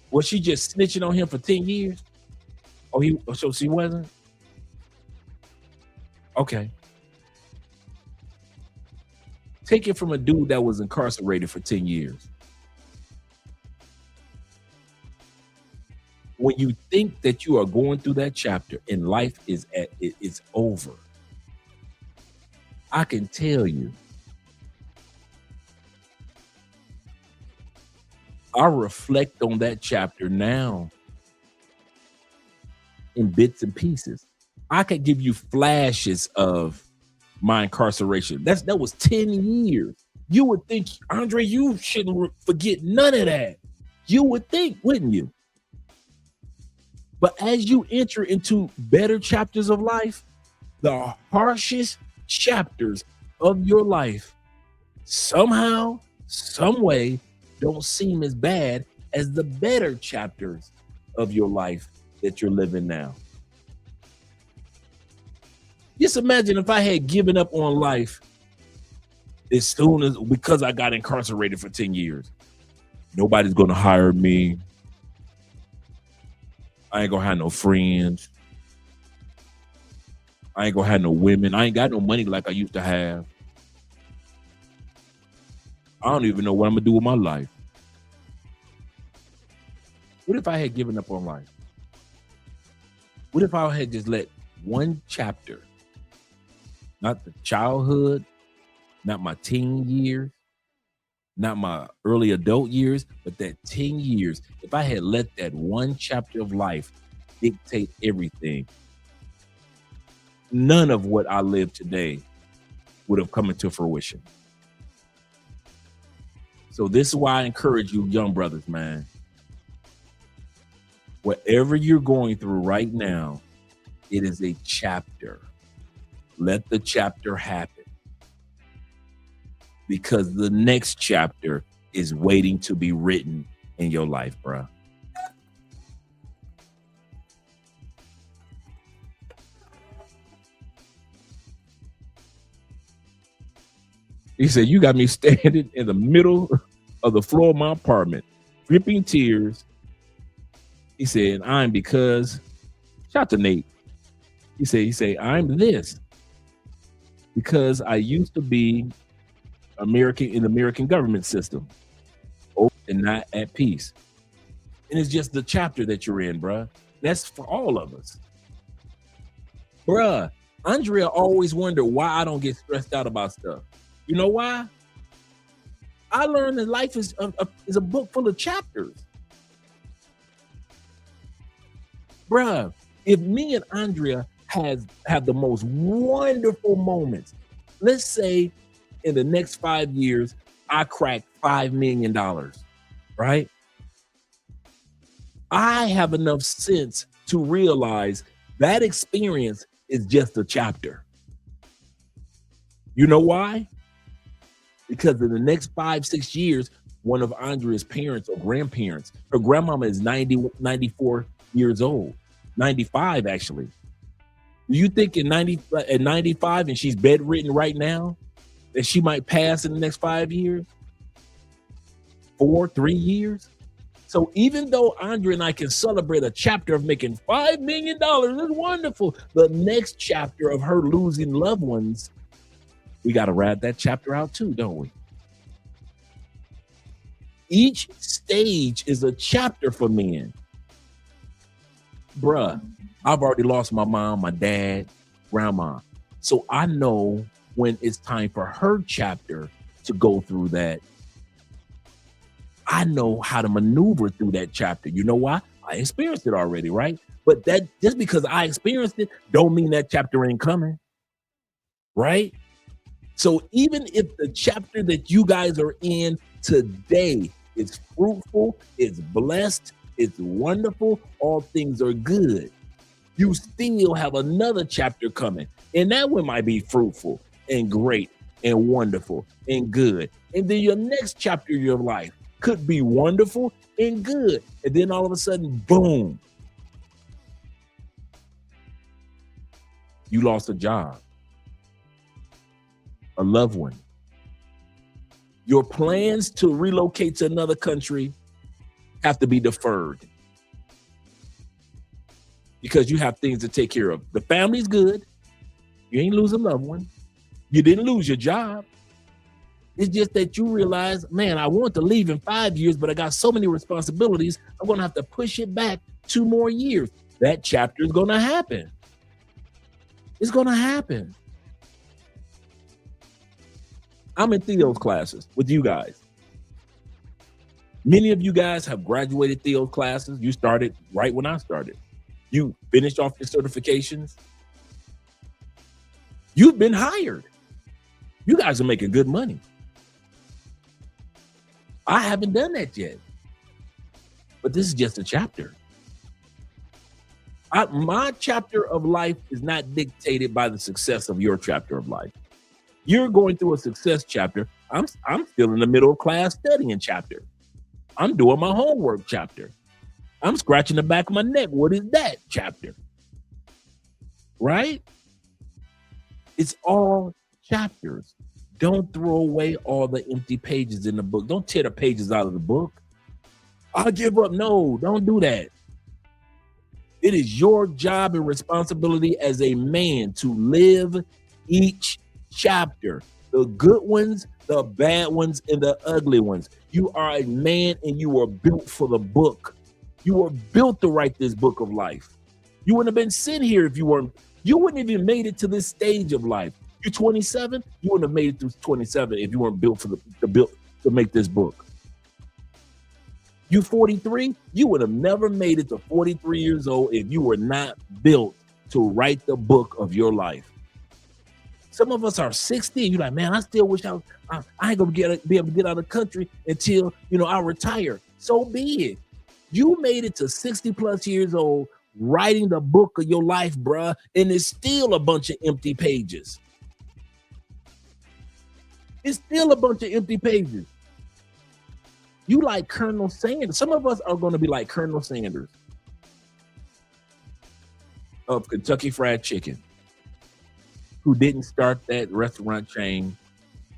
B: Was she just snitching on him for 10 years? So she wasn't? Okay. Take it from a dude that was incarcerated for 10 years. When you think that you are going through that chapter and life is over, I can tell you, I reflect on that chapter now in bits and pieces. I could give you flashes of my incarceration. That was 10 years. You would think, Andre, you shouldn't forget none of that. You would think, wouldn't you? But as you enter into better chapters of life, the harshest chapters of your life somehow, some way, don't seem as bad as the better chapters of your life that you're living now. Just imagine if I had given up on life as soon as, because I got incarcerated for 10 years. Nobody's going to hire me. I ain't going to have no friends. I ain't going to have no women. I ain't got no money like I used to have. I don't even know what I'm going to do with my life. What if I had given up on life? What if I had just let one chapter, not the childhood, not my teen years, not my early adult years, but that 10 years, if I had let that one chapter of life dictate everything, none of what I live today would have come into fruition. So this is why I encourage you, young brothers, man. Whatever you're going through right now, it is a chapter. Let the chapter happen. Because the next chapter is waiting to be written in your life, bro. He said, you got me standing in the middle of the floor of my apartment, dripping tears. He said, I'm because, shout to Nate. He said, I'm this because I used to be in the American government system and not at peace. And it's just the chapter that you're in, bruh. That's for all of us. Bruh, Andrea always wondered why I don't get stressed out about stuff. You know why? I learned that life is a book full of chapters. Bruh, if me and Andrea have the most wonderful moments, let's say in the next 5 years, I crack $5 million, right? I have enough sense to realize that experience is just a chapter. You know why? Because in the next 5-6 years, one of Andrea's parents or grandparents, her grandmama is 94 years old, 95 actually. Do you think at 95 and she's bedridden right now that she might pass in the next 5 years? 3 years? So even though Andrea and I can celebrate a chapter of making $5 million, it's wonderful. The next chapter of her losing loved ones, we got to ride that chapter out too, don't we? Each stage is a chapter for men. Bruh, I've already lost my mom, my dad, grandma. So I know when it's time for her chapter to go through that. I know how to maneuver through that chapter. You know why? I experienced it already, right? But that just because I experienced it don't mean that chapter ain't coming, right? So even if the chapter that you guys are in today is fruitful, it's blessed, it's wonderful, all things are good, you still have another chapter coming. And that one might be fruitful and great and wonderful and good. And then your next chapter of your life could be wonderful and good. And then all of a sudden, boom, you lost a job, a loved one. Your plans to relocate to another country have to be deferred because you have things to take care of. The family's good. You ain't lose a loved one. You didn't lose your job. It's just that you realize, man, I want to leave in 5 years, but I got so many responsibilities. I'm going to have to push it back 2 more years. That chapter is going to happen. It's going to happen. I'm in Theo's classes with you guys. Many of you guys have graduated Theo's classes. You started right when I started. You finished off your certifications. You've been hired. You guys are making good money. I haven't done that yet. But this is just a chapter. My chapter of life is not dictated by the success of your chapter of life. You're going through a success chapter. I'm still in the middle of class studying chapter. I'm doing my homework chapter. I'm scratching the back of my neck. What is that chapter? Right? It's all chapters. Don't throw away all the empty pages in the book. Don't tear the pages out of the book. I'll give up. No, don't do that. It is your job and responsibility as a man to live each chapter, the good ones, the bad ones, and the ugly ones. You are a man and you were built for the book. You were built to write this book of life. You wouldn't have been sitting here if you wouldn't even made it to this stage of life. You're 27, you wouldn't have made it through 27 if you weren't built to make this book. You 43, you would have never made it to 43 years old if you were not built to write the book of your life. Some of us are 60 and you're like, man, I still wish I ain't gonna be able to get out of the country until, I retire. So be it. You made it to 60 plus years old writing the book of your life, bruh, and it's still a bunch of empty pages. It's still a bunch of empty pages. You like Colonel Sanders. Some of us are going to be like Colonel Sanders of Kentucky Fried Chicken, who didn't start that restaurant chain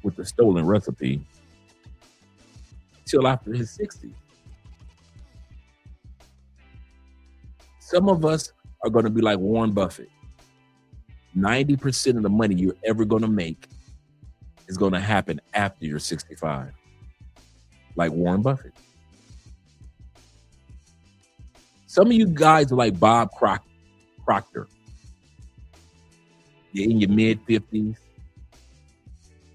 B: with the stolen recipe till after his 60s. Some of us are going to be like Warren Buffett. 90% of the money you're ever going to make is going to happen after you're 65. Like Warren Buffett. Some of you guys are like Bob Proctor. You're in your mid-50s.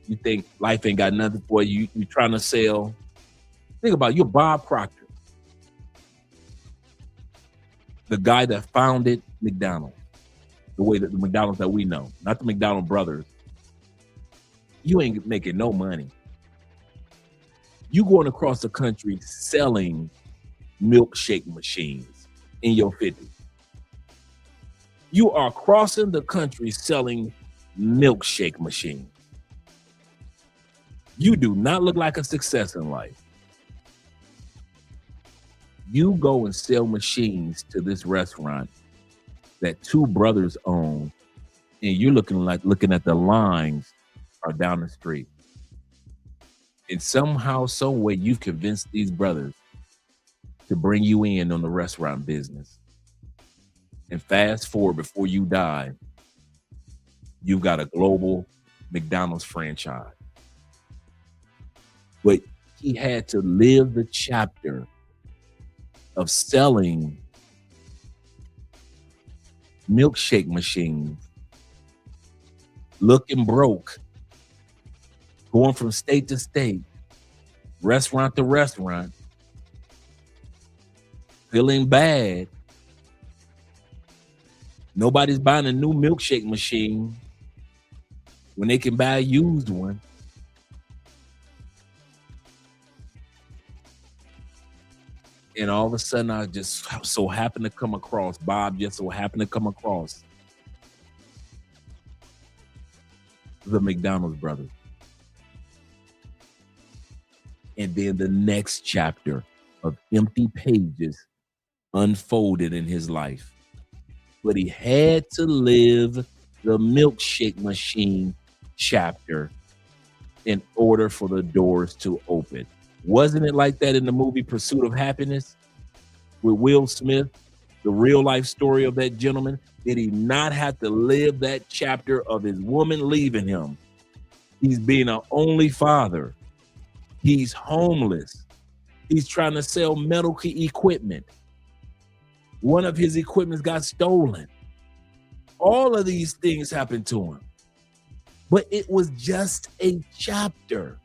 B: You think life ain't got nothing for you. You're trying to sell. Think about it. You're Bob Proctor. The guy that founded McDonald's. The McDonald's that we know. Not the McDonald brothers. You ain't making no money. You going across the country selling milkshake machines in your 50s. You are crossing the country selling milkshake machines. You do not look like a success in life. You go and sell machines to this restaurant that two brothers own, and you're looking at the lines are down the street. And somehow, some way, you've convinced these brothers to bring you in on the restaurant business. And fast forward, before you die, you've got a global McDonald's franchise. But he had to live the chapter of selling milkshake machines, looking broke, going from state to state, restaurant to restaurant, feeling bad. Nobody's buying a new milkshake machine when they can buy a used one. And all of a sudden, I just so happened to come across, Bob just so happened to come across the McDonald's brothers. And then the next chapter of empty pages unfolded in his life. But he had to live the milkshake machine chapter in order for the doors to open. Wasn't it like that in the movie Pursuit of Happiness with Will Smith, the real life story of that gentleman? Did he not have to live that chapter of his woman leaving him? He's being an only father. He's homeless. He's trying to sell medical equipment. One of his equipments got stolen. All of these things happened to him. But it was just a chapter.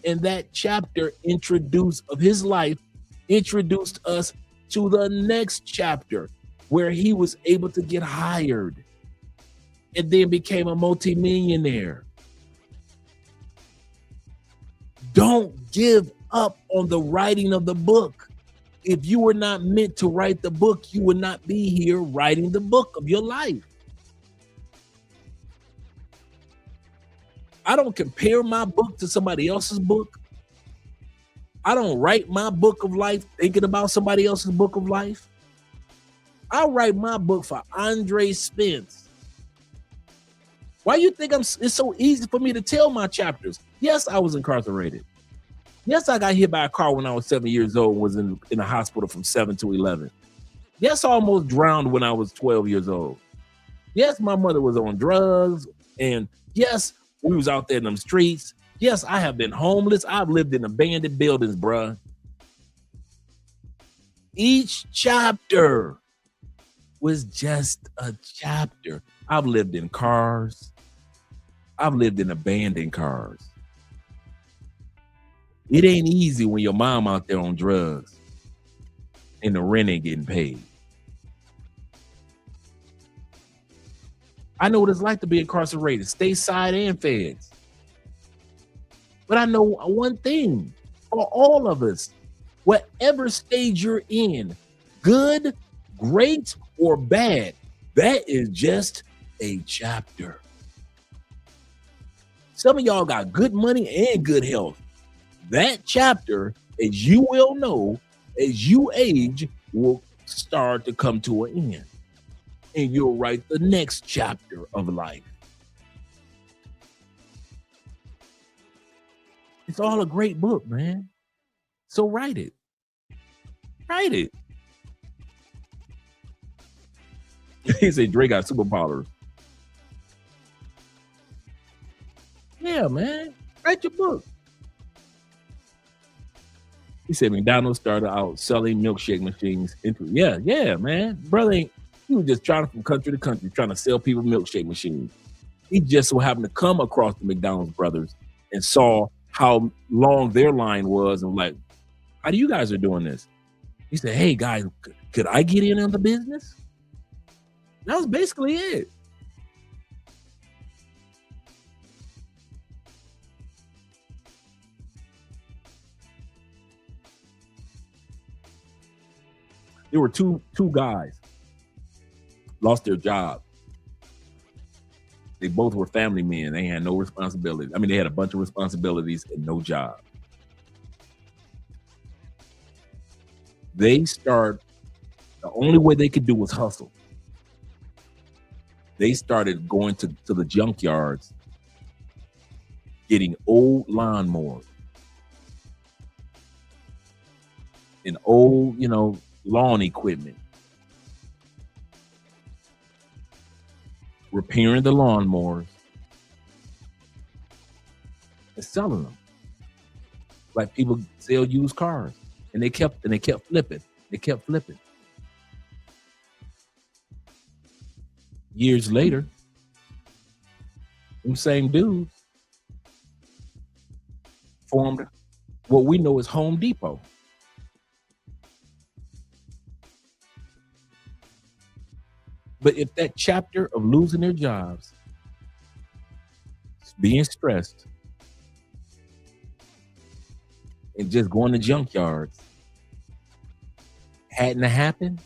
B: And that chapter of his life introduced us to the next chapter where he was able to get hired and then became a multimillionaire. Don't give up on the writing of the book. If you were not meant to write the book, you would not be here writing the book of your life. I don't compare my book to somebody else's book. I don't write my book of life thinking about somebody else's book of life. I write my book for Andre Spence. Why you think it's so easy for me to tell my chapters? Yes, I was incarcerated. Yes, I got hit by a car when I was 7 years old, was in a hospital from 7 to 11. Yes, I almost drowned when I was 12 years old. Yes, my mother was on drugs. And yes, we was out there in them streets. Yes, I have been homeless. I've lived in abandoned buildings, bruh. Each chapter was just a chapter. I've lived in cars. I've lived in abandoned cars. It ain't easy when your mom out there on drugs and the rent ain't getting paid. I know what it's like to be incarcerated, stateside and feds. But I know one thing for all of us, whatever stage you're in, good, great, or bad, that is just a chapter. Some of y'all got good money and good health. That chapter, as you well know, as you age, will start to come to an end. And you'll write the next chapter of life. It's all a great book, man. So write it. Write it. He said Dre got superpowers. Yeah, man. Write your book. He said McDonald's started out selling milkshake machines. Yeah, man. Brother, he was just trying from country to country, trying to sell people milkshake machines. He just so happened to come across the McDonald's brothers and saw how long their line was and like, how do you guys are doing this? He said, hey guys, could I get in on the business? That was basically it. There were two guys lost their job They both were family men. They had no responsibility. I mean, they had a bunch of responsibilities and no job. The only way they could do was hustle. They started going to the junkyards, getting old lawnmowers and old, lawn equipment, repairing the lawnmowers and selling them like people sell used cars. And they kept flipping. They kept flipping. Years later, them same dudes formed what we know as Home Depot. But if that chapter of losing their jobs, being stressed, and just going to junkyards hadn't happened,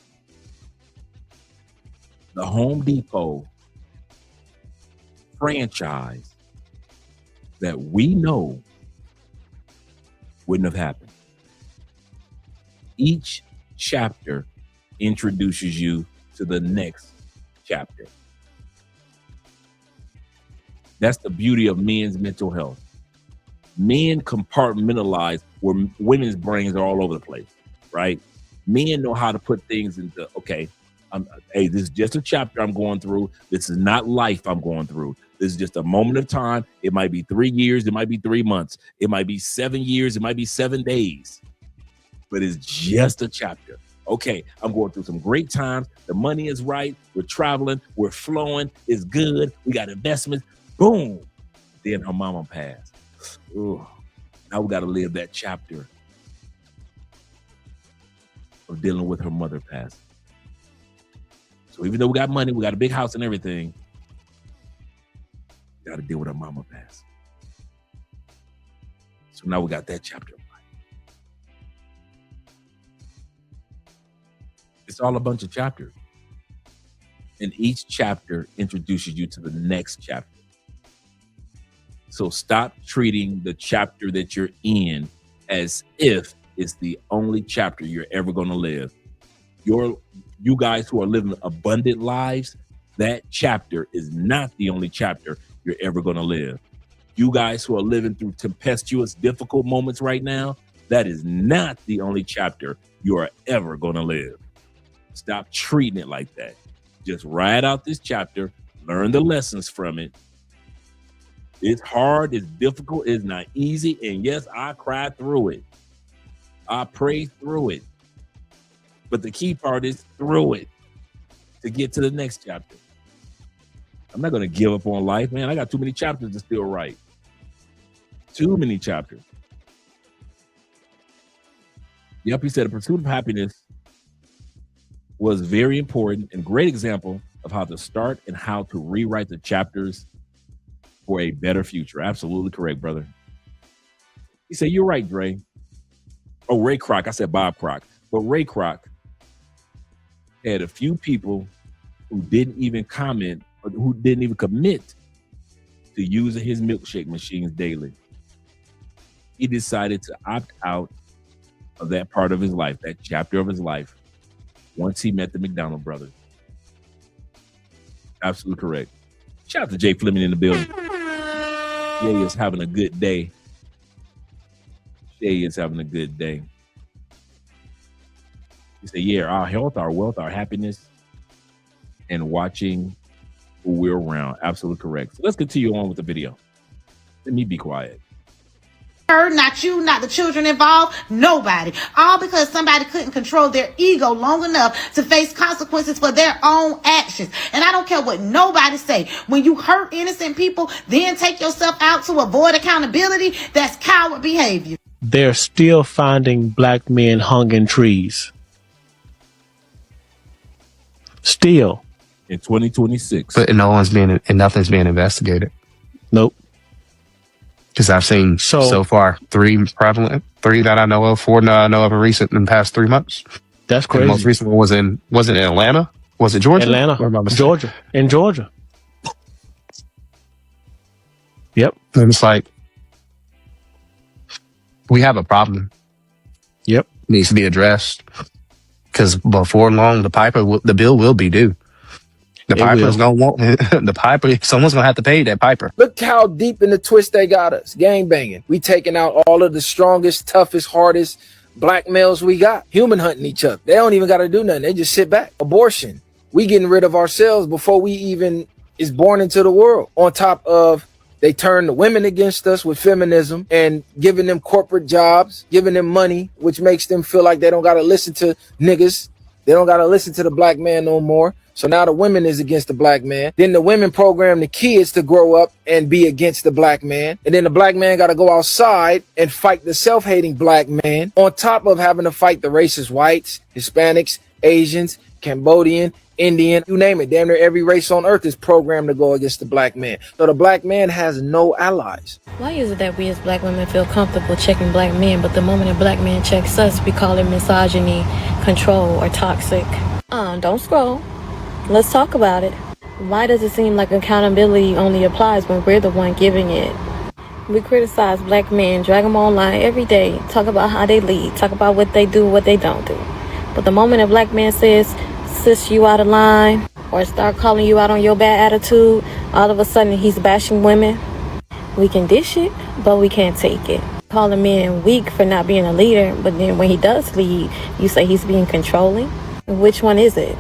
B: the Home Depot franchise that we know wouldn't have happened. Each chapter introduces you to the next chapter. That's the beauty of men's mental health. Men compartmentalize where women's brains are all over the place, right? Men know how to put things into, okay, hey, this is just a chapter I'm going through. This is not life I'm going through. This is just a moment of time. It might be 3 years. It might be 3 months. It might be 7 years. It might be 7 days. But it's just a chapter. Okay, I'm going through some great times. The money is right. We're traveling. We're flowing. It's good. We got investments. Boom. Then her mama passed. Ooh. Now we got to live that chapter of dealing with her mother passing. So even though we got money, we got a big house and everything, we got to deal with her mama passing. So now we got that chapter of life. It's all a bunch of chapters. And each chapter introduces you to the next chapter. So stop treating the chapter that you're in as if it's the only chapter you're ever going to live. You guys who are living abundant lives, that chapter is not the only chapter you're ever going to live. You guys who are living through tempestuous, difficult moments right now, that is not the only chapter you are ever going to live. Stop treating it like that. Just ride out this chapter, learn the lessons from it. It's hard, it's difficult, it's not easy, and yes, I cried through it. I prayed through it. But the key part is through it to get to the next chapter. I'm not going to give up on life, man. I got too many chapters to still write. Too many chapters. Yep, he said the pursuit of happiness was very important and great example of how to start and how to rewrite the chapters for a better future. Absolutely correct, brother. He said, you're right, Dre. Oh, Ray Kroc. I said Bob Kroc. But Ray Kroc had a few people who didn't even comment or who didn't even commit to using his milkshake machines daily. He decided to opt out of that part of his life, that chapter of his life, once he met the McDonald brothers. Absolutely correct. Shout out to Jay Fleming in the building. Jay is having a good day. Jay is having a good day. He said, yeah, our health, our wealth, our happiness, and watching who we're around. Absolutely correct. So let's continue on with the video. Let me be quiet.
J: Her, not you, not the children involved, nobody. All because somebody couldn't control their ego long enough to face consequences for their own actions. And I don't care what nobody say. When you hurt innocent people, then take yourself out to avoid accountability, that's coward behavior.
K: They're still finding black men hung in trees. Still.
B: In 2026.
L: But nothing's being investigated.
K: Nope.
L: Because I've seen so far 3 prevalent, 3 that I know of, 4 that I know of in the past 3 months.
K: That's crazy.
L: The most recent one was in Atlanta. Was it Georgia?
K: Atlanta, Georgia. In Georgia. Yep.
L: And it's like, we have a problem.
K: Yep.
L: Needs to be addressed. Because before long, the bill will be due. The piper's gonna want the piper. Someone's gonna have to pay that piper.
M: Look how deep in the twist they got us. Gang banging. We taking out all of the strongest, toughest, hardest black males we got. Human hunting each other. They don't even got to do nothing. They just sit back. Abortion. We getting rid of ourselves before we even is born into the world. On top of they turn the women against us with feminism and giving them corporate jobs, giving them money, which makes them feel like they don't got to listen to niggas. They don't got to listen to the black man no more. So now the women is against the black man. Then the women program the kids to grow up and be against the black man. And then the black man got to go outside and fight the self-hating black man on top of having to fight the racist whites, Hispanics, Asians, Cambodian, Indian, you name it. Damn near every race on earth is programmed to go against the black man. So the black man has no allies.
N: Why is it that we as black women feel comfortable checking black men, but the moment a black man checks us, we call it misogyny, control, or toxic? Don't scroll. Let's talk about it. Why does it seem like accountability only applies when we're the one giving it? We criticize black men, drag them online every day, talk about how they lead, talk about what they do, what they don't do. But the moment a black man says, sis, you out of line, or start calling you out on your bad attitude, all of a sudden he's bashing women. We can dish it, but we can't take it. Calling men weak for not being a leader, but then when he does lead, you say he's being controlling. Which one is it?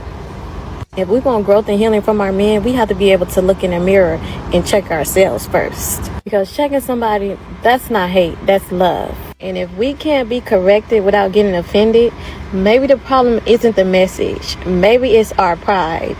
N: If we want growth and healing from our men, we have to be able to look in the mirror and check ourselves first. Because checking somebody, that's not hate, that's love. And if we can't be corrected without getting offended, maybe the problem isn't the message. Maybe it's our pride.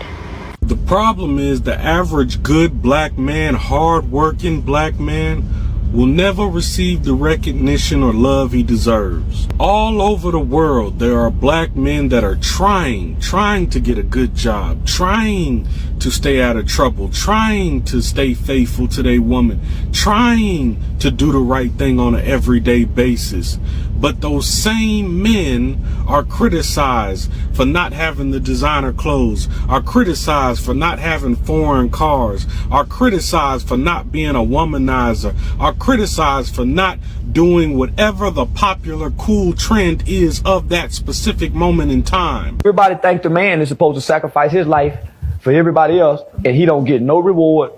O: The problem is the average good black man, hard-working black man, will never receive the recognition or love he deserves. All over the world, there are black men that are trying to get a good job, trying to stay out of trouble, trying to stay faithful to their woman, trying to do the right thing on an everyday basis. But those same men are criticized for not having the designer clothes, are criticized for not having foreign cars, are criticized for not being a womanizer, are criticized for not doing whatever the popular cool trend is of that specific moment in time.
P: Everybody think the man is supposed to sacrifice his life for everybody else, and he don't get no reward,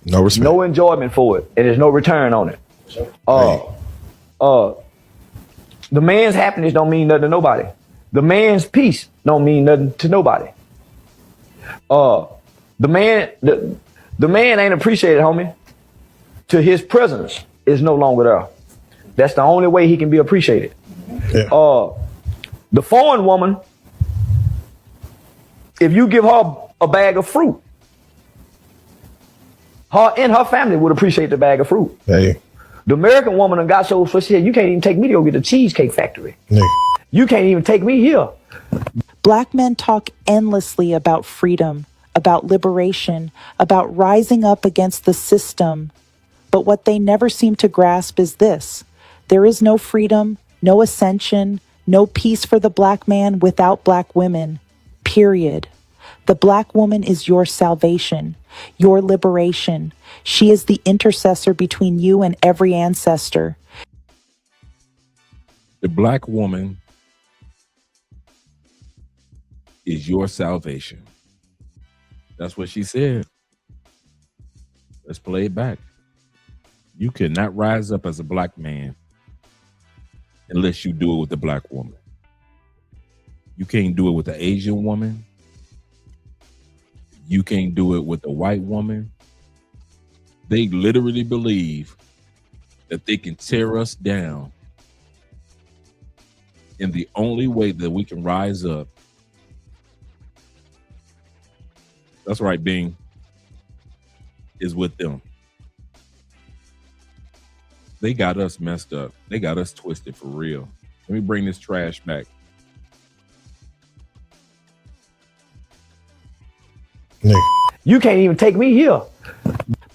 F: no respect,
P: no enjoyment for it, and there's no return on it. The man's happiness don't mean nothing to nobody. The man's peace don't mean nothing to nobody. The man ain't appreciated, homie, till his presence is no longer there. That's the only way he can be appreciated. Yeah. The foreign woman, if you give her a bag of fruit, her and her family would appreciate the bag of fruit.
F: Hey.
P: The American woman done got so she said, you can't even take me to go get the Cheesecake Factory. Hey. You can't even take me here.
Q: Black men talk endlessly about freedom, about liberation, about rising up against the system. But what they never seem to grasp is this: there is no freedom, no ascension, no peace for the black man without black women. Period. The black woman is your salvation, your liberation. She is the intercessor between you and every ancestor.
B: The black woman is your salvation. That's what she said. Let's play it back. You cannot rise up as a black man unless you do it with the black woman. You can't do it with the Asian woman. You can't do it with the white woman. They literally believe that they can tear us down. And the only way that we can rise up, that's right, Bing, is with them. They got us messed up. They got us twisted for real. Let me bring this trash back.
P: You can't even take me here.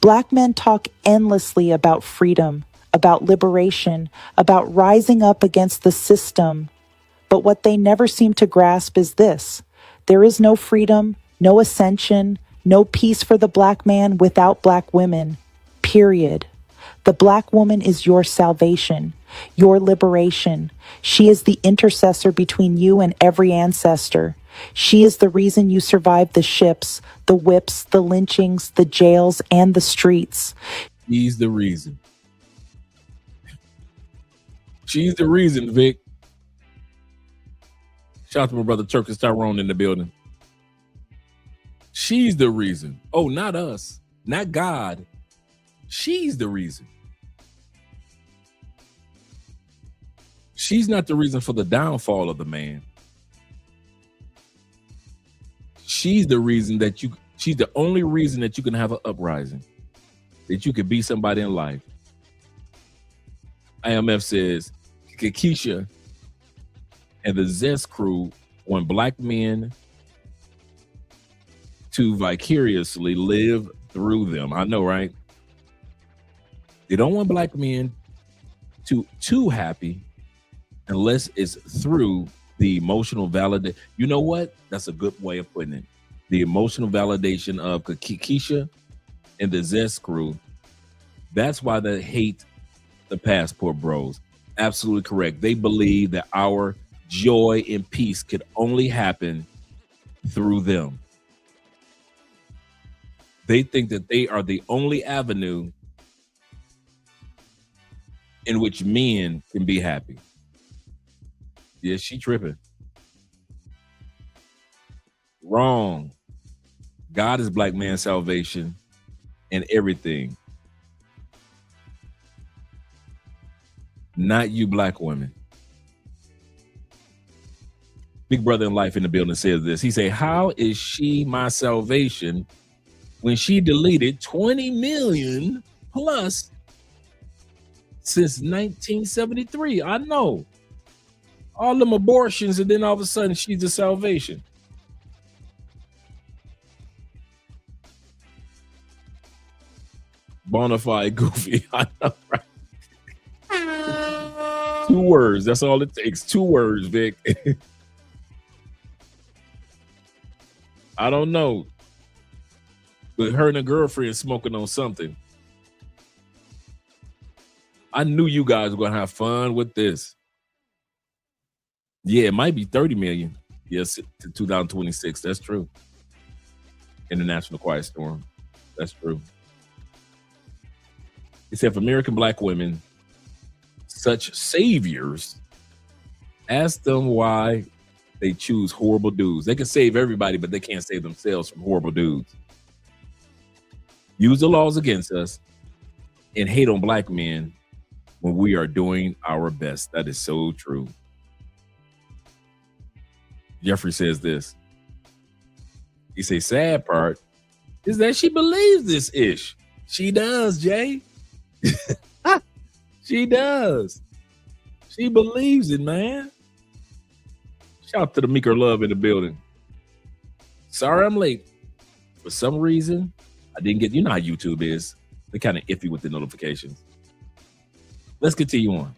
Q: Black men talk endlessly about freedom, about liberation, about rising up against the system. But what they never seem to grasp is this: there is no freedom, no ascension, no peace for the black man without black women. Period. The black woman is your salvation, your liberation. She is the intercessor between you and every ancestor. She is the reason you survived the ships, the whips, the lynchings, the jails, and the streets.
B: She's the reason. She's the reason, Vic. Shout out to my brother Turkish Tyrone in the building. She's the reason. Oh, not us. Not God. She's the reason. She's not the reason for the downfall of the man. She's the reason that she's the only reason that you can have an uprising, that you can be somebody in life. IMF says, Keisha and the Zest crew want black men to vicariously live through them. I know, right? They don't want black men too happy unless it's through the emotional validation. You know what? That's a good way of putting it. The emotional validation of Keisha and the Zest crew. That's why they hate the Passport Bros. Absolutely correct. They believe that our joy and peace could only happen through them. They think that they are the only avenue in which men can be happy. Yeah, she tripping. Wrong. God is black man's salvation and everything. Not you black women. Big brother in life in the building says this. He say, how is she my salvation when she deleted 20 million plus since 1973? I know. All them abortions, and then all of a sudden she's the salvation. Bonafide goofy. I know, right? 2 words. That's all it takes. 2 words, Vic. I don't know. But her and her girlfriend smoking on something. I knew you guys were going to have fun with this. Yeah, it might be 30 million. Yes, to 2026. That's true. International Quiet Storm. That's true. He said, for American black women, such saviors, ask them why they choose horrible dudes. They can save everybody, but they can't save themselves from horrible dudes. Use the laws against us and hate on black men when we are doing our best. That is so true. Jeffrey says this. He says, sad part is that she believes this ish. She does, Jay. She does. She believes it, man. Shout out to the Meeker Love in the building. Sorry I'm late. For some reason, I didn't get, you know how YouTube is. They're kind of iffy with the notifications. Let's continue on.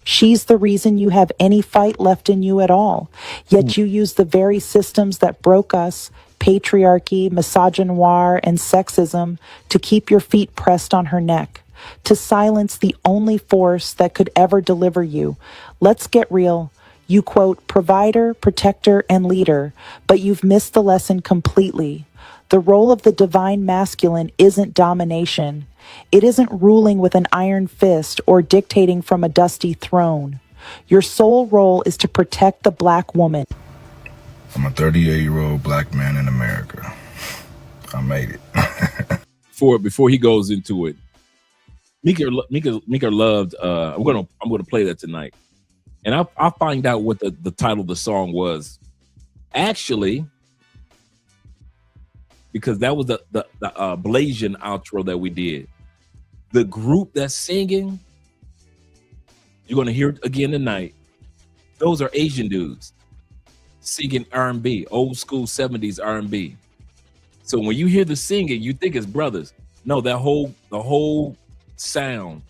Q: She's the reason you have any fight left in you at all. Yet you use the very systems that broke us, patriarchy, misogynoir, and sexism, to keep your feet pressed on her neck, to silence the only force that could ever deliver you. Let's get real. You quote, provider, protector, and leader, but you've missed the lesson completely. The role of the divine masculine isn't domination. It isn't ruling with an iron fist or dictating from a dusty throne. Your sole role is to protect the black woman.
R: I'm a 38-year-old black man in America. I made it.
B: Before he goes into it, Meeker loved. I'm gonna play that tonight, and I'll find out what the title of the song was. Actually, because that was the Blasian outro that we did. The group that's singing, you're gonna hear it again tonight. Those are Asian dudes singing R&B, old school 70s R&B. So when you hear the singing, you think it's brothers. No, the whole sound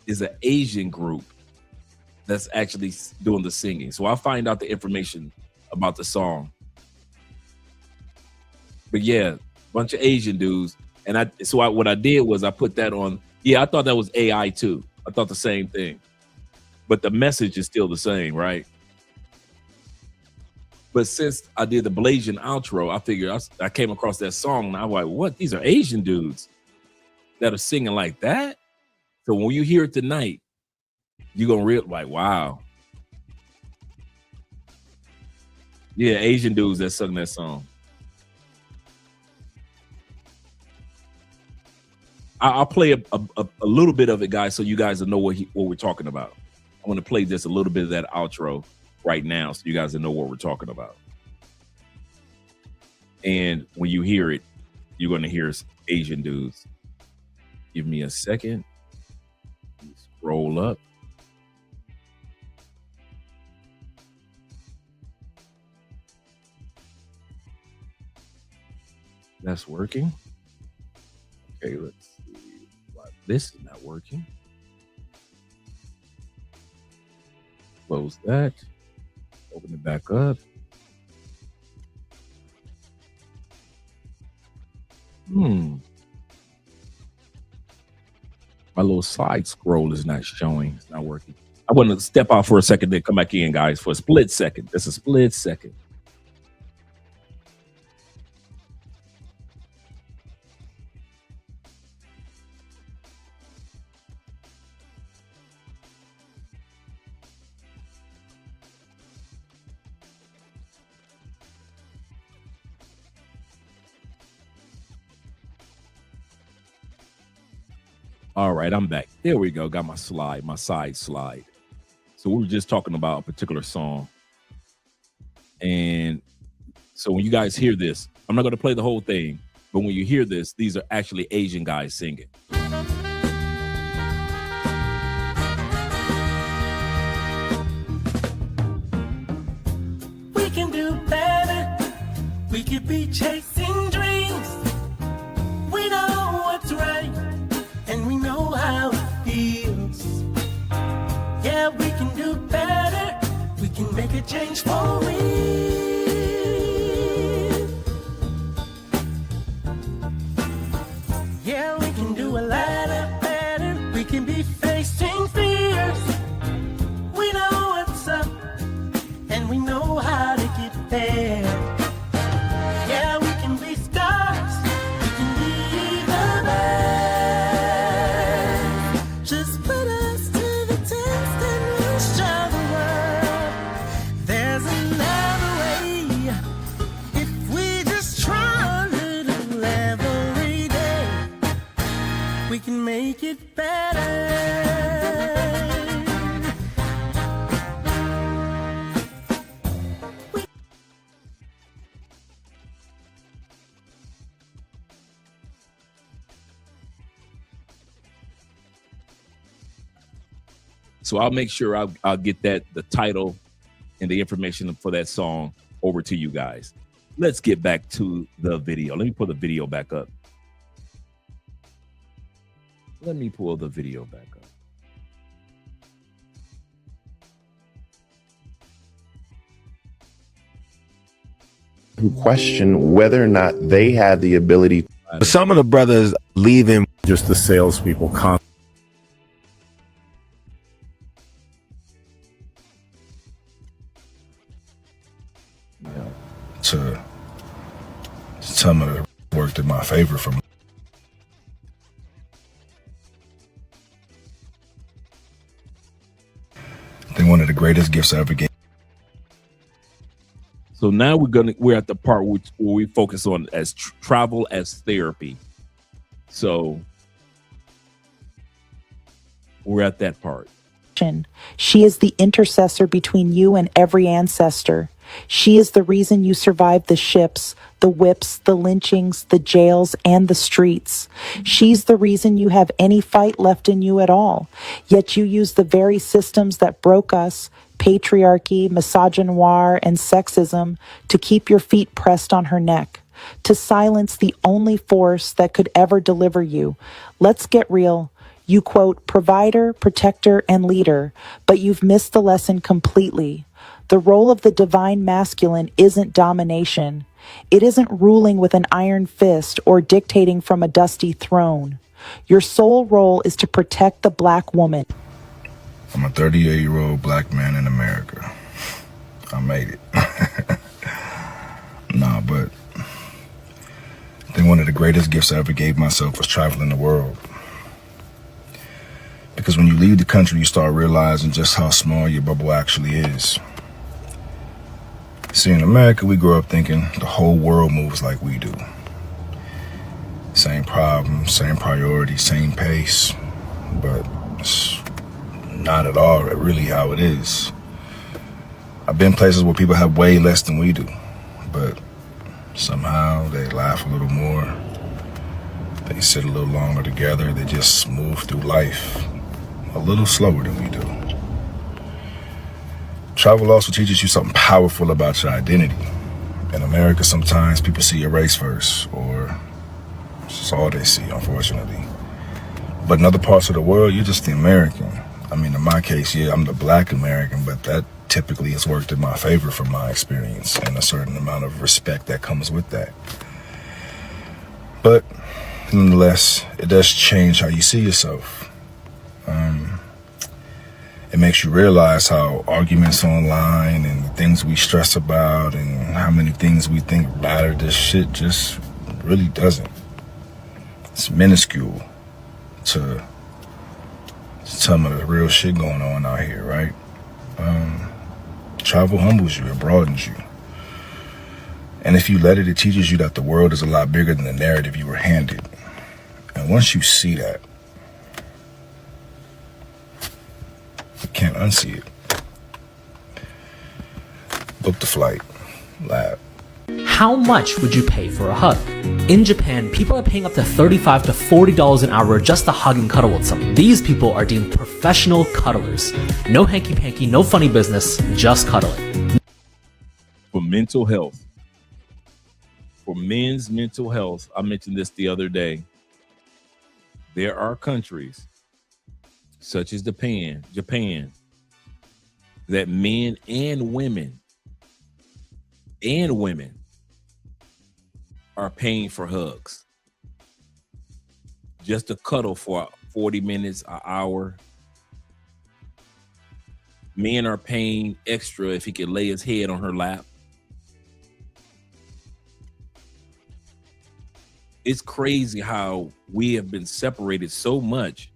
B: is an Asian group that's actually doing the singing. So I'll find out the information about the song. But yeah, bunch of Asian dudes. And what I did was I put that on. Yeah, I thought that was AI too. I thought the same thing. But the message is still the same, right? But since I did the Blasian outro, I figured I came across that song and I was like, what? These are Asian dudes that are singing like that? So when you hear it tonight, you're going to realize, like, wow. Yeah, Asian dudes that sung that song. I'll play a little bit of it, guys, so you guys will know what we're talking about. I'm going to play just a little bit of that outro right now so you guys will know what we're talking about. And when you hear it, you're going to hear Asian dudes. Give me a second. Scroll up. That's working. Okay, let's see why this is not working. Close that. Open it back up. My little side scroll is not showing. It's not working. I want to step out for a second, then come back in, guys, for a split second. Just a split second. All right, I'm back. There we go. Got my side slide. So we were just talking about a particular song. And so when you guys hear this, I'm not going to play the whole thing, but when you hear this, these are actually Asian guys singing.
A: We can do better. We could be chasing dreams. We know what's right, and we know how it feels. Yeah, we can do better. We can make a change for real. Yeah, we can do a lot better. We can be facing fears. We know what's up, and we know how to get there. Yeah, we can be stars. We can be the best. Just put us to the test and we'll show the world there's another way. If we just try a little every day, we can make it better.
B: So I'll make sure I'll get the title and the information for that song over to you guys. Let's get back to the video. Let me pull the video back up. Let me pull the video back up.
F: Who question whether or not they had the ability.
S: Some of the brothers leaving just the salespeople.
R: To some of it worked in my favor for me. I think one of the greatest gifts I ever gave.
B: So now we're at the part where we focus on as travel as therapy. So we're at that part.
Q: She is the intercessor between you and every ancestor. She is the reason you survived the ships, the whips, the lynchings, the jails, and the streets. She's the reason you have any fight left in you at all. Yet you use the very systems that broke us, patriarchy, misogynoir, and sexism, to keep your feet pressed on her neck, to silence the only force that could ever deliver you. Let's get real. You quote, provider, protector, and leader, but you've missed the lesson completely. The role of the divine masculine isn't domination. It isn't ruling with an iron fist or dictating from a dusty throne. Your sole role is to protect the Black woman.
R: I'm a 38-year-old black man in America. I made it. Nah, but I think one of the greatest gifts I ever gave myself was traveling the world. Because when you leave the country, you start realizing just how small your bubble actually is. See, in America, we grow up thinking the whole world moves like we do. Same problems, same priorities, same pace. But it's not at all really how it is. I've been places where people have way less than we do, but somehow they laugh a little more, they sit a little longer together, they just move through life a little slower than we do. Travel also teaches you something powerful about your identity. In America, sometimes people see your race first, or that's all they see, unfortunately. But in other parts of the world, you're just the American. I mean, in my case, yeah, I'm the Black American, but that typically has worked in my favor from my experience and a certain amount of respect that comes with that. But nonetheless, it does change how you see yourself. It makes you realize how arguments online and the things we stress about and how many things we think matter, this shit just really doesn't. It's minuscule to some of the real shit going on out here, right? Travel humbles you, it broadens you. And if you let it, it teaches you that the world is a lot bigger than the narrative you were handed. And once you see that, you can't unsee it. Book the flight. Lab.
T: How much would you pay for a hug? In Japan, people are paying up to $35 to $40 an hour just to hug and cuddle with someone. These people are deemed professional cuddlers. No hanky-panky, no funny business, just cuddling.
B: For mental health, for men's mental health, I mentioned this the other day. There are countries such as Japan, that men and women are paying for hugs. Just to cuddle for 40 minutes, an hour. Men are paying extra if he could lay his head on her lap. It's crazy how we have been separated so much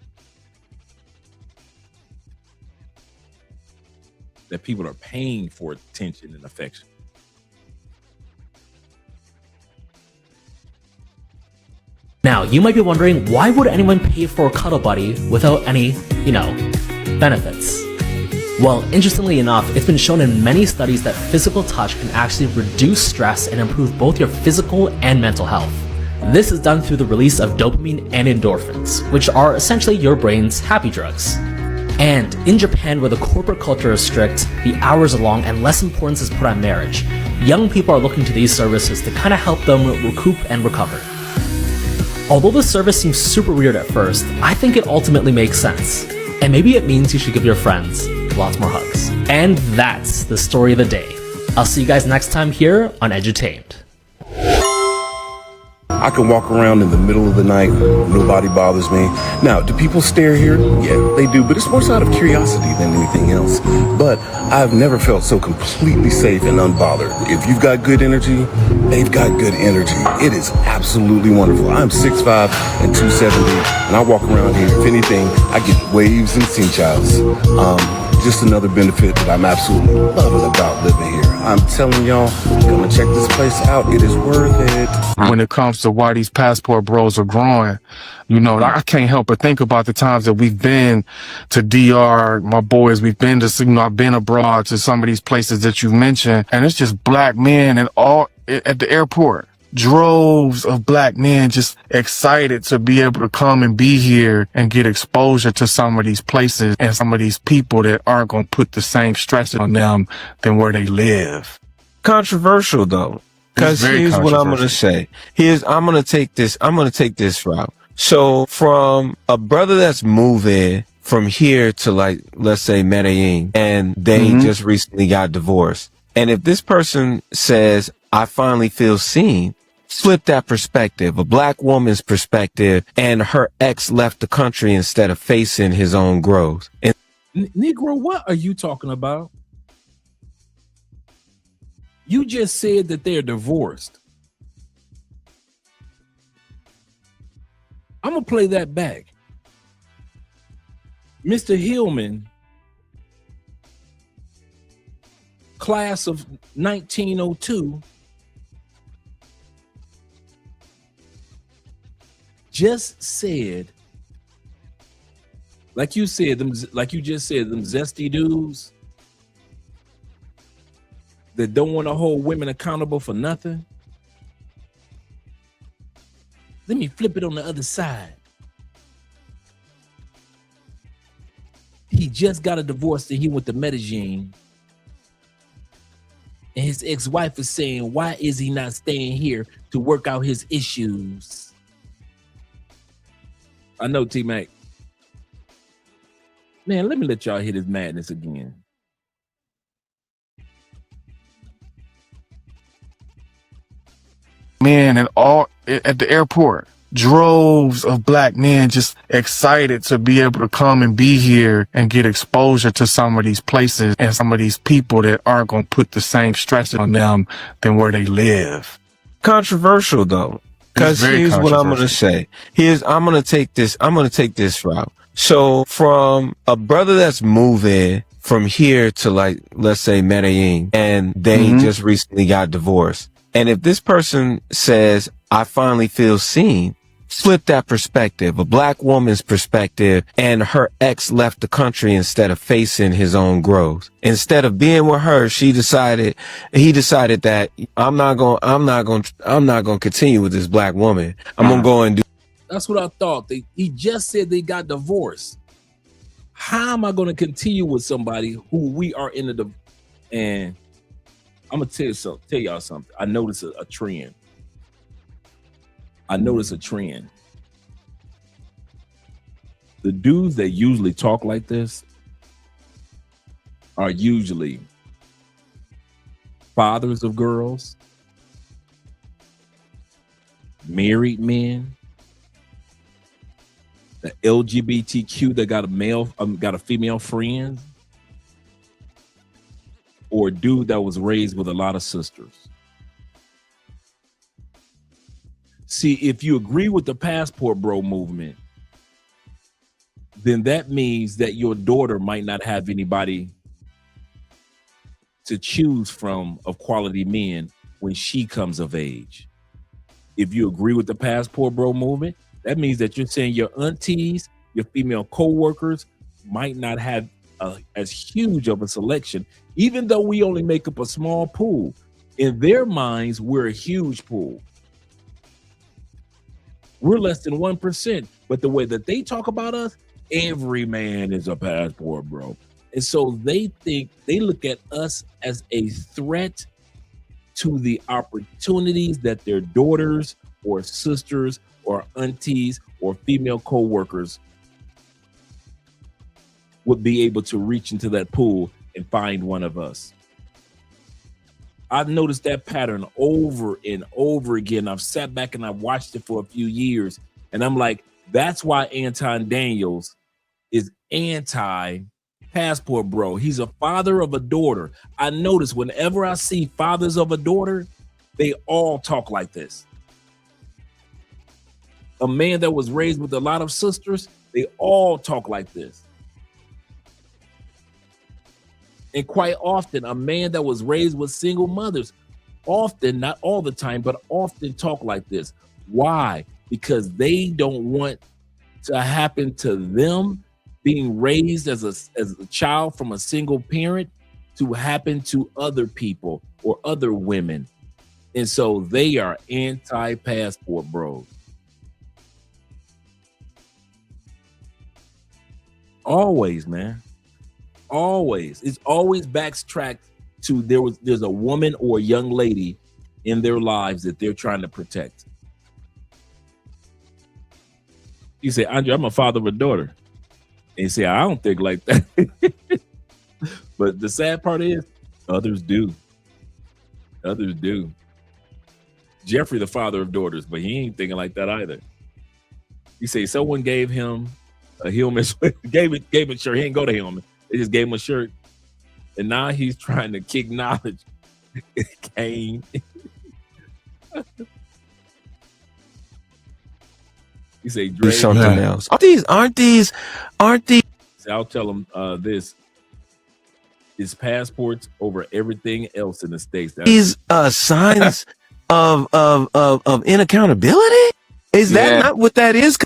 B: that people are paying for attention and affection.
T: Now, you might be wondering, why would anyone pay for a cuddle buddy without any, benefits? Well, interestingly enough, it's been shown in many studies that physical touch can actually reduce stress and improve both your physical and mental health. This is done through the release of dopamine and endorphins, which are essentially your brain's happy drugs. And in Japan, where the corporate culture is strict, the hours are long, and less importance is put on marriage, young people are looking to these services to kind of help them recoup and recover. Although the service seems super weird at first, I think it ultimately makes sense. And maybe it means you should give your friends lots more hugs. And that's the story of the day. I'll see you guys next time here on Edutained.
S: I can walk around in the middle of the night, nobody bothers me. Now, do people stare here? Yeah, they do, but it's more out of curiosity than anything else. But I've never felt so completely safe and unbothered. If you've got good energy, they've got good energy. It is absolutely wonderful. I'm 6'5" and 270, and I walk around here. If anything, I get waves and cinchouts. Just another benefit that I'm absolutely loving about living here. I'm telling y'all, come and check this place out. It is worth it.
G: When it comes to why these passport bros are growing, I can't help but think about the times that we've been to DR, my boys, we've been to, I've been abroad to some of these places that you mentioned, and it's just black men and all at the airport. Droves of black men just excited to be able to come and be here and get exposure to some of these places and some of these people that aren't going to put the same stress on them than where they live.
E: Controversial though, because here's what I'm going to say. I'm going to take this route. So from a brother that's moving from here to, like, let's say Medellin, and they just recently got divorced. And if this person says, I finally feel seen, Flip that perspective, a black woman's perspective, and her ex left the country instead of facing his own growth. And
B: Negro, what are you talking about? You just said that they're divorced. I'm going to play that back. Mr. Hillman, class of 1902, just said, like you said, them zesty dudes that don't want to hold women accountable for nothing. Let me flip it on the other side. He just got a divorce and he went to Medellin. And his ex-wife is saying, why is he not staying here to work out his issues? I know, T-Mac. Man, let me let y'all hear this madness again.
U: Man, and all at the airport, droves of black men just excited to be able to come and be here and get exposure to some of these places and some of these people that aren't going to put the same stress on them than where they live.
E: Controversial though, because here's what I'm going to say. I'm going to take this route. So from a brother that's moving from here to, like, let's say Medellin, and they just recently got divorced. And if this person says, I finally feel seen, flip that perspective, a black woman's perspective, and her ex left the country instead of facing his own growth. Instead of being with her, he decided that I'm not going to continue with this black woman. I'm going to go and do.
B: That's what I thought. He just said they got divorced. How am I going to continue with somebody who we are in the, and I'm gonna tell y'all something. I noticed a trend. The dudes that usually talk like this are usually fathers of girls, married men, the LGBTQ that got a female friend, or a dude that was raised with a lot of sisters. See, if you agree with the passport bro movement, then that means that your daughter might not have anybody to choose from of quality men when she comes of age. If you agree with the passport bro movement, that means that you're saying your aunties, your female co-workers might not have as huge of a selection, even though we only make up a small pool. In their minds, we're a huge pool. We're less than 1%, but the way that they talk about us, every man is a passport bro. And so they look at us as a threat to the opportunities that their daughters or sisters or aunties or female co-workers would be able to reach into that pool and find one of us. I've noticed that pattern over and over again. I've sat back and I've watched it for a few years, and I'm like, that's why Anton Daniels is anti-passport bro. He's a father of a daughter. I notice whenever I see fathers of a daughter, they all talk like this. A man that was raised with a lot of sisters, they all talk like this. And quite often, a man that was raised with single mothers, often, not all the time, but often talk like this. Why? Because they don't want to happen to them being raised as a child from a single parent to happen to other people or other women. And so they are anti-passport bros. Always, man. Always. It's always backtracked to there's a woman or a young lady in their lives that they're trying to protect. You say, Andre, I'm a father of a daughter. And you say, I don't think like that. But the sad part is others do. Others do. Jeffrey, the father of daughters, but he ain't thinking like that either. He say someone gave him a Hillman, gave him a shirt. He ain't go to Hillman. They just gave him a shirt, and now he's trying to kick knowledge. Kane. He say Dre,
E: do something else. Aren't these?
B: I'll tell him this. Is passports over everything else in the States.
E: These signs of inaccountability? Is that not what that is?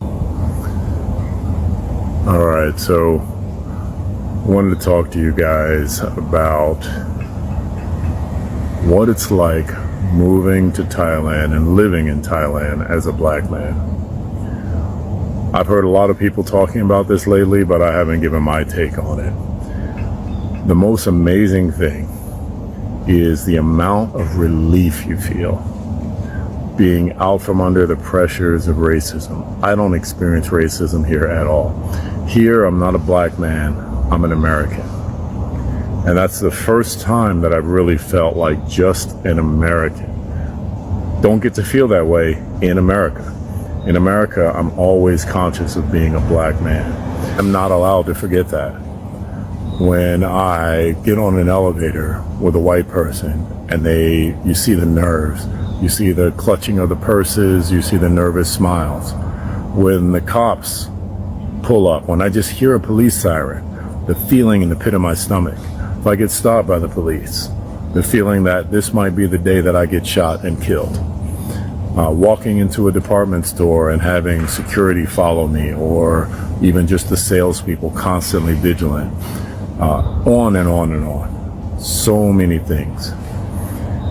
C: All right, so I wanted to talk to you guys about what it's like moving to Thailand and living in Thailand as a black man. I've heard a lot of people talking about this lately, but I haven't given my take on it. The most amazing thing is the amount of relief you feel being out from under the pressures of racism. I don't experience racism here at all. Here, I'm not a black man, I'm an American. And that's the first time that I've really felt like just an American. Don't get to feel that way in America. In America, I'm always conscious of being a black man. I'm not allowed to forget that. When I get on an elevator with a white person and you see the nerves, you see the clutching of the purses, you see the nervous smiles. When the cops pull up, when I just hear a police siren, the feeling in the pit of my stomach, if I get stopped by the police, the feeling that this might be the day that I get shot and killed. Walking into a department store and having security follow me, or even just the salespeople constantly vigilant. On and on and on. So many things.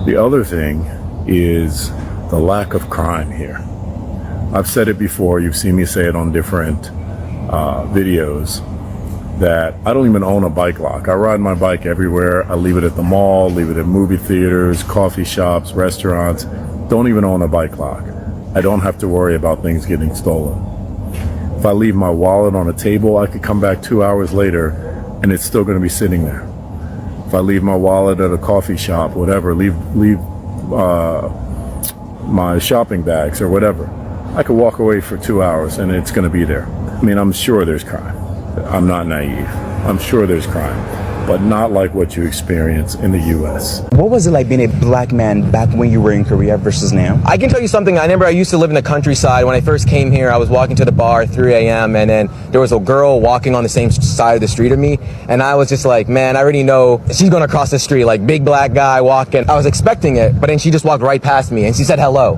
C: The other thing is the lack of crime here. I've said it before, you've seen me say it on different videos, that I don't even own a bike lock. I ride my bike everywhere. I leave it at the mall, leave it at movie theaters, coffee shops, restaurants. Don't even own a bike lock. I don't have to worry about things getting stolen. If I leave my wallet on a table, I could come back 2 hours later and it's still going to be sitting there. If I leave my wallet at a coffee shop, whatever, leave my shopping bags or whatever, I could walk away for 2 hours and it's going to be there. I mean, I'm sure there's crime. I'm not naive. I'm sure there's crime, but not like what you experience in the U.S.
V: What was it like being a black man back when you were in Korea versus now? I can tell you something. I remember I used to live in the countryside. When I first came here, I was walking to the bar at 3 a.m. and then there was a girl walking on the same side of the street of me. And I was just like, man, I already know she's going to cross the street, like big black guy walking. I was expecting it, but then she just walked right past me and she said hello.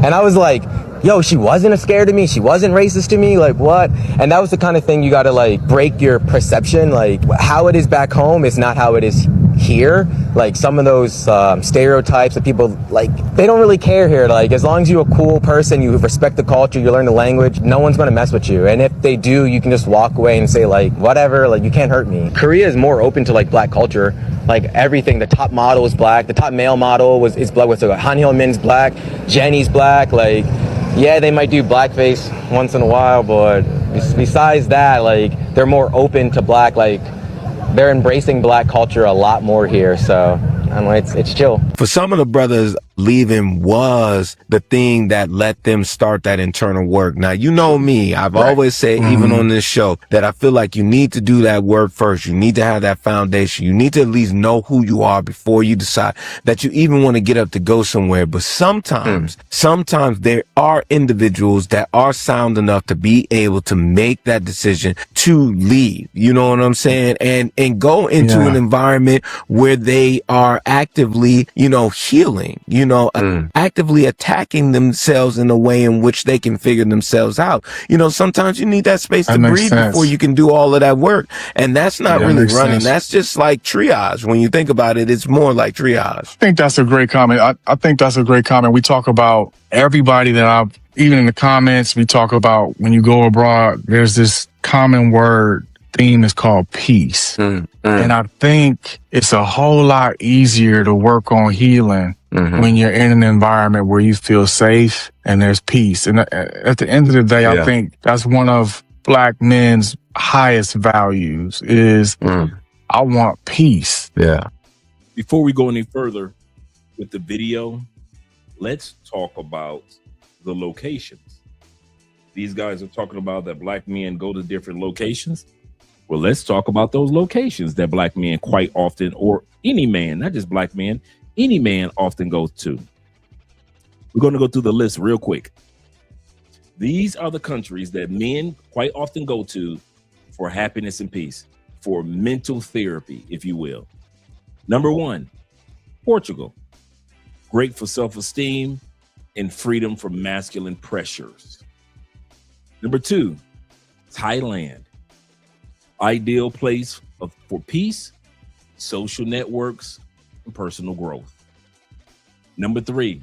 V: And I was like, yo, she wasn't scared of me. She wasn't racist to me. Like, what? And that was the kind of thing you got to like break your perception. Like how it is back home is not how it is here. Like some of those stereotypes that people like, they don't really care here. Like as long as you're a cool person, you respect the culture, you learn the language, no one's going to mess with you. And if they do, you can just walk away and say like, whatever, like you can't hurt me. Korea is more open to like black culture. Like everything, the top model is black. The top male model is black. What's it? Han Hyo-min's black. Jenny's black. Like, yeah, they might do blackface once in a while, but besides that, like, they're more open to black, like, they're embracing black culture a lot more here, so, I don't know, it's chill.
E: For some of the brothers, leaving was the thing that let them start that internal work. Now, you know me, I've always said, even on this show, that I feel like you need to do that work first. You need to have that foundation. You need to at least know who you are before you decide that you even want to get up to go somewhere. But sometimes there are individuals that are sound enough to be able to make that decision to leave. You know what I'm saying? And go into an environment where they are actively, healing, actively attacking themselves in a way in which they can figure themselves out. Sometimes you need that space to breathe before you can do all of that work. And that's not really running. That's just like triage. When you think about it, it's more like triage.
U: I think that's a great comment. I think that's a great comment. We talk about everybody that even in the comments, we talk about when you go abroad, there's this common word theme is called peace. And I think it's a whole lot easier to work on healing when you're in an environment where you feel safe and there's peace. And at the end of the day, I think that's one of black men's highest values is I want peace.
B: Before we go any further with the video, let's talk about the locations. These guys are talking about that black men go to different locations. Well, let's talk about those locations that black men quite often, or any man, not just black men, any man often goes to. We're going to go through the list real quick. These are the countries that men quite often go to for happiness and peace, for mental therapy, if you will. Number 1, Portugal. Great for self-esteem and freedom from masculine pressures. Number 2, Thailand. Ideal place for peace, social networks, and personal growth. Number 3,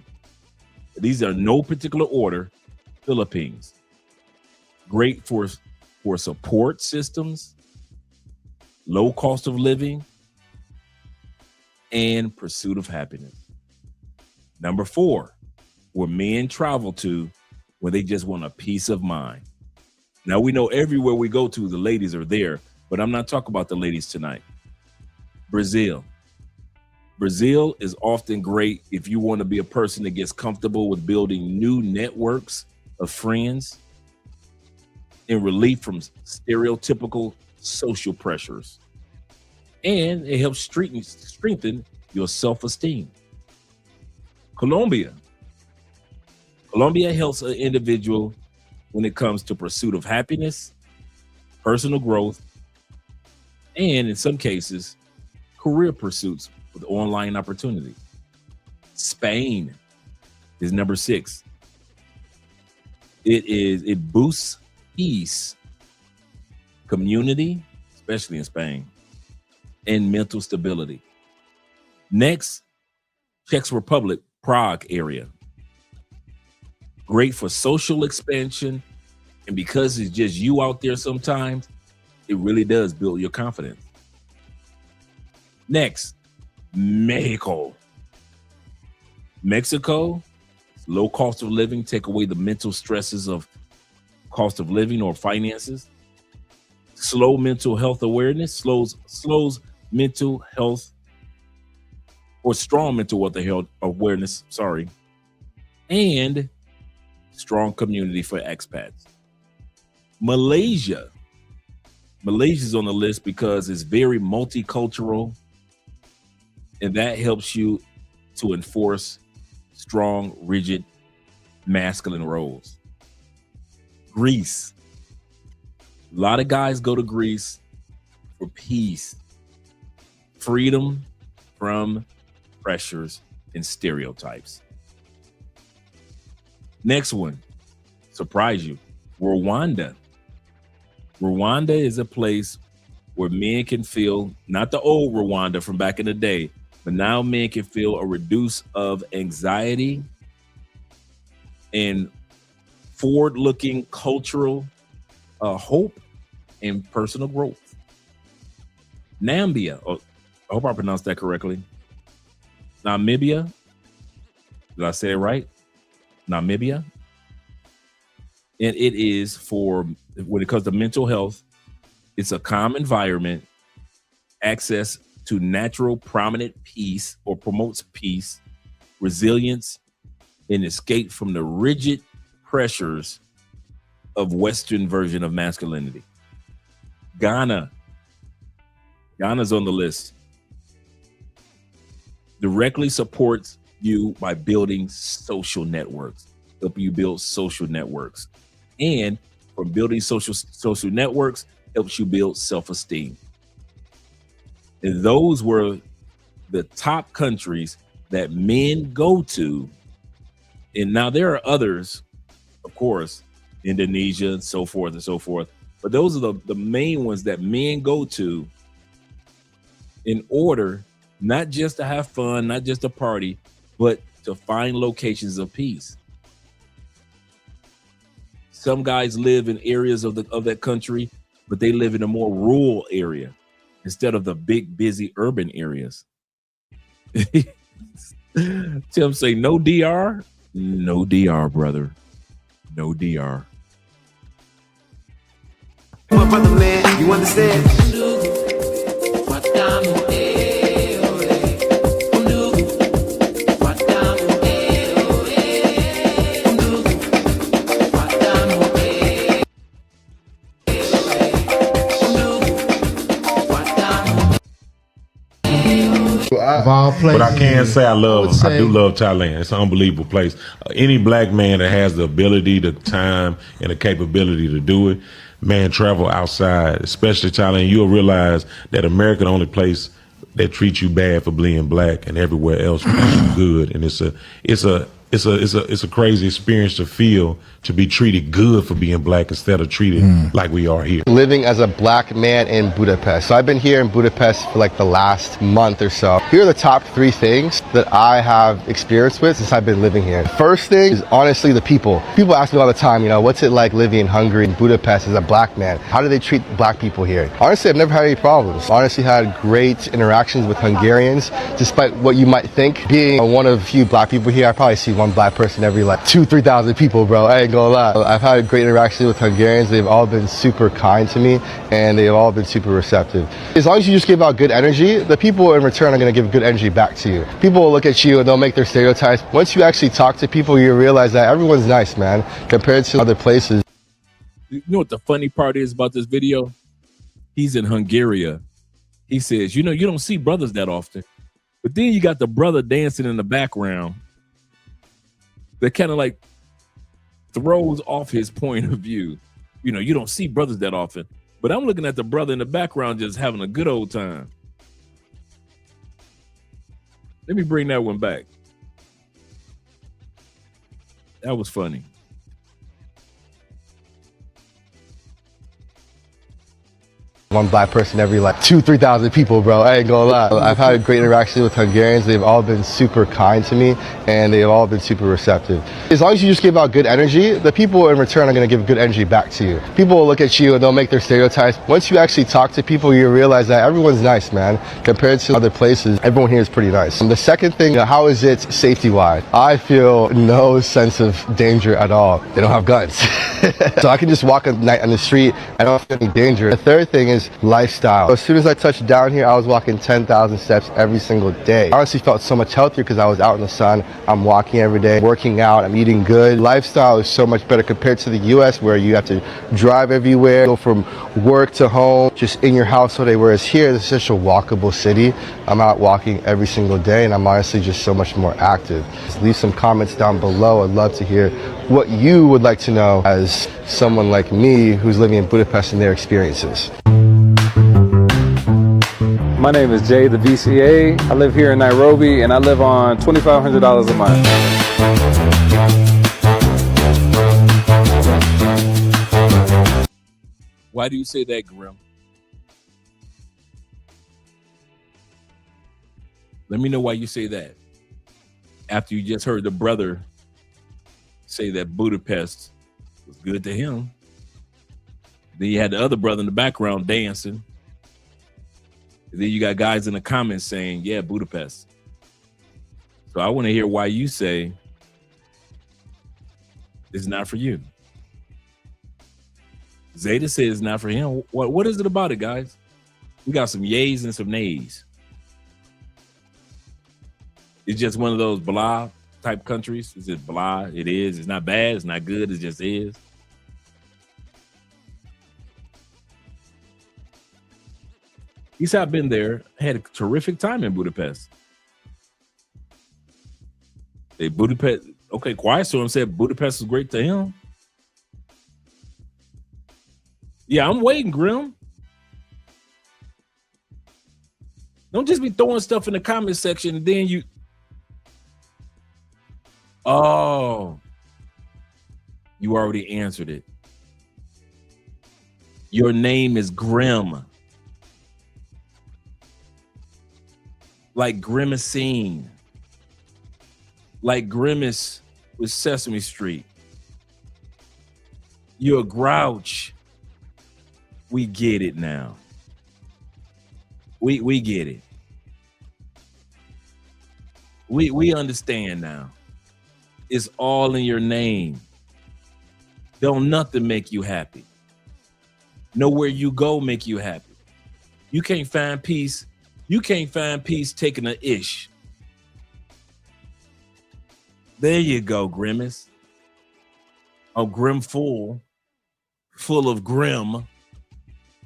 B: these are no particular order, Philippines. Great for support systems, low cost of living, and pursuit of happiness. Number 4, where men travel to when they just want a peace of mind. Now, we know everywhere we go to, the ladies are there, but I'm not talking about the ladies tonight. Brazil. Brazil is often great if you want to be a person that gets comfortable with building new networks of friends and relief from stereotypical social pressures. And it helps strengthen your self-esteem. Colombia. Colombia helps an individual when it comes to pursuit of happiness, personal growth, and in some cases, career pursuits with online opportunities. Spain is number 6. It boosts peace, community, especially in Spain, and mental stability. Next, Czech Republic, Prague area. Great for social expansion, and because it's just you out there sometimes, it really does build your confidence. Next, Mexico. Mexico, low cost of living, take away the mental stresses of cost of living or finances. Slow mental health awareness, slows mental health, or strong mental health awareness, and strong community for expats. Malaysia. Malaysia's on the list because it's very multicultural, and that helps you to enforce strong, rigid, masculine roles. Greece. A lot of guys go to Greece for peace, freedom from pressures and stereotypes. Next one, surprise you, Rwanda. Rwanda is a place where men can feel, not the old Rwanda from back in the day, but now men can feel a reduce of anxiety and forward-looking cultural hope and personal growth. Namibia, I hope I pronounced that correctly. Namibia, did I say it right? Namibia. And it is for, when it comes to mental health, it's a calm environment, access to natural prominent peace, or promotes peace, resilience, and escape from the rigid pressures of Western version of masculinity. Ghana's on the list. Directly supports you by building social networks, help you build social networks. And from building social networks helps you build self-esteem. And those were the top countries that men go to. And now there are others, of course, Indonesia and so forth and so forth. But those are the main ones that men go to in order not just to have fun, not just to party, but to find locations of peace. Some guys live in areas of that country, but they live in a more rural area instead of the big, busy urban areas. Tim say, no DR? No DR, brother. No DR.
A: My brother, man, you understand?
D: But I can say I do love Thailand. It's an unbelievable place. Any black man that has the ability, the time, and the capability to do it, man, travel outside, especially Thailand. You'll realize that America the only place that treats you bad for being black, and everywhere else treats you good. And it's a crazy experience to feel, to be treated good for being black instead of treated like we are here.
H: Living as a black man in Budapest. So I've been here in Budapest for like the last month or so. Here are the top 3 things that I have experience with since I've been living here. First thing is honestly the people. People ask me all the time, you know, what's it like living in Hungary, in Budapest as a black man? How do they treat black people here? Honestly, I've never had any problems. Honestly, had great interactions with Hungarians, despite what you might think. Being one of few black people here, I probably see one black person every like 2,000-3,000 people, bro. I ain't gonna lie. I've had a great interaction with Hungarians. They've all been super kind to me, and they've all been super receptive. As long as you just give out good energy, the people in return are gonna give good energy back to you. People will look at you and they'll make their stereotypes. Once you actually talk to people, you realize that everyone's nice, man, compared to other places.
B: You know what the funny part is about this video? He's in Hungary. He says, you know, you don't see brothers that often. But then you got the brother dancing in the background that kind of like throws off his point of view. You know, you don't see brothers that often. But I'm looking at the brother in the background just having a good old time. Let me bring that one back. That was funny.
H: One black person every like 2,000-3,000 people, bro. I ain't gonna lie. I've had a great interaction with Hungarians. They've all been super kind to me, and they've all been super receptive. As long as you just give out good energy, the people in return are gonna give good energy back to you. People will look at you and they'll make their stereotypes. Once you actually talk to people, you realize that everyone's nice, man. Compared to other places, everyone here is pretty nice. And the second thing, how is it safety-wise? I feel no sense of danger at all. They don't have guns. So I can just walk at night on the street. I don't feel any danger. The third thing is lifestyle. As soon as I touched down here, I was walking 10,000 steps every single day. I honestly felt so much healthier because I was out in the sun. I'm walking every day, working out, I'm eating good. Lifestyle is so much better compared to the US, where you have to drive everywhere, go from work to home, just in your house all day. Whereas here, it's such a walkable city. I'm out walking every single day, and I'm honestly just so much more active. Just leave some comments down below. I'd love to hear what you would like to know as someone like me who's living in Budapest and their experiences.
W: My name is Jay, the VCA. I live here in Nairobi, and I live on $2,500 a month.
B: Why do you say that, Grim? Let me know why you say that. After you just heard the brother say that Budapest was good to him. Then you had the other brother in the background dancing. And then you got guys in the comments saying, yeah, Budapest. So I want to hear why you say it's not for you. Zeta says it's not for him. What is it about it, guys? We got some yays and some nays. It's just one of those blah type countries. It's just blah. It is. It's not bad. It's not good. It just is. He said, I've been there. Had a terrific time in Budapest. Budapest. Okay, Quiet Storm said Budapest was great to him. Yeah, I'm waiting, Grim. Don't just be throwing stuff in the comment section and then you. Oh, you already answered it. Your name is Grim. Like grimacing. Like Grimace with Sesame Street. You're a grouch. We get it now. We get it. We understand now. It's all in your name. Don't nothing make you happy. Nowhere you go make you happy. You can't find peace. You can't find peace taking an ish. There you go, Grimace. A grim full of grim.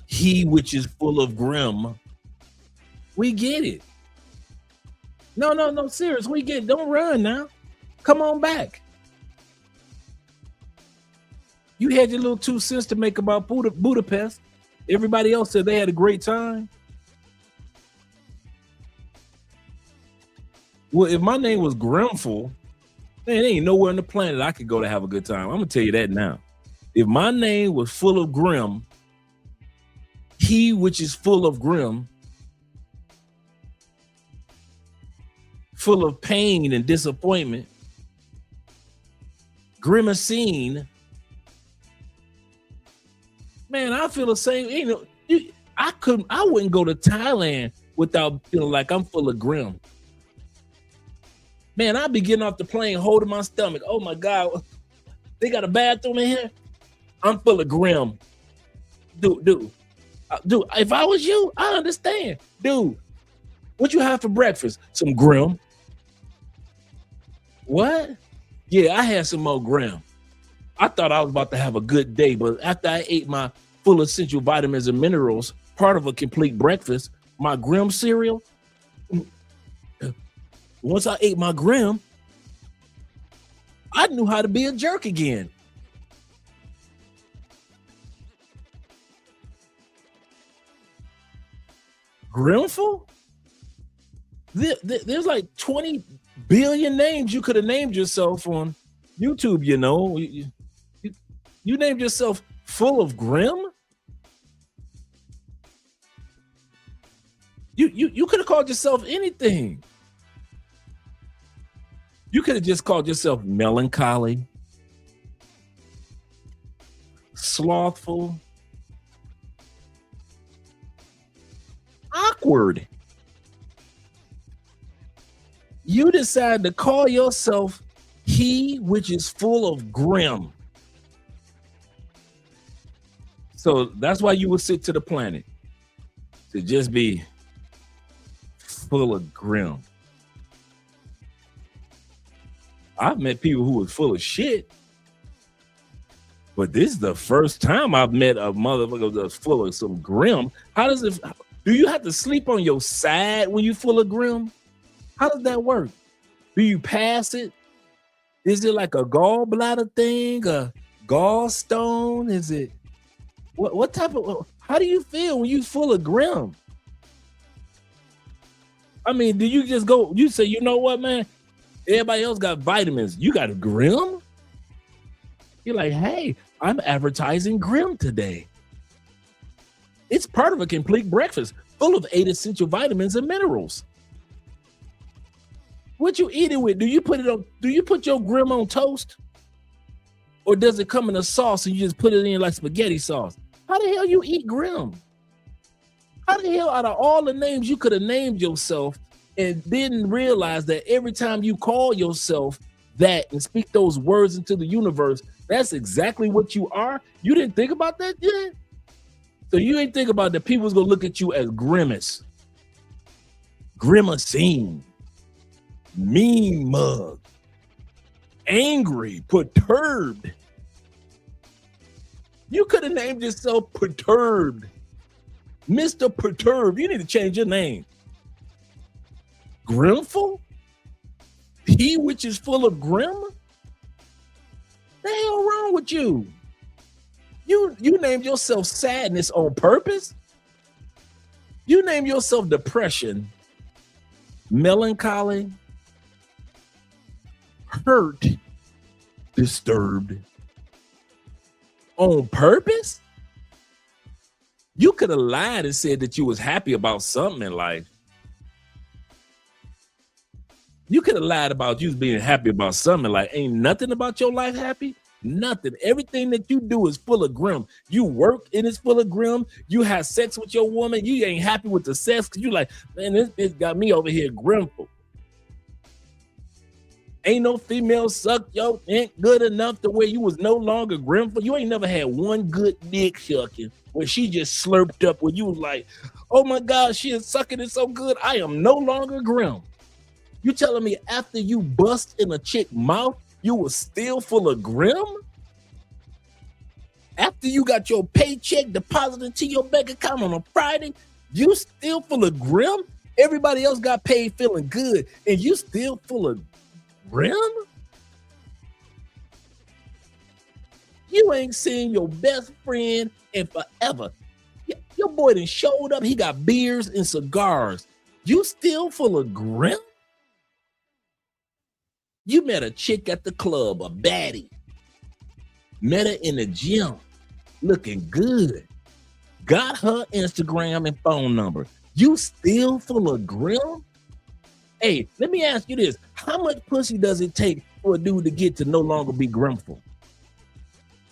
B: He which is full of grim. We get it. No, serious. Don't run now. Come on back. You had your little 2 cents to make about Budapest. Everybody else said they had a great time. Well, if my name was Grimful, man, there ain't nowhere on the planet I could go to have a good time. I'm gonna tell you that now. If my name was full of grim, he which is full of grim, full of pain and disappointment, grimacine, man, I feel the same. I wouldn't go to Thailand without feeling like I'm full of grim. Man, I'd be getting off the plane holding my stomach. Oh my God, they got a bathroom in here? I'm full of grim. Dude, if I was you, I understand. Dude, what you have for breakfast? Some grim. What? Yeah, I had some more grim. I thought I was about to have a good day, but after I ate my full essential vitamins and minerals, part of a complete breakfast, my grim cereal, once I ate my grim, I knew how to be a jerk again. Grimful? There's like 20 billion names you could have named yourself on YouTube, you know. You named yourself full of grim? You could have called yourself anything. You could have just called yourself melancholy, slothful, awkward. You decide to call yourself he which is full of grim. So that's why you would sit to the planet, to just be full of grim. I've met people who was full of shit, but this is the first time I've met a motherfucker that's full of some grim. How does it? Do you have to sleep on your side when you full of grim? How does that work? Do you pass it? Is it like a gallbladder thing, a gallstone? Is it what type of? How do you feel when you full of grim? I mean, do you just go? You say, you know what, man? Everybody else got vitamins. You got a grim? You're like, hey, I'm advertising grim today. It's part of a complete breakfast full of 8 essential vitamins and minerals. What you eat it with? Do you put your grim on toast? Or does it come in a sauce and you just put it in like spaghetti sauce? How the hell you eat grim? How the hell out of all the names you could have named yourself and didn't realize that every time you call yourself that and speak those words into the universe, that's exactly what you are? You didn't think about that yet? So you ain't think about that people's gonna look at you as grimace, grimacine, mean mug, angry, perturbed. You could have named yourself Perturbed. Mr. Perturbed. You need to change your name. Grimful? He which is full of grim? The hell wrong with you? You named yourself sadness on purpose? You named yourself depression, melancholy, hurt, disturbed on purpose? You could have lied and said that you was happy about something in life. You could have lied about you being happy about something. Like, ain't nothing about your life happy? Nothing. Everything that you do is full of grim. You work and it's full of grim. You have sex with your woman. You ain't happy with the sex because you like, man, this bitch got me over here grimful. Ain't no female suck yo ain't good enough to where you was no longer grimful. You ain't never had one good dick sucking where she just slurped up where you was like, oh my God, she is sucking it so good. I am no longer grim. You telling me after you bust in a chick mouth, you was still full of grim? After you got your paycheck deposited to your bank account on a Friday, you still full of grim? Everybody else got paid feeling good, and you still full of grim? You ain't seen your best friend in forever. Your boy done showed up. He got beers and cigars. You still full of grim? You met a chick at the club, a baddie. Met her in the gym, looking good. Got her Instagram and phone number. You still full of grim? Hey, let me ask you this. How much pussy does it take for a dude to get to no longer be grimful?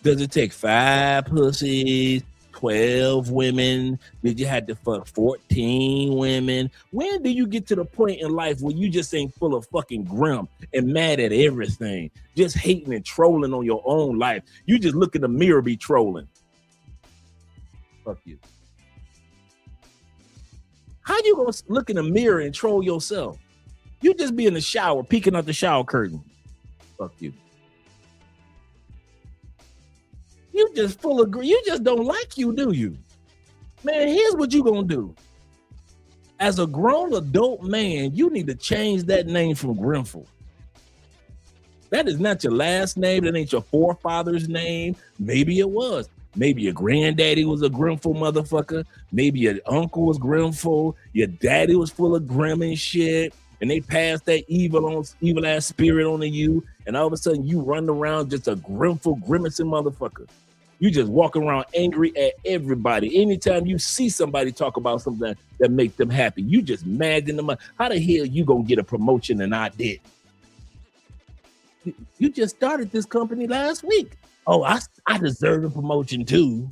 B: Does it take 5 pussies, 12 women? Did you have to fuck 14 women? When do you get to the point in life where you just ain't full of fucking grim and mad at everything, just hating and trolling on your own life? You just look in the mirror, be trolling. Fuck you. How you gonna look in the mirror and troll yourself? You just be in the shower, peeking out the shower curtain. Fuck you. You just full of, you just don't like you, do you? Man, here's what you gonna do. As a grown adult man, you need to change that name from Grimful. That is not your last name. That ain't your forefather's name. Maybe it was. Maybe your granddaddy was a grimful motherfucker. Maybe your uncle was grimful. Your daddy was full of grim and shit. And they passed that evil ass spirit onto you. And all of a sudden you run around just a grimful, grimacing motherfucker. You just walk around angry at everybody. Anytime you see somebody talk about something that make them happy, you just mad in the mind. How the hell you gonna get a promotion and I did? You just started this company last week. Oh, I deserve a promotion too.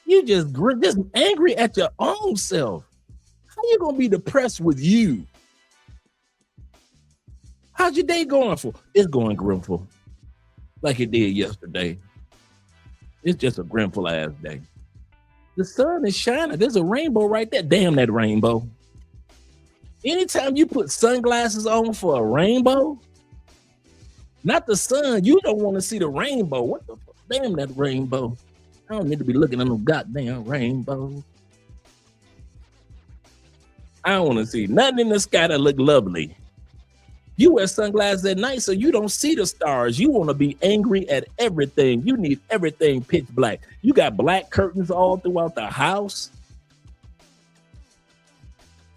B: You just angry at your own self. How you gonna be depressed with you? How's your day going for? It's going grimful, like it did yesterday. It's just a grimful ass day. The sun is shining. There's a rainbow right there. Damn that rainbow. Anytime you put sunglasses on for a rainbow, not the sun, you don't want to see the rainbow. What the fuck? Damn that rainbow. I don't need to be looking at no goddamn rainbow. I don't want to see nothing in the sky that look lovely. You wear sunglasses at night so you don't see the stars. You want to be angry at everything. You need everything pitch black. You got black curtains all throughout the house.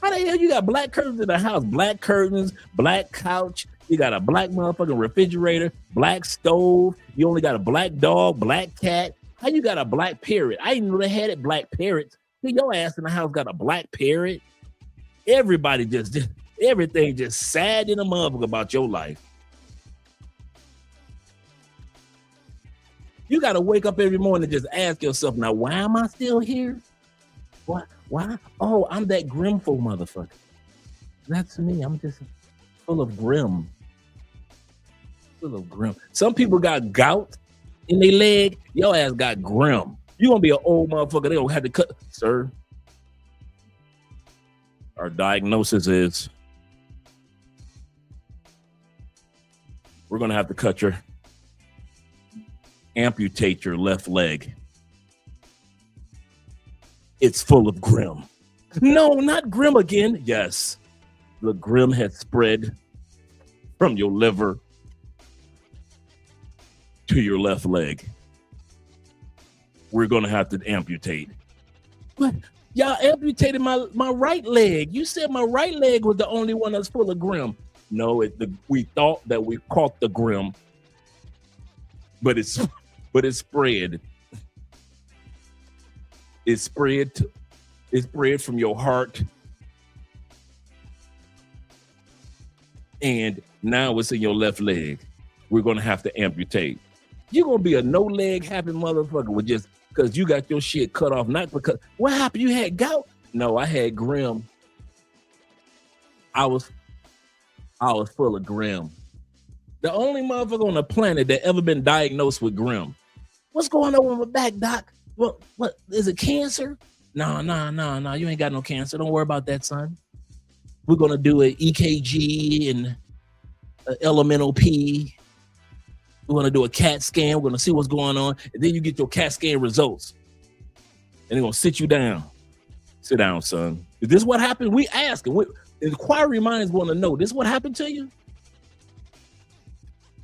B: How the hell you got black curtains in the house? Black curtains, black couch. You got a black motherfucking refrigerator, black stove. You only got a black dog, black cat. How you got a black parrot? I didn't know they had it, black parrots. Your ass in the house got a black parrot. Everybody just everything just sad in a motherfucker about your life. You got to wake up every morning and just ask yourself, now, why am I still here? What? Why? Oh, I'm that grimful motherfucker. That's me. I'm just full of grim. Full of grim. Some people got gout in their leg. Your ass got grim. You gonna be an old motherfucker. They don't have to cut, sir. Our diagnosis is we're gonna have to amputate your left leg. It's full of grim. No, not grim again. Yes, the grim has spread from your liver to your left leg. We're gonna have to amputate. What? Y'all amputated my right leg. You said my right leg was the only one that's full of grim. No, we thought that we caught the grim, but it spread. It spread from your heart, and now it's in your left leg. We're gonna have to amputate. You're gonna be a no leg happy motherfucker with just because you got your shit cut off, not because what happened? You had gout? No, I had grim. I was full of grim. The only motherfucker on the planet that ever been diagnosed with grim. What's going on with my back, doc? What is it, cancer? No, you ain't got no cancer. Don't worry about that, son. We're gonna do an EKG and an elemental P. We're gonna do a CAT scan. We're gonna see what's going on, and then you get your CAT scan results, and they're gonna sit you down. Sit down, son. Is this what happened? We ask. Inquiry minds want to know. This what happened to you?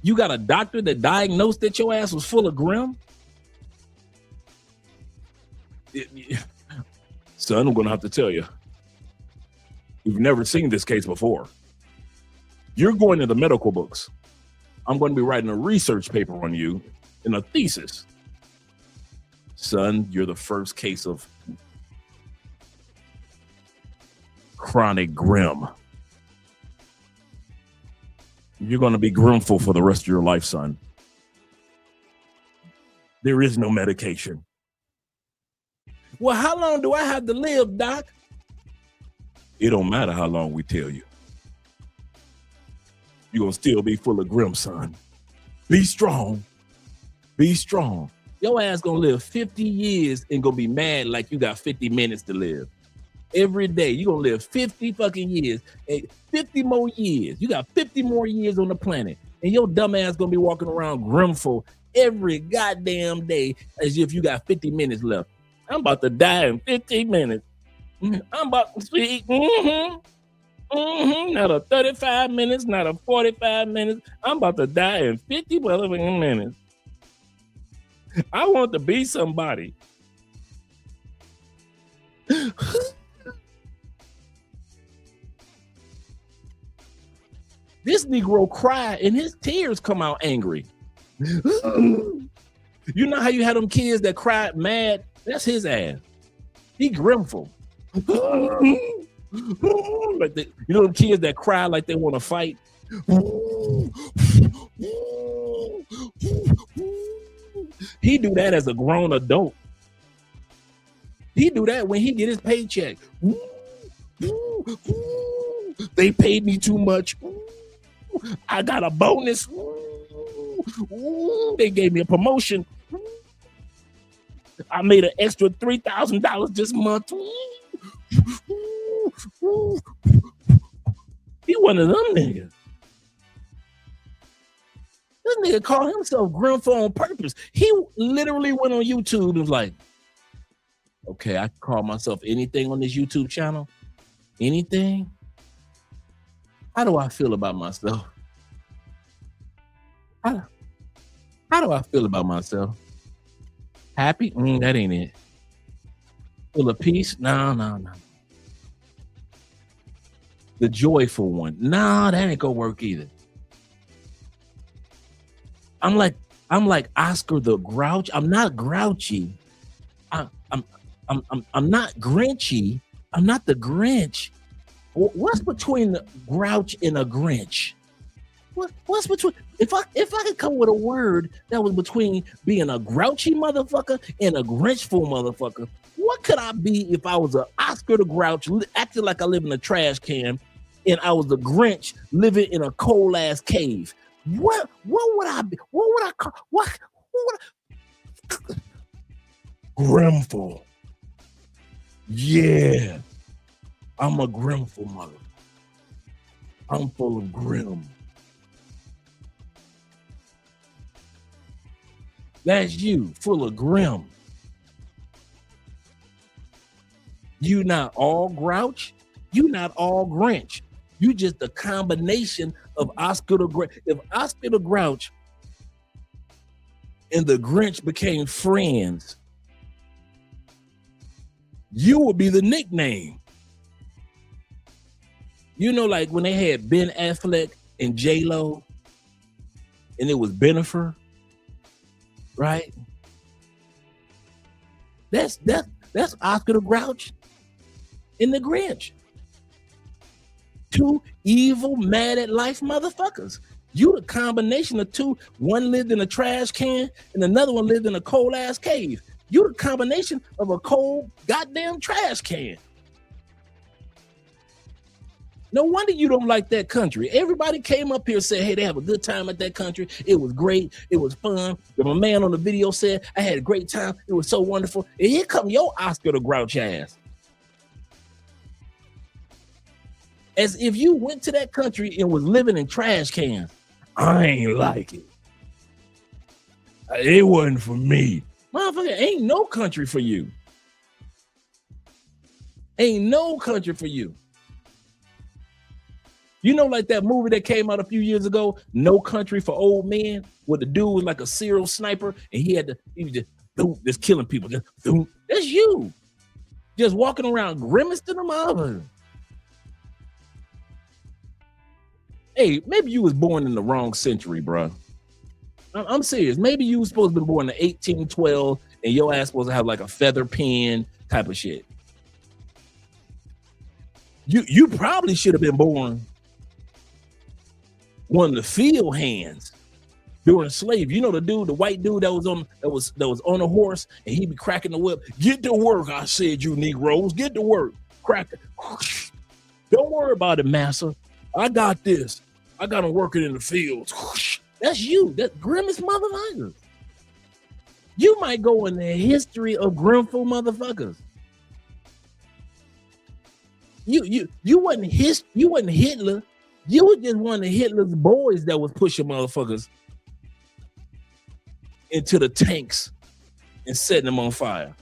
B: You got a doctor that diagnosed that your ass was full of grim? Son, I'm going to have to tell you. You've never seen this case before. You're going to the medical books. I'm going to be writing a research paper on you in a thesis. Son, you're the first case of chronic grim. You're going to be grimful for the rest of your life, son. There is no medication. Well, how long do I have to live, doc? It don't matter how long we tell you. You're going to still be full of grim, son. Be strong. Be strong. Your ass going to live 50 years and going to be mad like you got 50 minutes to live. Every day, you're going to live 50 fucking years. 50 more years. You got 50 more years on the planet. And your dumb ass going to be walking around grimful every goddamn day as if you got 50 minutes left. I'm about to die in 15 minutes. I'm about to see. Not a 35 minutes, not a 45 minutes. I'm about to die in 50 minutes. I want to be somebody. This Negro cried and his tears come out angry. You know how you had them kids that cried mad? That's his ass. He grimful. Like you know them kids that cry like they want to fight? He do that as a grown adult. He do that when he get his paycheck. They paid me too much. I got a bonus. They gave me a promotion. I made an extra $3,000 this month. He one of them niggas. This nigga called himself grimful on purpose. He literally went on YouTube and was like, okay, I can call myself anything on this YouTube channel. Anything? How do I feel about myself? How do I feel about myself? Happy? That ain't it. Full of peace? No. The joyful one? No, that ain't gonna work either. I'm like Oscar the Grouch. I'm not grouchy. I'm not grinchy. I'm not the Grinch. What's between the grouch and a Grinch? What's between? If I could come with a word that was between being a grouchy motherfucker and a Grinchful motherfucker, what could I be if I was an Oscar the Grouch acting like I live in a trash can, and I was the Grinch living in a cold ass cave? What would I be? What would I call? What would I? Grimful. Yeah, I'm a grimful mother. I'm full of grim. That's you, full of grim. You not all grouch. You not all Grinch. You just a combination of Oscar the Grouch. If Oscar the Grouch and the Grinch became friends, you would be the nickname. You know, like when they had Ben Affleck and J-Lo, and it was Bennifer, right? That's Oscar the Grouch and the Grinch. Two evil, mad at life motherfuckers. You the combination of two. One lived in a trash can and another one lived in a cold ass cave. You the combination of a cold goddamn trash can. No wonder you don't like that country. Everybody came up here and said, hey, they have a good time at that country. It was great. It was fun. My man on the video said, I had a great time. It was so wonderful. And here come your Oscar the Grouch ass. As if you went to that country and was living in trash cans. I ain't like it. It wasn't for me. Motherfucker, ain't no country for you. Ain't no country for you. You know, like that movie that came out a few years ago, No Country for Old Men, where the dude was like a serial sniper and he was just killing people. That's you. Just walking around grimace to the mother. Hey, maybe you was born in the wrong century, bro. I'm serious. Maybe you was supposed to be born in 1812 and your ass supposed to have like a feather pen type of shit. You probably should have been born one of the field hands during slavery. You know, the white dude that was on a horse and he be cracking the whip. Get to work, I said, you Negroes. Get to work. Crack it. Don't worry about it, massa. I got this. I got him working in the fields. That's you. That grimace motherfucker. You might go in the history of grimful motherfuckers. You wasn't Hitler. You were just one of Hitler's boys that was pushing motherfuckers into the tanks and setting them on fire.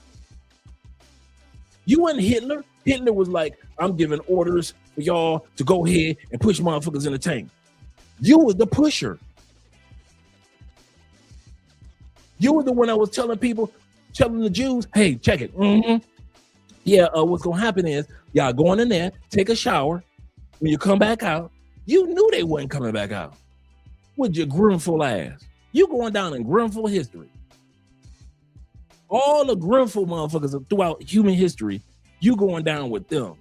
B: You wasn't Hitler. Hitler was like, I'm giving orders for y'all to go ahead and push motherfuckers in the tank. You was the pusher. You were the one that was telling the Jews, hey, check it. Yeah, what's gonna happen is y'all going in there, take a shower. When you come back out, you knew they wasn't coming back out with your grimful ass. You going down in grimful history. All the grimful motherfuckers throughout human history, you going down with them.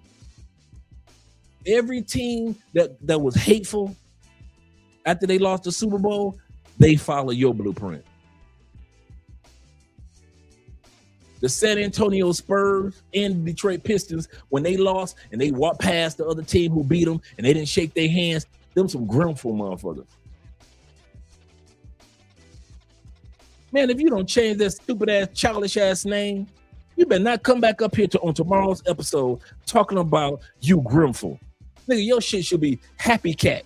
B: Every team that was hateful after they lost the Super Bowl, they follow your blueprint. The San Antonio Spurs and the Detroit Pistons, when they lost and they walked past the other team who beat them and they didn't shake their hands, them some grimful motherfuckers. Man, if you don't change that stupid ass, childish ass name, you better not come back up here on tomorrow's episode talking about you grimful. Nigga, your shit should be Happy Cat.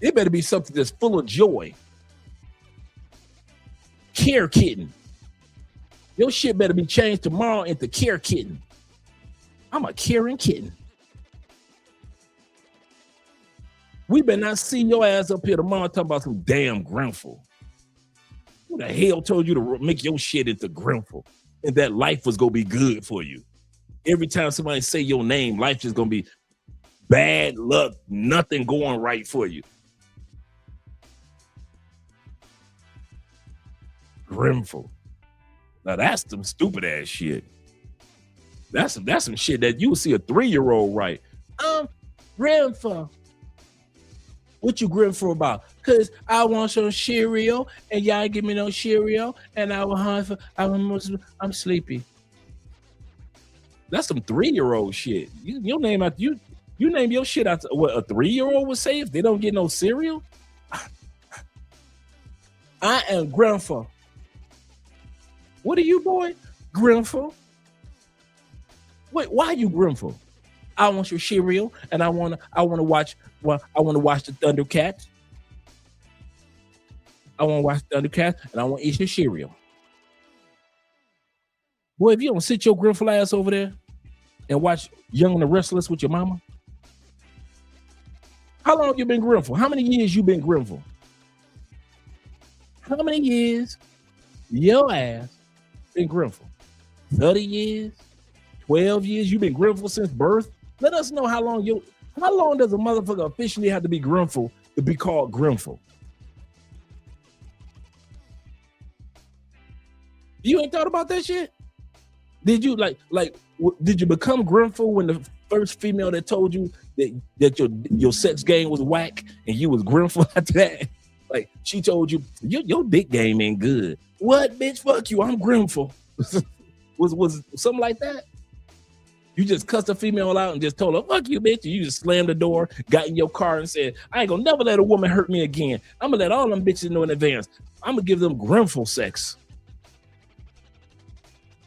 B: It better be something that's full of joy. Care Kitten. Your shit better be changed tomorrow into Care Kitten. I'm a caring kitten. We better not see your ass up here tomorrow talking about some damn grimful. Who the hell told you to make your shit into grimful and that life was gonna be good for you? Every time somebody say your name, life is gonna be bad luck, nothing going right for you. Grimful. Now that's some stupid ass shit. That's some shit that you will see a 3-year-old write. Grimful. What you grimful about? Cause I want some cereal and y'all give me no cereal and I'm sleepy. That's some 3-year-old shit. You name your shit out. What a 3-year-old would say if they don't get no cereal. I am grimful. What are you, boy? Grimful? Wait, why are you grimful? I want your cereal, and I want to watch the Thundercats. I want to watch Thundercats, and I want to eat your cereal. Boy, if you don't sit your grimful ass over there and watch Young and the Restless with your mama, how long have you been grimful? How many years you been grimful? How many years your ass been grimful? 30 years? 12 years? You been grimful since birth? Let us know how long does a motherfucker officially have to be grimful to be called grimful? You ain't thought about that shit? Did you did you become grimful when the first female that told you that your sex game was whack and you was grimful after that? Like she told you your dick game ain't good. What, bitch? Fuck you. I'm grimful. was something like that? You just cussed a female out and just told her, fuck you, bitch. And you just slammed the door, got in your car and said, I ain't gonna never let a woman hurt me again. I'm gonna let all them bitches know in advance. I'm gonna give them grimful sex.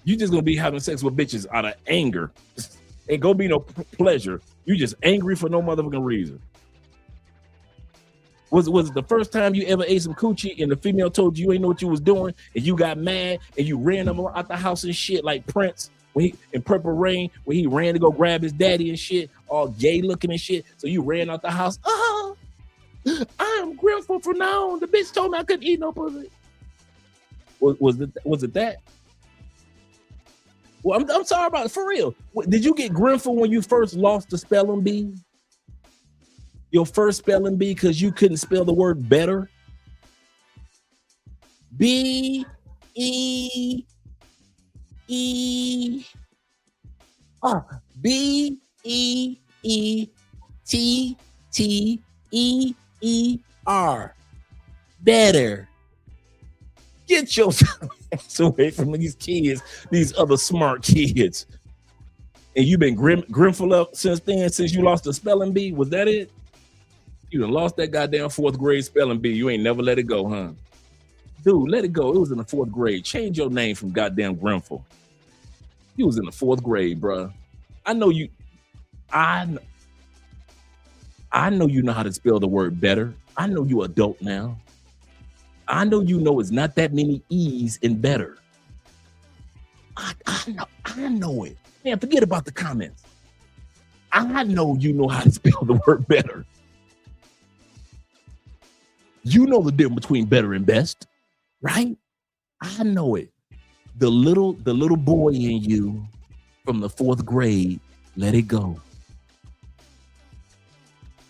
B: You just gonna be having sex with bitches out of anger. Ain't gonna be no pleasure. You just angry for no motherfucking reason. Was it the first time you ever ate some coochie and the female told you ain't know what you was doing and you got mad and you ran them out the house and shit like Prince when he in Purple Rain when he ran to go grab his daddy and shit, all gay looking and shit. So you ran out the house. Oh, I am grateful for now. The bitch told me I couldn't eat no pussy. Was it that? Well, I'm sorry about it, for real. Did you get grateful when you first lost the spelling bee? Your first spelling bee because you couldn't spell the word better? B-E-E-T-T-E-R. Better. Get your ass away from these kids, these other smart kids. And you've been grimful up since then, since you lost the spelling bee? Was that it? You done lost that goddamn 4th grade spelling bee. You ain't never let it go, huh? Dude, let it go. It was in the 4th grade. Change your name from goddamn Grimful. You was in the 4th grade, bruh. I know you know how to spell the word better. I know you adult now. I know you know it's not that many E's in better. I know it. Man, forget about the comments. I know you know how to spell the word better. You know the difference between better and best, right? I know it. The little boy in you from the 4th grade, let it go.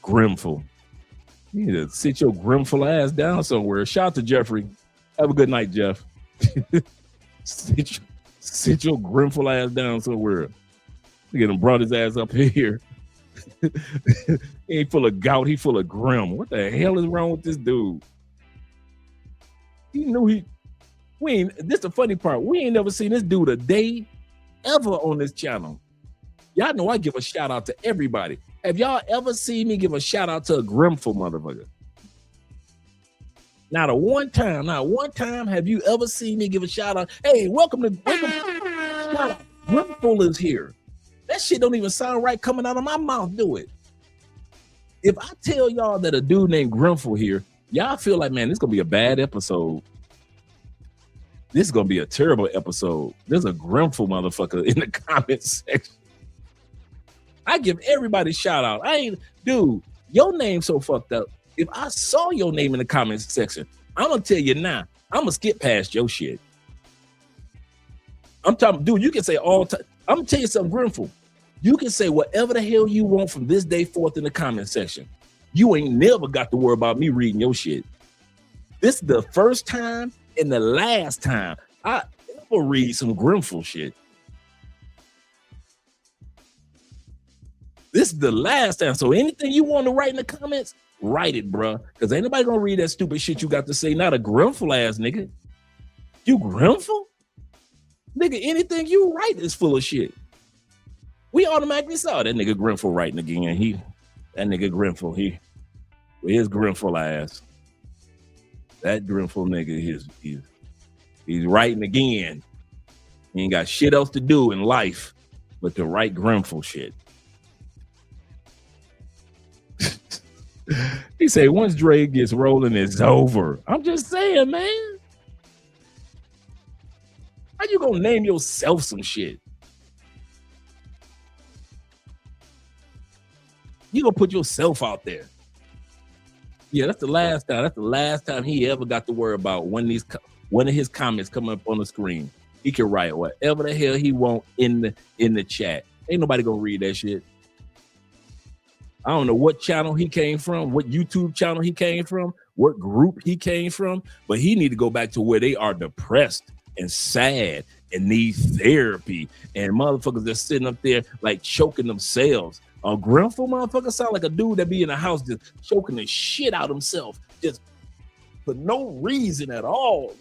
B: Grimful. You need to sit your grimful ass down somewhere. Shout out to Jeffrey. Have a good night, Jeff. sit your grimful ass down somewhere. Look at him, brought his ass up here. He ain't full of gout, he full of grim. What the hell is wrong with this dude? He knew this the funny part. We ain't never seen this dude a day ever on this channel. Y'all know I give a shout out to everybody. Have y'all ever seen me give a shout out to a grimful motherfucker? Not one time have you ever seen me give a shout out. Hey, welcome. Shout out. Grimful is here. That shit don't even sound right coming out of my mouth, do it? If I tell y'all that a dude named Grimful here, y'all feel like, man, this is gonna be a bad episode. This is gonna be a terrible episode. There's a Grimful motherfucker in the comments section. I give everybody a shout out. Dude, your name's so fucked up. If I saw your name in the comments section, I'm gonna tell you now, I'm gonna skip past your shit. I'm talking, dude, you can say all time. I'm gonna tell you something, Grimful. You can say whatever the hell you want from this day forth in the comment section. You ain't never got to worry about me reading your shit. This is the first time and the last time I ever read some Grimful shit. This is the last time. So anything you want to write in the comments, write it, bro. Because ain't nobody gonna read that stupid shit you got to say. Not a Grimful ass nigga. You Grimful? Nigga, anything you write is full of shit. We automatically saw that nigga Grimful writing again. That nigga Grimful, his Grimful ass. That Grimful nigga, he's writing again. He ain't got shit else to do in life but to write Grimful shit. He said, once Dre gets rolling, it's over. I'm just saying, man. How you gonna name yourself some shit? You gonna put yourself out there. Yeah, that's the last time. That's the last time he ever got to worry about one of his comments coming up on the screen. He can write whatever the hell he want in the chat. Ain't nobody gonna read that shit. I don't know what channel he came from, what YouTube channel he came from, what group he came from, but he need to go back to where they are depressed and sad and need therapy, and motherfuckers that's sitting up there like choking themselves. A Grimful motherfucker sound like a dude that be in the house just choking the shit out himself, just for no reason at all.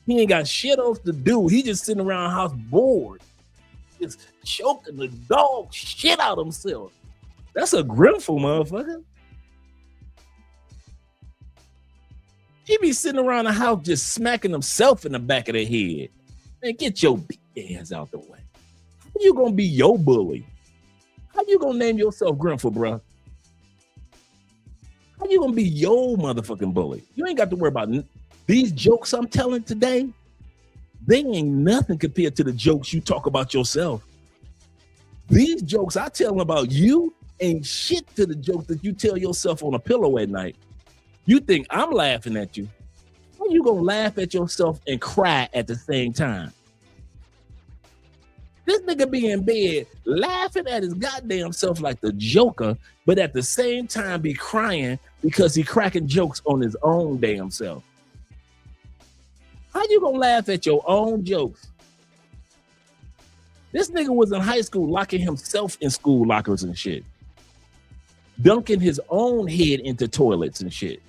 B: He ain't got shit else to do. He just sitting around the house bored, just choking the dog shit out himself. That's a Grimful motherfucker. He be sitting around the house just smacking himself in the back of the head. Man, get your big ass out the way. How you gonna be your bully? How you gonna name yourself Grimful, bro? How you gonna be your motherfucking bully? You ain't got to worry about these jokes I'm telling today. They ain't nothing compared to the jokes you talk about yourself. These jokes I tell about you ain't shit to the jokes that you tell yourself on a pillow at night. You think I'm laughing at you. How you gonna laugh at yourself and cry at the same time? This nigga be in bed laughing at his goddamn self like the Joker, but at the same time be crying because he cracking jokes on his own damn self. How you gonna laugh at your own jokes? This nigga was in high school locking himself in school lockers and shit. Dunking his own head into toilets and shit.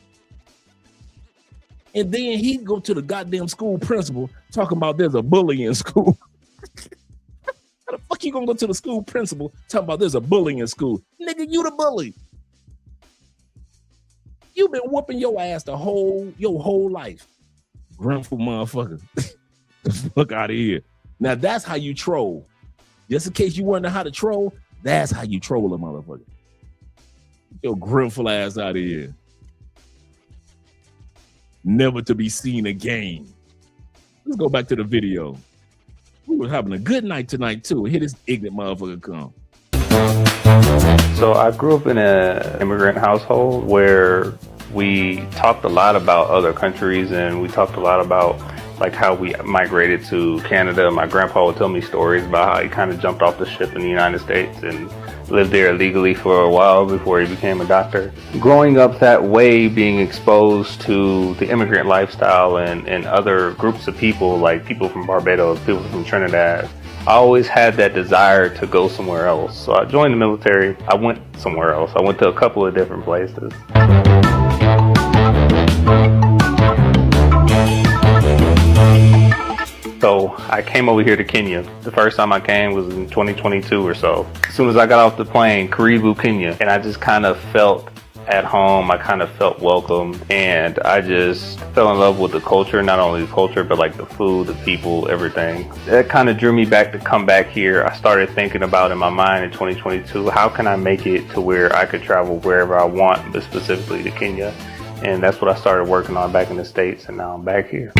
B: And then he'd go to the goddamn school principal talking about there's a bully in school. How the fuck you gonna go to the school principal talking about there's a bully in school? Nigga, you the bully. You've been whooping your ass your whole life. Grateful motherfucker. The fuck out of here. Now that's how you troll. Just in case you wonder how to troll, that's how you troll a motherfucker. Your grateful ass out of here. Never to be seen again. Let's go back to the video. We were having a good night tonight too. Here this ignorant motherfucker come.
W: So I grew up in an immigrant household where we talked a lot about other countries, and we talked a lot about like how we migrated to Canada. My grandpa would tell me stories about how he kind of jumped off the ship in the United States and lived there illegally for a while before he became a doctor. Growing up that way, being exposed to the immigrant lifestyle and other groups of people, like people from Barbados, people from Trinidad, I always had that desire to go somewhere else. So I joined the military. I went somewhere else. I went to a couple of different places. So I came over here to Kenya. The first time I came was in 2022 or so. As soon as I got off the plane, Karibu, Kenya, and I just kind of felt at home. I kind of felt welcome, and I just fell in love with the culture, not only the culture, but like the food, the people, everything. That kind of drew me back to come back here. I started thinking about in my mind in 2022, how can I make it to where I could travel wherever I want, but specifically to Kenya. And that's what I started working on back in the States, and now I'm back here.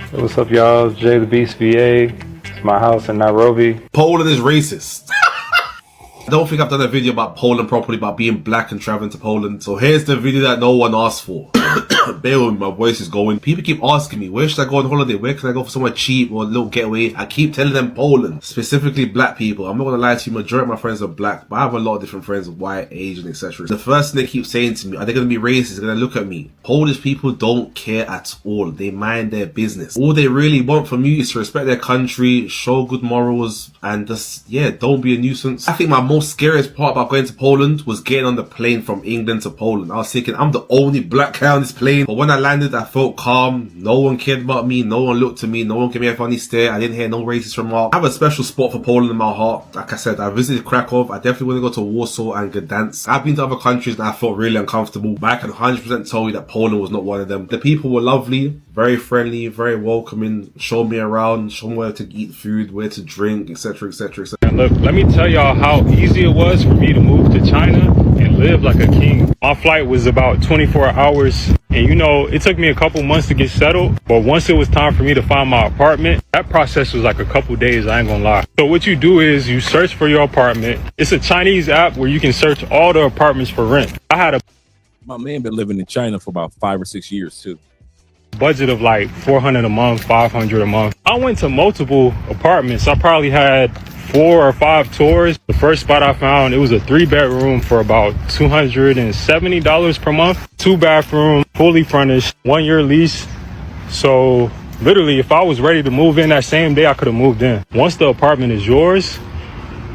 W: Hey, what's up, y'all? Jay the Beast VA. It's my house in Nairobi.
I: Poland is racist. I don't think I've done a video about Poland properly, about being black and traveling to Poland. So here's the video that no one asked for. Bear with me, my voice is going. People keep asking me, where should I go on holiday? Where can I go for somewhere cheap or a little getaway? I keep telling them Poland, specifically black people. I'm not gonna lie to you, majority of my friends are black, but I have a lot of different friends, white, Asian, etc. The first thing they keep saying to me, are they gonna be racist? They're gonna look at me. Polish people don't care at all. They mind their business. All they really want from you is to respect their country, show good morals, and just, yeah, don't be a nuisance. I think my most scariest part about going to Poland was getting on the plane from England to Poland. I was thinking, I'm the only black guy on this plane. But when I landed, I felt calm. No one cared about me. No one looked at me. No one gave me a funny stare. I didn't hear no racist remark. I have a special spot for Poland in my heart. Like I said, I visited Krakow. I definitely want to go to Warsaw and Gdansk. I've been to other countries and I felt really uncomfortable, but I can 100% tell you that Poland was not one of them. The people were lovely, very friendly, very welcoming, showed me around, showed me where to eat food, where to drink, etc, etc, etc.
W: Look, let me tell y'all how easy it was for me to move to China and live like a king. My flight was about 24 hours. And you know, it took me a couple months to get settled, but once it was time for me to find my apartment, that process was like a couple days, I ain't gonna lie. So what you do is you search for your apartment. It's a Chinese app where you can search all the apartments for rent. I had a
B: My man been living in China for about 5 or 6 years too.
W: budget of like $400 a month, $500 a month. I went to multiple apartments. I probably had 4 or 5 tours. The first spot I found, it was a 3-bedroom for about $270 per month. 2-bathroom, fully furnished, 1-year lease. So literally, if I was ready to move in that same day, I could have moved in. Once the apartment is yours,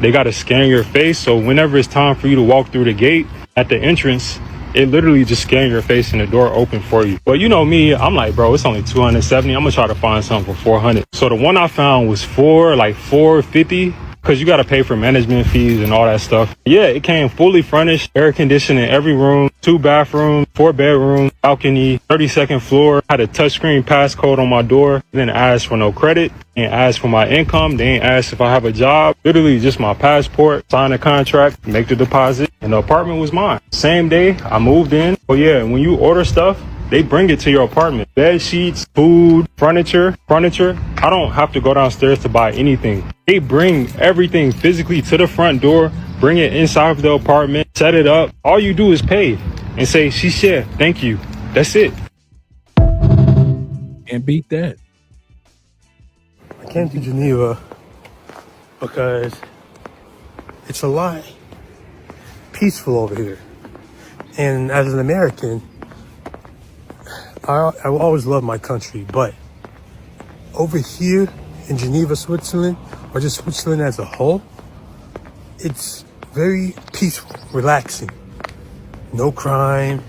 W: they got to scan your face. So whenever it's time for you to walk through the gate at the entrance, it literally just scans your face and the door open for you. But you know me, I'm like, bro, it's only $270. I'm gonna try to find something for $400. So the one I found was $450
O: because you got to pay for management fees and all that stuff. Yeah, it came fully furnished, air conditioned in every room, 2 bathrooms, 4 bedrooms, balcony, 32nd floor. Had a touchscreen passcode on my door. Didn't ask for no credit. Didn't ask for my income. They ain't asked if I have a job. Literally just my passport, sign a contract, make the deposit, and the apartment was mine. Same day I moved in. Oh yeah, when you order stuff, they bring it to your apartment. Bed sheets, food, furniture. I don't have to go downstairs to buy anything. They bring everything physically to the front door, bring it inside of the apartment, set it up. All you do is pay and say, "Shisha, thank you." That's it.
B: And beat that.
J: I came to Geneva because it's a lot peaceful over here. And as an American, I will always love my country, but over here in Geneva, Switzerland, or just Switzerland as a whole, it's very peaceful, relaxing, no crime.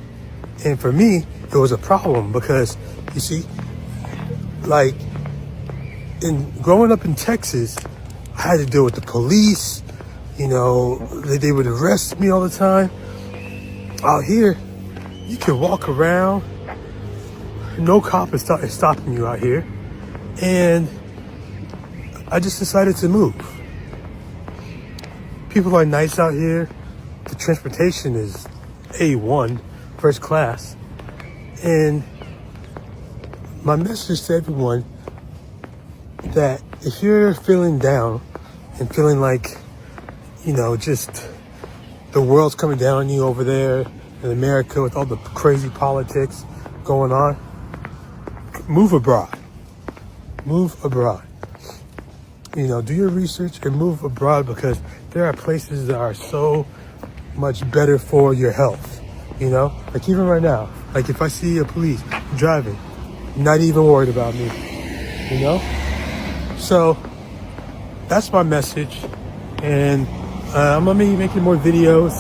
J: And for me, it was a problem because, you see, like, growing up in Texas, I had to deal with the police, you know, they would arrest me all the time. Out here, you can walk around, no cop is stopping you out here. And I just decided to move. People are nice out here. The transportation is A1, first class. And my message to everyone, that if you're feeling down and feeling like, you know, just the world's coming down on you over there in America with all the crazy politics going on, move abroad. Move abroad. You know, do your research and move abroad, because there are places that are so much better for your health. You know, like even right now, like if I see a police driving, not even worried about me, you know? So that's my message. And I'm gonna be making more videos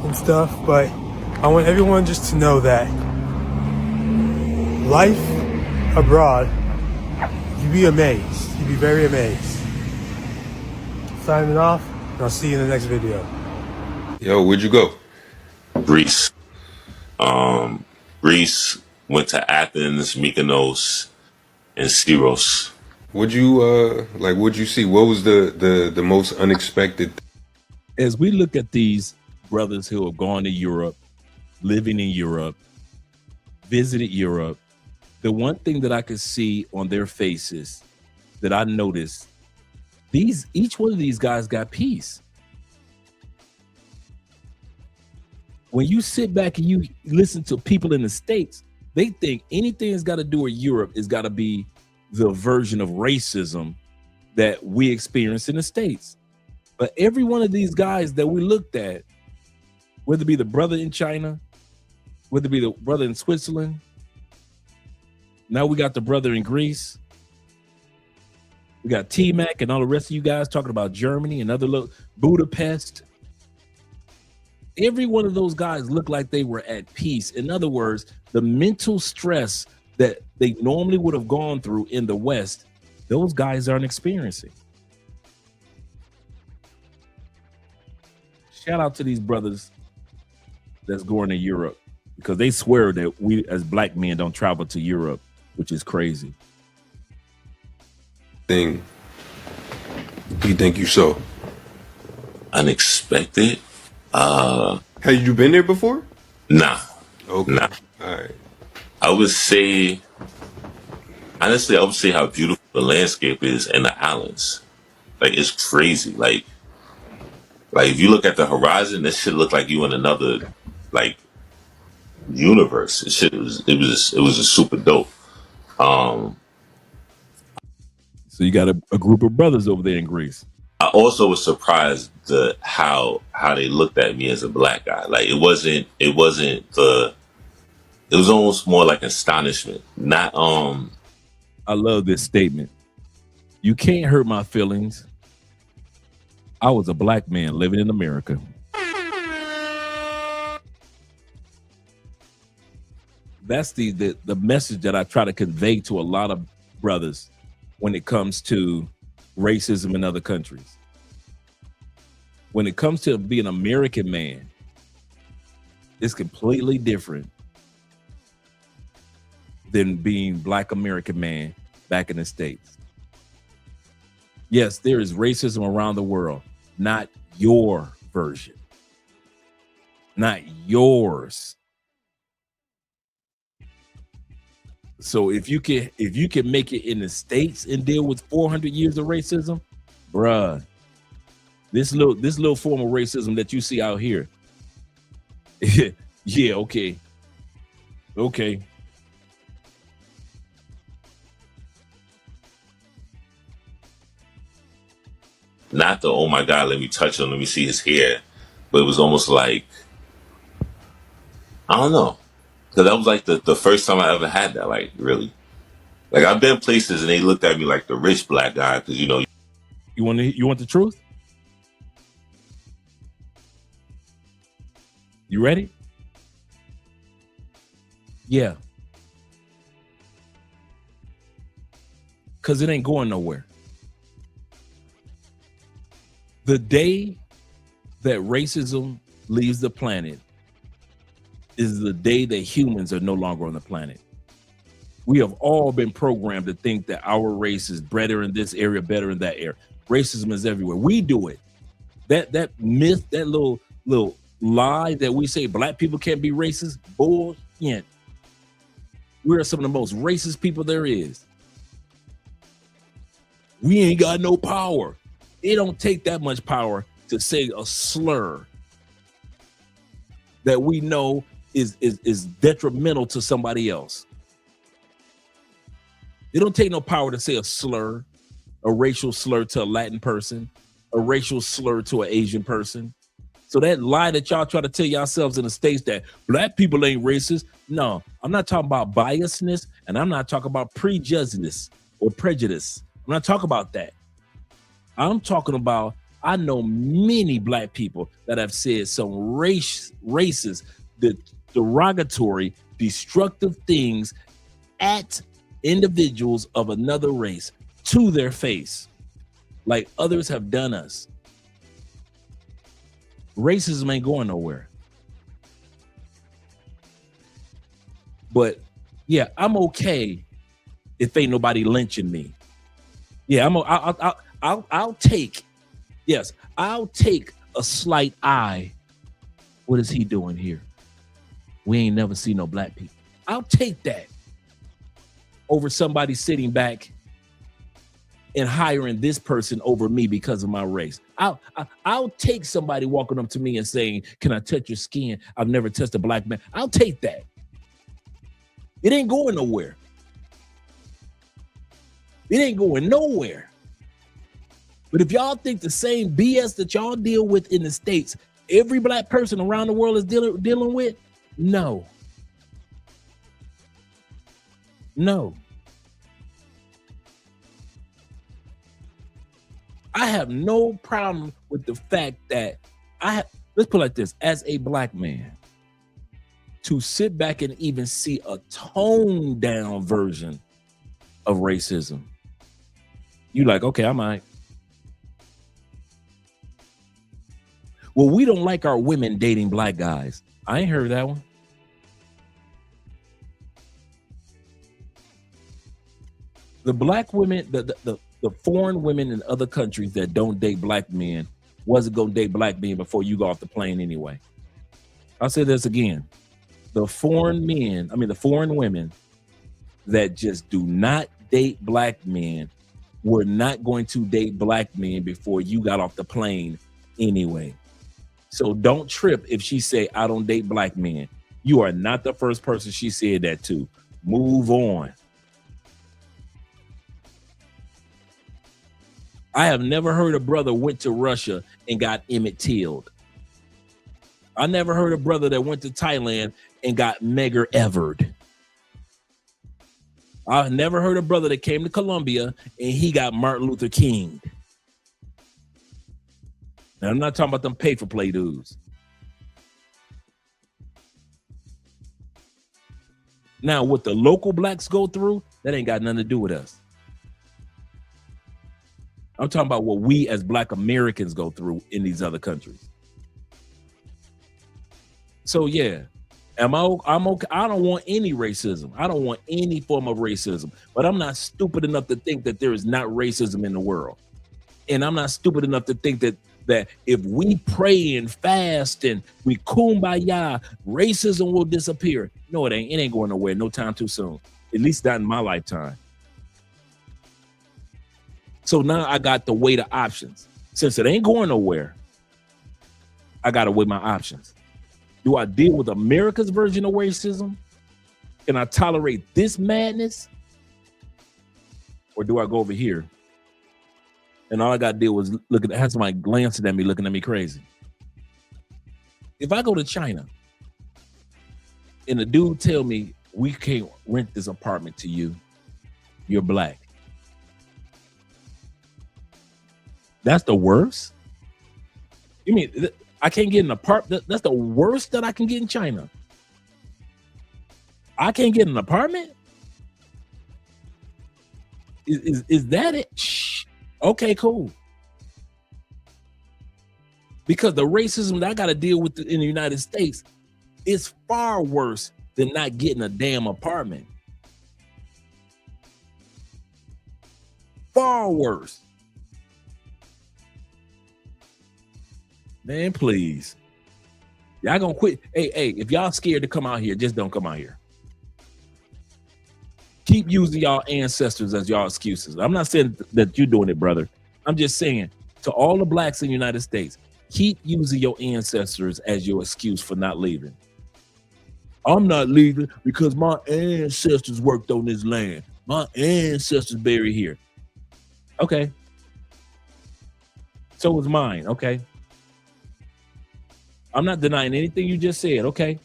J: and stuff, but I want everyone just to know that life abroad, you'd be amazed. You'd be very amazed. Signing off, and I'll see you in the next video.
K: Yo, where'd you go?
L: Greece. Greece, went to Athens, Mykonos, and Syros.
K: What'd you see? What was the most unexpected?
B: As we look at these brothers who have gone to Europe, living in Europe, visited Europe, the one thing that I could see on their faces that I noticed, each one of these guys got peace. When you sit back and you listen to people in the States, they think anything that's got to do with Europe is got to be the version of racism that we experience in the States. But every one of these guys that we looked at, whether it be the brother in China, whether it be the brother in Switzerland, now we got the brother in Greece, we got T-Mac and all the rest of you guys talking about Germany and other Budapest. Every one of those guys looked like they were at peace. In other words, the mental stress that they normally would have gone through in the West, those guys aren't experiencing. Shout out to these brothers that's going to Europe, because they swear that we as black men don't travel to Europe, which is crazy.
K: Do you think you saw?
L: Unexpected?
K: Have you been there before?
L: Nah.
K: Okay.
L: Nah.
K: All right.
L: Honestly, I would say how beautiful the landscape is and the islands. Like, it's crazy. Like if you look at the horizon, this shit look like you in another, like, universe. It was just super dope. So
B: you got a group of brothers over there in Greece.
L: I also was surprised how they looked at me as a black guy. Like it was almost more like astonishment. Not
B: I love this statement. You can't hurt my feelings. I was a black man living in America. That's the message that I try to convey to a lot of brothers when it comes to racism in other countries. when it comes to being an American man, it's completely different than being Black American man back in the States. Yes, there is racism around the world, not your version, not yours. So if you can make it in the States and deal with 400 years of racism, bruh, this little form of racism that you see out here, yeah, okay.
L: Not the, oh my God, let me touch him, let me see his hair. But it was almost like, I don't know. Because that was like the first time I ever had that, like, really. Like, I've been places and they looked at me like the rich Black guy, because, you know.
B: You want the truth? You ready? Yeah. Because it ain't going nowhere. The day that racism leaves the planet is the day that humans are no longer on the planet. We have all been programmed to think that our race is better in this area, better in that area. Racism is everywhere. We do it. That myth, that little lie that we say Black people can't be racist, bullshit. We're some of the most racist people there is. We ain't got no power. It don't take that much power to say a slur that we know is detrimental to somebody else. It don't take no power to say a slur, a racial slur to a Latin person, a racial slur to an Asian person. So that lie that y'all try to tell yourselves in the States that Black people ain't racist. No, I'm not talking about biasness, and I'm not talking about prejudice or prejudice. I'm not talking about that. I'm talking about, I know many Black people that have said some racist, derogatory, destructive things at individuals of another race to their face, like others have done us. Racism ain't going nowhere. But yeah, I'm okay if ain't nobody lynching me. Yeah, I'll take a slight eye. What is he doing here? We ain't never seen no Black people. I'll take that over somebody sitting back and hiring this person over me because of my race. I'll take somebody walking up to me and saying, "Can I touch your skin? I've never touched a Black man." I'll take that. It ain't going nowhere. It ain't going nowhere. But if y'all think the same BS that y'all deal with in the States, every Black person around the world is dealing with, no. I have no problem with the fact that let's put it like this, as a Black man, to sit back and even see a toned down version of racism. You like, okay, I might. Well, we don't like our women dating Black guys. I ain't heard that one. The Black women, the foreign women in other countries that don't date Black men wasn't gonna date Black men before you go off the plane anyway. I'll say this again. The foreign women that just do not date Black men were not going to date Black men before you got off the plane anyway. So don't trip if she say, "I don't date Black men." You are not the first person she said that to. Move on. I have never heard a brother went to Russia and got Emmett Tilled. I never heard a brother that went to Thailand and got Medgar Everd. I never heard a brother that came to Colombia and he got Martin Luther King. Now, I'm not talking about them pay-for-play dudes. Now, what the local Blacks go through, that ain't got nothing to do with us. I'm talking about what we as Black Americans go through in these other countries. So yeah, I'm okay. I don't want any racism. I don't want any form of racism. But I'm not stupid enough to think that there is not racism in the world. And I'm not stupid enough to think that if we pray and fast and we kumbaya, racism will disappear. No, it ain't. It ain't going nowhere. No time too soon. At least not in my lifetime. So now I got to weigh the options. Since it ain't going nowhere, I got to weigh my options. Do I deal with America's version of racism? Can I tolerate this madness? Or do I go over here? And all I got to do was have somebody glancing at me, looking at me crazy. If I go to China and the dude tell me, we can't rent this apartment to you, you're Black. That's the worst? You mean I can't get an apartment? That's the worst that I can get in China. I can't get an apartment? Is that it? Shh. Okay, cool. Because the racism that I got to deal with in the United States is far worse than not getting a damn apartment. Far worse. Man, please. Y'all gonna quit. Hey, if y'all scared to come out here, just don't come out here. Keep using y'all ancestors as y'all excuses. I'm not saying that you're doing it, brother. I'm just saying to all the Blacks in the United States, keep using your ancestors as your excuse for not leaving. I'm not leaving because my ancestors worked on this land. My ancestors buried here. Okay. So was mine. Okay. I'm not denying anything you just said. Okay.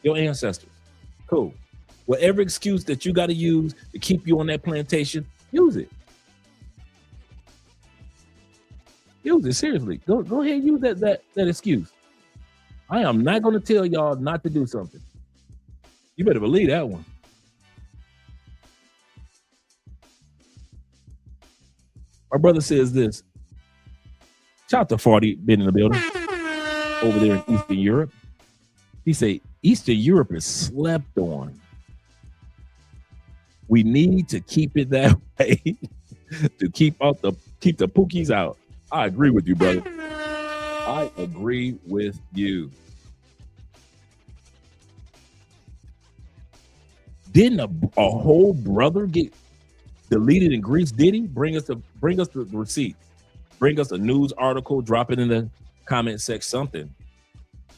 B: Your ancestors. Cool. Whatever excuse that you got to use to keep you on that plantation, use it. Use it, seriously. Go ahead and use that excuse. I am not going to tell y'all not to do something. You better believe that one. My brother says this. Shout out to 40, been in the building. Over there in Eastern Europe. He say, Eastern Europe is slept on. We need to keep it that way to keep the pookies out. I agree with you, brother. I agree with you. Didn't a whole brother get deleted in Greece? Did he? Bring us the receipt. Bring us a news article, drop it in the comment section, something.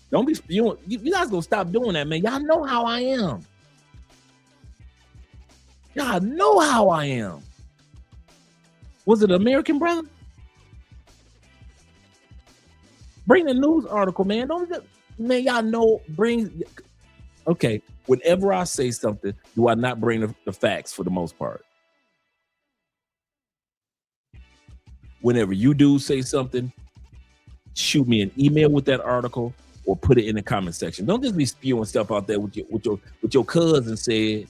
B: Don't be spewing. You guys gonna stop doing that, man. Y'all know how I am. Y'all know how I am. Was it American, brother? Bring the news article, man. Man, y'all know, okay, whenever I say something, do I not bring the facts for the most part? Whenever you do say something, shoot me an email with that article or put it in the comment section. Don't just be spewing stuff out there with your cousin said.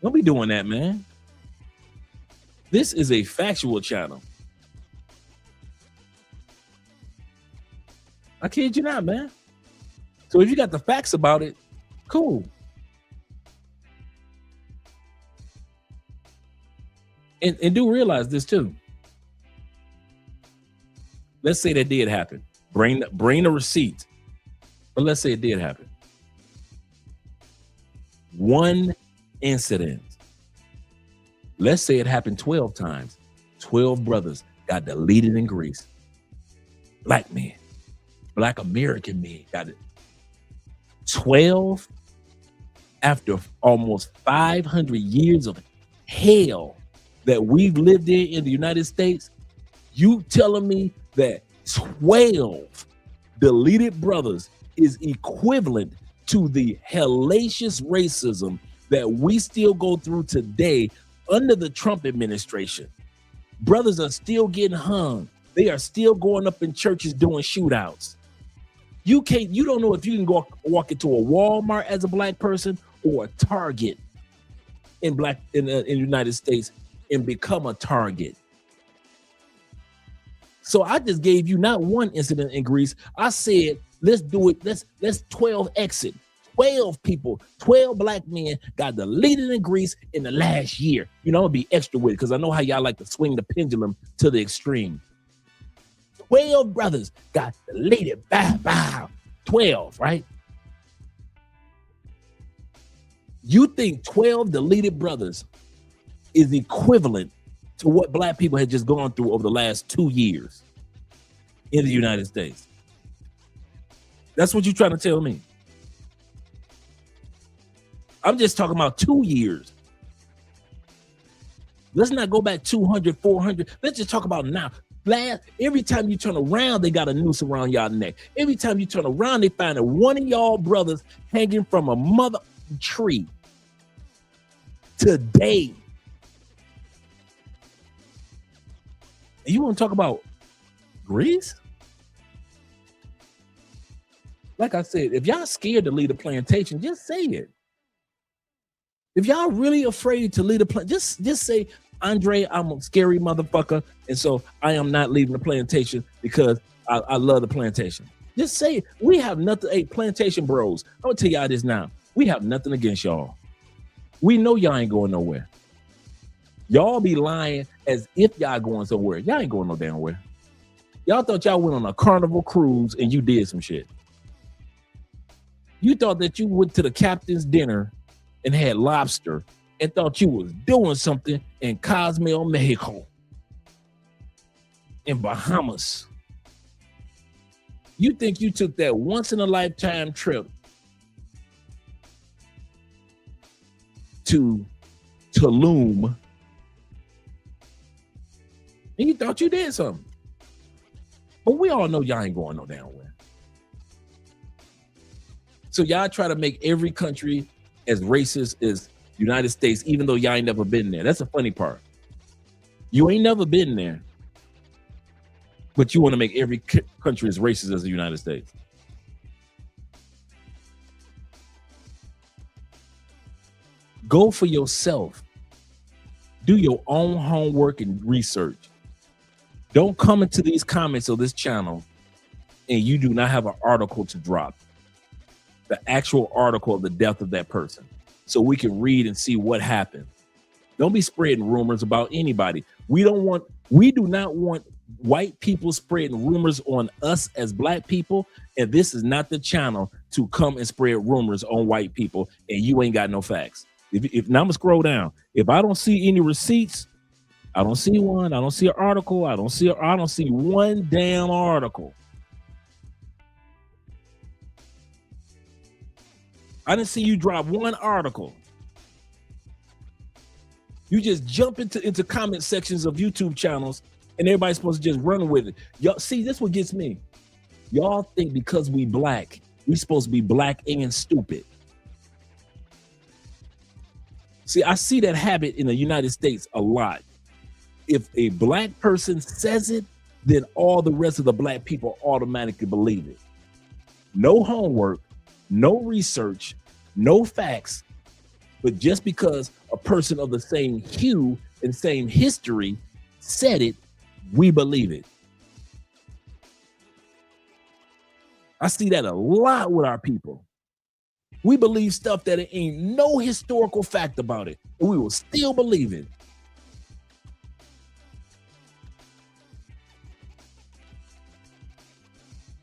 B: Don't be doing that, man. This is a factual channel. I kid you not, man. So if you got the facts about it, cool. And do realize this too. Let's say that did happen. Bring the receipt. But let's say it did happen. One incident. Let's say it happened 12 times. 12 brothers got deleted in Greece. Black men. Black American men got it. 12 after almost 500 years of hell that we've lived in the United States. You telling me that 12 deleted brothers is equivalent to the hellacious racism that we still go through today under the Trump administration? Brothers are still getting hung. They are still going up in churches doing shootouts. You don't know if you can go walk into a Walmart as a black person or a Target in the United States and become a target. So I just gave you not one incident in Greece. I said, let's do it. Let's 12 exit. 12 people, 12 black men got deleted in Greece in the last year. You know, I'm gonna be extra with it because I know how y'all like to swing the pendulum to the extreme. 12 brothers got deleted. Bow, bow. 12, right? You think 12 deleted brothers is equivalent to what black people had just gone through over the last 2 years in the United States? That's what you're trying to tell me. I'm just talking about 2 years. Let's not go back 200, 400. Let's just talk about now. Every time you turn around, they got a noose around y'all neck. Every time you turn around, they find that one of y'all brothers hanging from a mother tree. Today. And you want to talk about Greece? Like I said, if y'all scared to lead a plantation, just say it. If y'all really afraid to lead a plantation, just say, Andre, I'm a scary motherfucker, and so I am not leaving the plantation because I love the plantation. Just say it. We have nothing. Hey, plantation bros, I'm gonna tell y'all this now. We have nothing against y'all. We know y'all ain't going nowhere. Y'all be lying as if y'all going somewhere. Y'all ain't going no damn where. Y'all thought y'all went on a carnival cruise and you did some shit. You thought that you went to the captain's dinner and had lobster and thought you was doing something in Cozumel, Mexico, in Bahamas. You think you took that once in a lifetime trip to Tulum and you thought you did something. But we all know y'all ain't going no damn where. So y'all try to make every country as racist as United States, even though y'all ain't never been there. That's the funny part. You ain't never been there, but you want to make every country as racist as the United States. Go for yourself. Do your own homework and research. Don't come into these comments of this channel and you do not have an article to drop. The actual article of the death of that person, so we can read and see what happened. Don't be spreading rumors about anybody. We do not want white people spreading rumors on us as black people, and this is not the channel to come and spread rumors on white people, and you ain't got no facts. If now I'm gonna scroll down. If I don't see any receipts, I don't see one. I don't see an article. I don't see one damn article. I didn't see you drop one article. You just jump into comment sections of YouTube channels and everybody's supposed to just run with it. Y'all see, this what gets me. Y'all think because we black, we supposed to be black and stupid. See, I see that habit in the United States a lot. If a black person says it, then all the rest of the black people automatically believe it. No homework, no research, no facts, but just because a person of the same hue and same history said it, we believe it. I see that a lot with our people. We believe stuff that ain't no historical fact about it, and we will still believe it.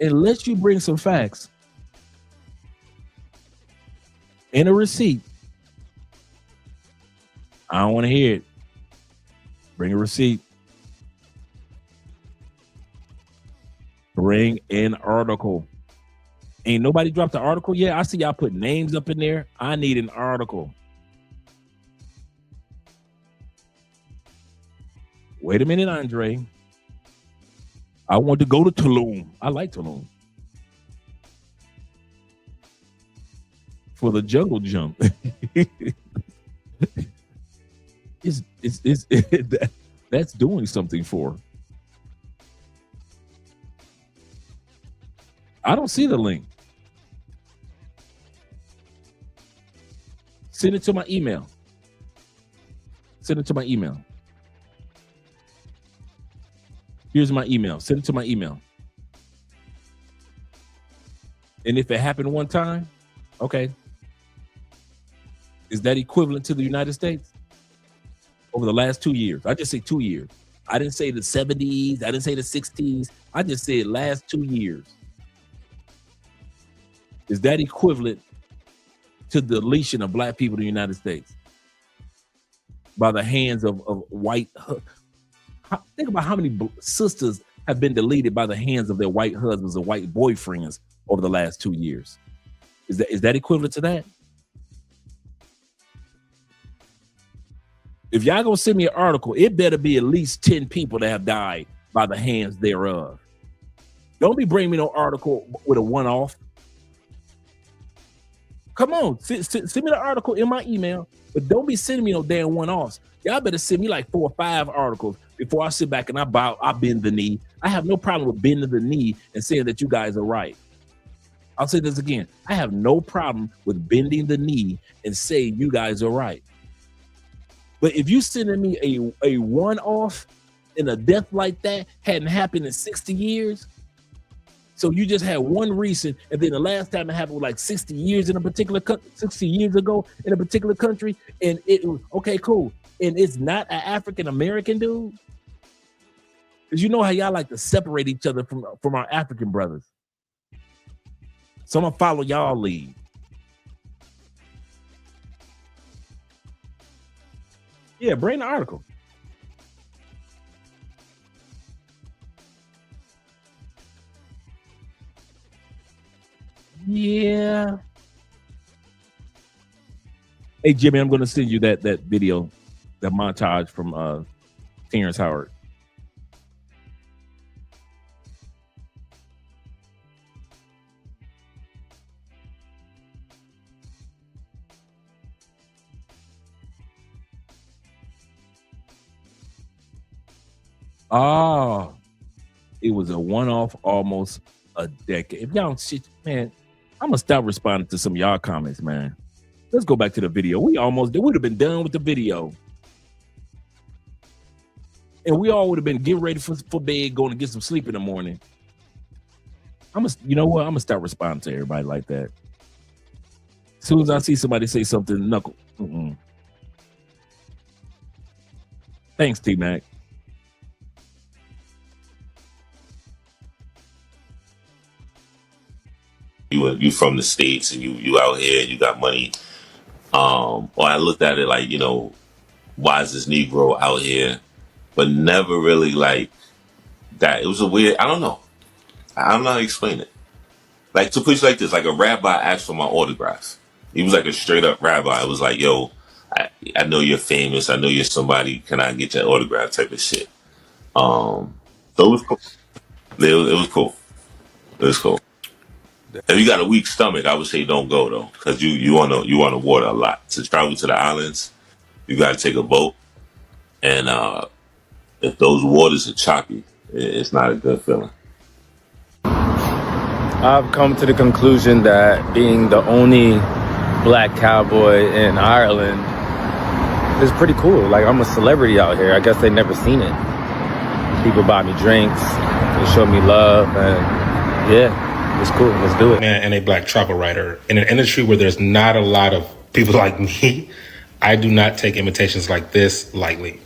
B: Unless you bring some facts and a receipt, I don't want to hear it. Bring a receipt. Bring an article. Ain't nobody dropped the article yet? I see y'all put names up in there. I need an article. Wait a minute, Andre. I want to go to Tulum. I like Tulum. For the jungle jump. That's doing something for. I don't see the link. Send it to my email. Send it to my email. Here's my email. Send it to my email. And if it happened one time, okay. Is that equivalent to the United States? Over the last 2 years. I just say 2 years. I didn't say the 70s. I didn't say the 60s. I just said last 2 years. Is that equivalent to the deletion of black people in the United States by the hands of white? Think about how many sisters have been deleted by the hands of their white husbands or white boyfriends over the last 2 years. Is that equivalent to that? If y'all gonna send me an article, it better be at least 10 people that have died by the hands thereof. Don't be bringing me no article with a one-off. Come on, send me the article in my email, but don't be sending me no damn one-offs. Y'all better send me like 4 or 5 articles before I sit back and I bend the knee. I have no problem with bending the knee and saying that you guys are right. I'll say this again. I have no problem with bending the knee and saying you guys are right. But if you sending me a one-off and a death like that hadn't happened in 60 years, so you just had one recent, and then the last time it happened was like 60 years in a particular 60 years ago in a particular country, and it was okay, cool. And it's not an African American dude, because you know how y'all like to separate each other from our African brothers. So I'm gonna follow y'all lead. Yeah, bring the article. Yeah. Hey, Jimmy, I'm going to send you that video, that montage from Terrence Howard. Oh, it was a one-off almost a decade. If y'all shit, man, I'm gonna stop responding to some of y'all comments, man. Let's go back to the video. We would have been done with the video. And we all would have been getting ready for bed, going to get some sleep in the morning. You know what? I'm gonna start responding to everybody like that. As soon as I see somebody say something, knuckle. Thanks, T-Mac.
L: You from the States and you out here and you got money. Or I looked at it like, why is this Negro out here? But never really like that. It was a weird, I don't know. I don't know how to explain it. Like, to put it like this, like a rabbi asked for my autograph. He was like a straight up rabbi. It was like, yo, I know you're famous. I know you're somebody. Can I get your autograph type of shit? So it was cool. It was cool. It was cool. If you got a weak stomach, I would say don't go though, because you on the water a lot. To travel to the islands, you got to take a boat, and if those waters are choppy, it's not a good feeling.
M: I've come to the conclusion that being the only black cowboy in Ireland is pretty cool. Like, I'm a celebrity out here. I guess they never seen it. People buy me drinks, they show me love, and yeah. It's cool. Let's do it.
N: And a black travel writer in an industry where there's not a lot of people like me. I do not take invitations like this lightly.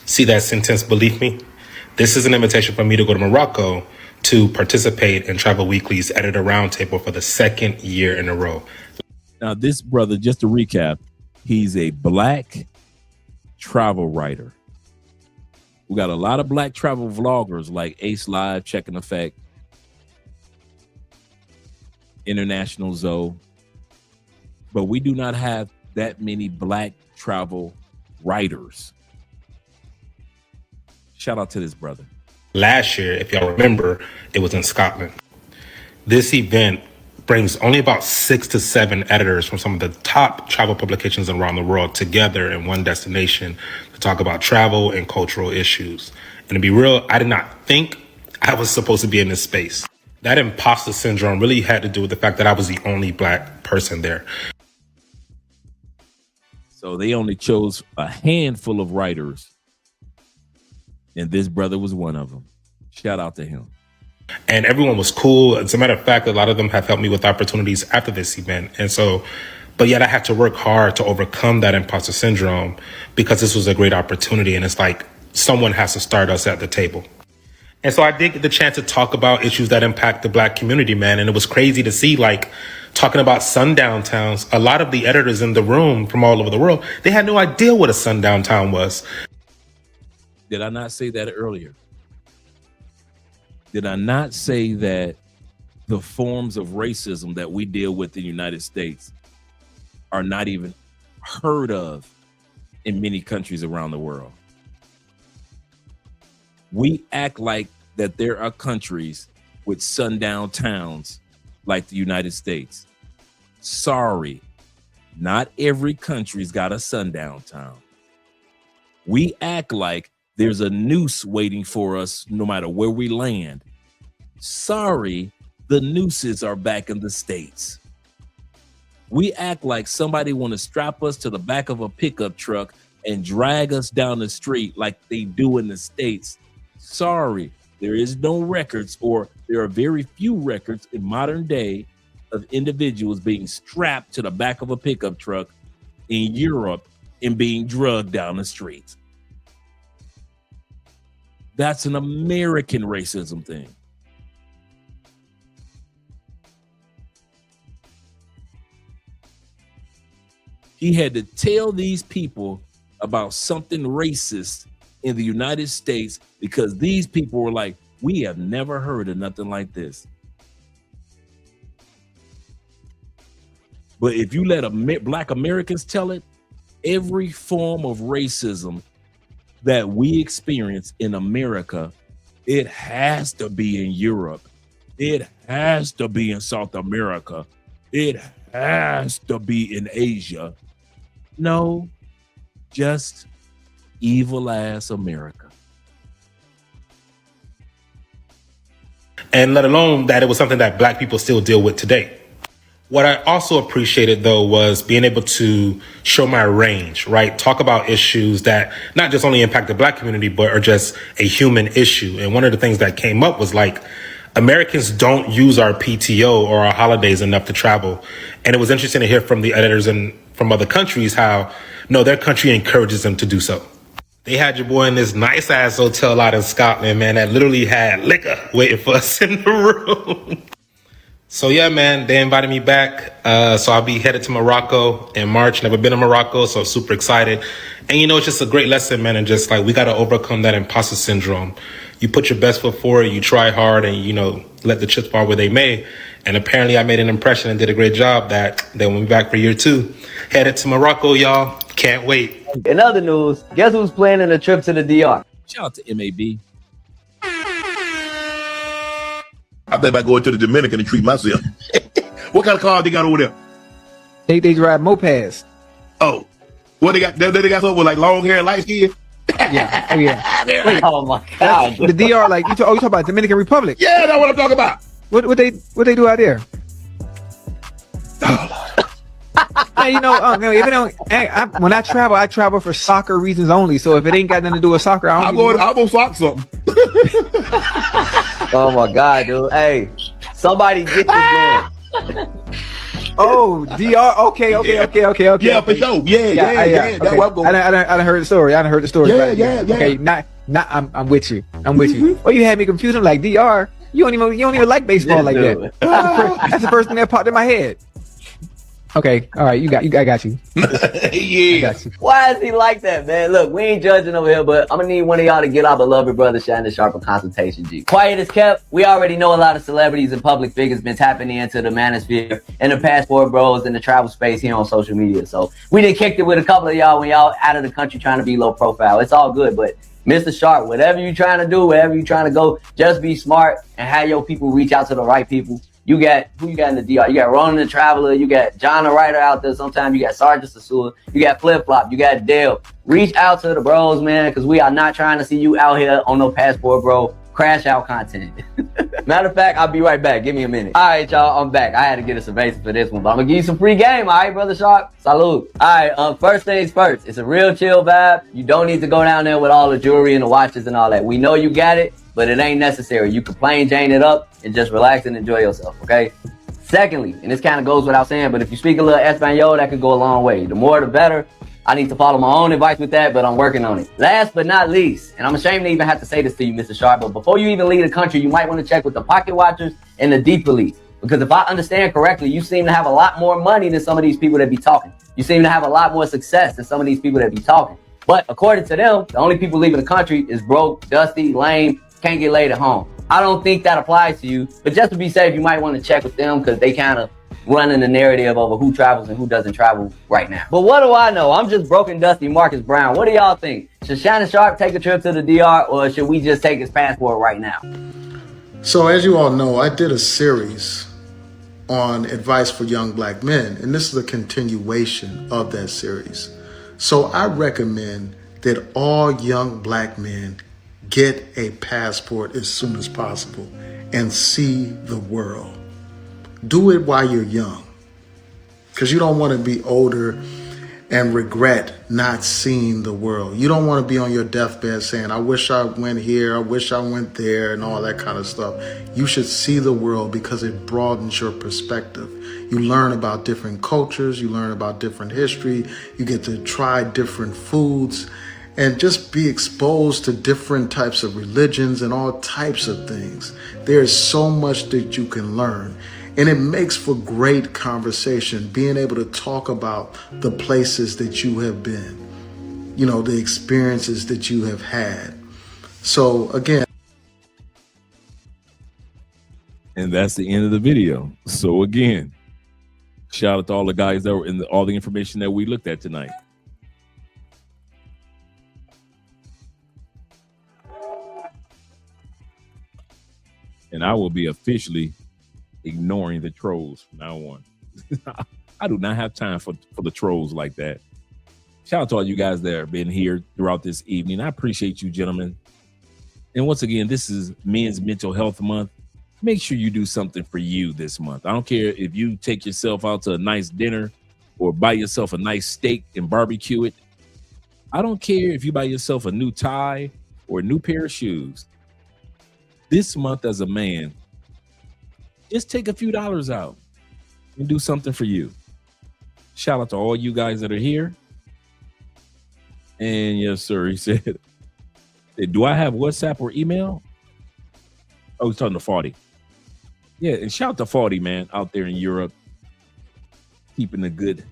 N: See that sentence, believe me? This is an invitation for me to go to Morocco to participate in Travel Weekly's Editor Roundtable for the 2nd year in a row.
B: Now, this brother, just to recap, he's a black travel writer. We got a lot of black travel vloggers like Ace Live, Check in Effect, International Zoe, but we do not have that many black travel writers. Shout out to this brother.
N: Last year, if y'all remember, it was in Scotland. This event brings only about 6 to 7 editors from some of the top travel publications around the world together in one destination to talk about travel and cultural issues. And to be real, I did not think I was supposed to be in this space. That imposter syndrome really had to do with the fact that I was the only black person there.
B: So they only chose a handful of writers, and this brother was one of them. Shout out to him.
N: And everyone was cool. As a matter of fact, a lot of them have helped me with opportunities after this event. And so, but yet I had to work hard to overcome that imposter syndrome because this was a great opportunity. And it's like someone has to start us at the table. And so I did get the chance to talk about issues that impact the Black community, man. And it was crazy to see, like, talking about sundown towns. A lot of the editors in the room from all over the world, they had no idea what a sundown town was.
B: Did I not say that earlier? Did I not say that the forms of racism that we deal with in the United States are not even heard of in many countries around the world? We act like that there are countries with sundown towns like the United States. Sorry, not every country's got a sundown town. We act like there's a noose waiting for us no matter where we land. Sorry, the nooses are back in the States. We act like somebody want to strap us to the back of a pickup truck and drag us down the street like they do in the States. Sorry, there is no records, or there are very few records in modern day of individuals being strapped to the back of a pickup truck in Europe and being drugged down the street. That's an American racism thing. He had to tell these people about something racist in the United States because these people were like, we have never heard of nothing like this. But if you let Black Americans tell it, every form of racism that we experience in America, it has to be in Europe. It has to be in South America. It has to be in Asia. No, just evil ass America.
N: And let alone that it was something that Black people still deal with today. What I also appreciated, though, was being able to show my range, right? Talk about issues that not just only impact the Black community, but are just a human issue. And one of the things that came up was like, Americans don't use our PTO or our holidays enough to travel. And it was interesting to hear from the editors and from other countries how, no, their country encourages them to do so. They had your boy in this nice ass hotel out in Scotland, man, that literally had liquor waiting for us in the room. So yeah, man, they invited me back. So I'll be headed to Morocco in March. Never been to Morocco, so super excited. And you know, it's just a great lesson, man. And just like, we got to overcome that imposter syndrome. You put your best foot forward, you try hard, and you know, let the chips fall where they may. And apparently I made an impression and did a great job that they went back for year 2. Headed to Morocco, y'all. Can't wait.
F: In other news, guess who's planning a trip to the DR?
B: Shout out to MAB.
P: I think about going to the Dominican and treat myself. What kind of car they got over there?
Q: They drive mopeds.
P: Oh, what they got? They got something with like long hair, light skin.
Q: Yeah, oh yeah.
F: Wait, oh my God.
Q: The DR, like you talk about Dominican Republic.
P: Yeah, that's what I'm talking about.
Q: What they do out there? Hey, you know, if it don't, when I travel for soccer reasons only. So if it ain't got nothing to do with soccer,
P: I'm gonna sock something.
F: Oh my God, dude. Hey, somebody get this man.
Q: Oh, DR. Okay.
P: Yeah, for sure. Yeah. That's what I'm going.
Q: I done heard the story.
P: Yeah.
Q: Okay, I'm with you. Oh, you had me confused. I'm like, DR. You don't even like baseball like that. That's the first thing that popped in my head. Okay, all right, I got you.
P: Yeah.
Q: I got you.
F: Why is he like that, man? Look, we ain't judging over here, but I'm gonna need one of y'all to get our beloved brother Shannon Sharp a consultation, G. Quiet as kept, we already know a lot of celebrities and public figures been tapping into the manosphere and the passport bros in the travel space here on social media. So we done kicked it with a couple of y'all when y'all out of the country trying to be low profile. It's all good, but Mr. Sharp, whatever you trying to do, wherever you trying to go, just be smart and have your people reach out to the right people. Who you got in the DR? You got Ronan the Traveler, you got John the Writer out there sometimes, you got Sergeant Sasua, you got Flip Flop, you got Dale. Reach out to the bros, man, because we are not trying to see you out here on no passport, bro. Crash out content. Matter of fact, I'll be right back. Give me a minute. All right, y'all, I'm back. I had to get a surveillance for this one, but I'm gonna give you some free game, all right, Brother Sharp? Salute. All right, first things first. It's a real chill vibe. You don't need to go down there with all the jewelry and the watches and all that. We know you got it. but it ain't necessary. You can plain Jane it up and just relax and enjoy yourself, okay? Secondly, and this kind of goes without saying, but if you speak a little Espanol, that could go a long way. The more, the better. I need to follow my own advice with that, but I'm working on it. Last but not least, and I'm ashamed to even have to say this to you, Mr. Sharp, but before you even leave the country, you might want to check with the pocket watchers and the deep police. Because if I understand correctly, you seem to have a lot more money than some of these people that be talking. You seem to have a lot more success than some of these people that be talking. But according to them, the only people leaving the country is broke, dusty, lame, can't get laid at home. I don't think that applies to you, but just to be safe, you might want to check with them because they kind of running the narrative over who travels and who doesn't travel right now. But what do I know? I'm just broken, dusty Marcus Brown. What do y'all think? Should Shannon Sharp take a trip to the DR, or should we just take his passport right now?
R: So as you all know, I did a series on advice for young black men, and this is a continuation of that series. So I recommend that all young black men get a passport as soon as possible and see the world. Do it while you're young, because you don't want to be older and regret not seeing the world. You don't want to be on your deathbed saying, I wish I went here, I wish I went there, and all that kind of stuff. You should see the world because it broadens your perspective. You learn about different cultures, you learn about different history, you get to try different foods, and just be exposed to different types of religions and all types of things. There's so much that you can learn. And it makes for great conversation, being able to talk about the places that you have been, you know, the experiences that you have had. So again.
B: And that's the end of the video. So again, shout out to all the guys that were in all the information that we looked at tonight. And I will be officially ignoring the trolls from now on. I do not have time for the trolls like that. Shout out to all you guys that have been here throughout this evening. I appreciate you, gentlemen. And once again, this is Men's Mental Health Month. Make sure you do something for you this month. I don't care if you take yourself out to a nice dinner or buy yourself a nice steak and barbecue it. I don't care if you buy yourself a new tie or a new pair of shoes. This month as a man, just take a few dollars out and do something for you. Shout out to all you guys that are here. And yes, sir, he said, do I have WhatsApp or email? Oh, he's talking to 40. Yeah, and shout out to 40, man, out there in Europe, keeping a good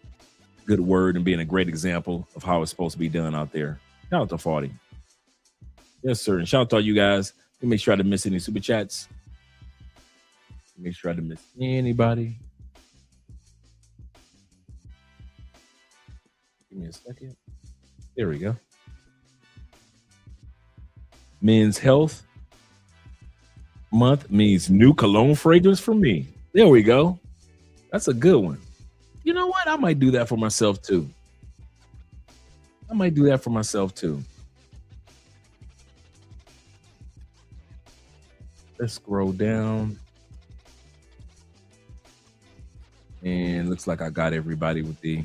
B: word and being a great example of how it's supposed to be done out there. Shout out to 40. Yes, sir. And shout out to all you guys. Let me make sure I didn't miss any super chats. Make sure I didn't miss anybody. Give me a second. There we go. Men's Health Month means new cologne fragrance for me. There we go. That's a good one. You know what? I might do that for myself too. Let's scroll down. And looks like I got everybody with the.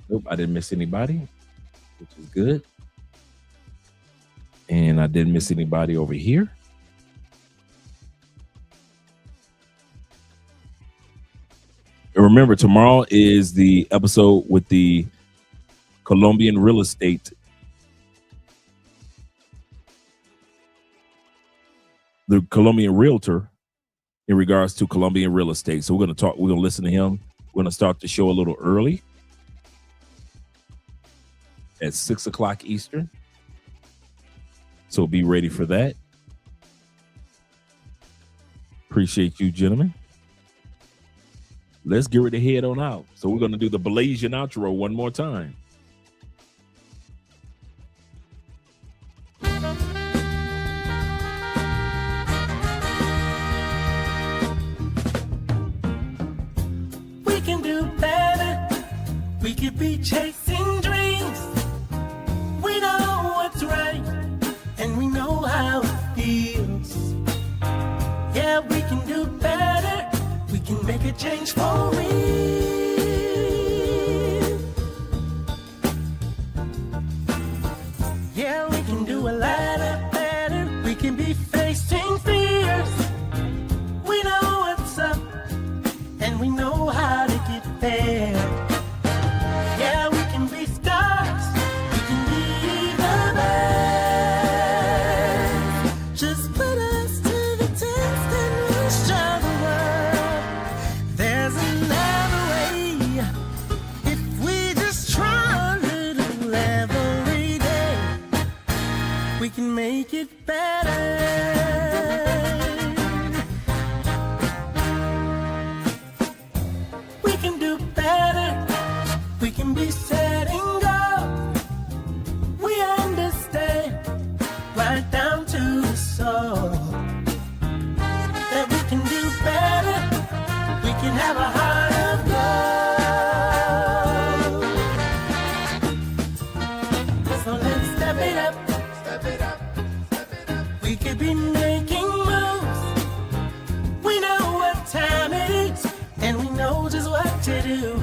B: Nope, I didn't miss anybody, which is good. And I didn't miss anybody over here. And remember, tomorrow is the episode with the Colombian real estate. The Colombian realtor in regards to Colombian real estate. So we're going to listen to him. We're going to start the show a little early at 6 o'clock Eastern. So be ready for that. Appreciate you, gentlemen. Let's get ready to head on out. So we're going to do the Blasian outro one more time.
A: We can do better. We could be chasing dreams. We know what's right, and we know how it feels. Yeah, we can do better. We can make a change for real. Yeah, we can do fail. Yeah, we can be stars, we can be the best. Just put us to the test and we'll show the world there's another way. If we just try a little every day, we can make it better. We can do better. We can be setting goals. We understand right down to the soul that we can do better. We can have a heart of gold. So let's step it up. Step it up. Step it up. We could be making moves. We know what time it is, and we know just what to do.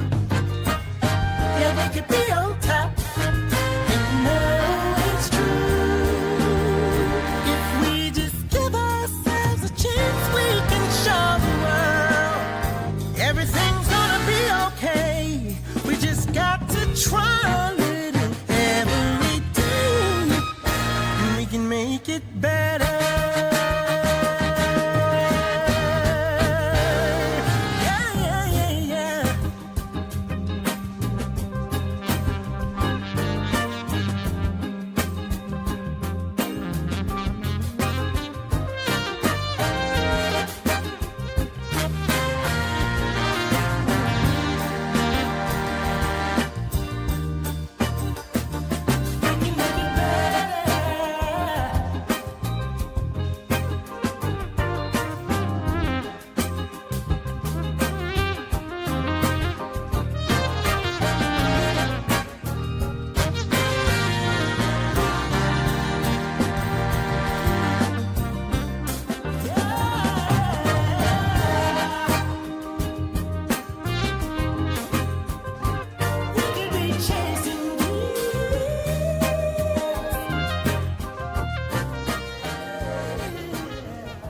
A: Yeah, we could be on top, and we know it's true. If we just give ourselves a chance, we can show the world everything's gonna be okay. We just got to try a little every day, and we can make it better.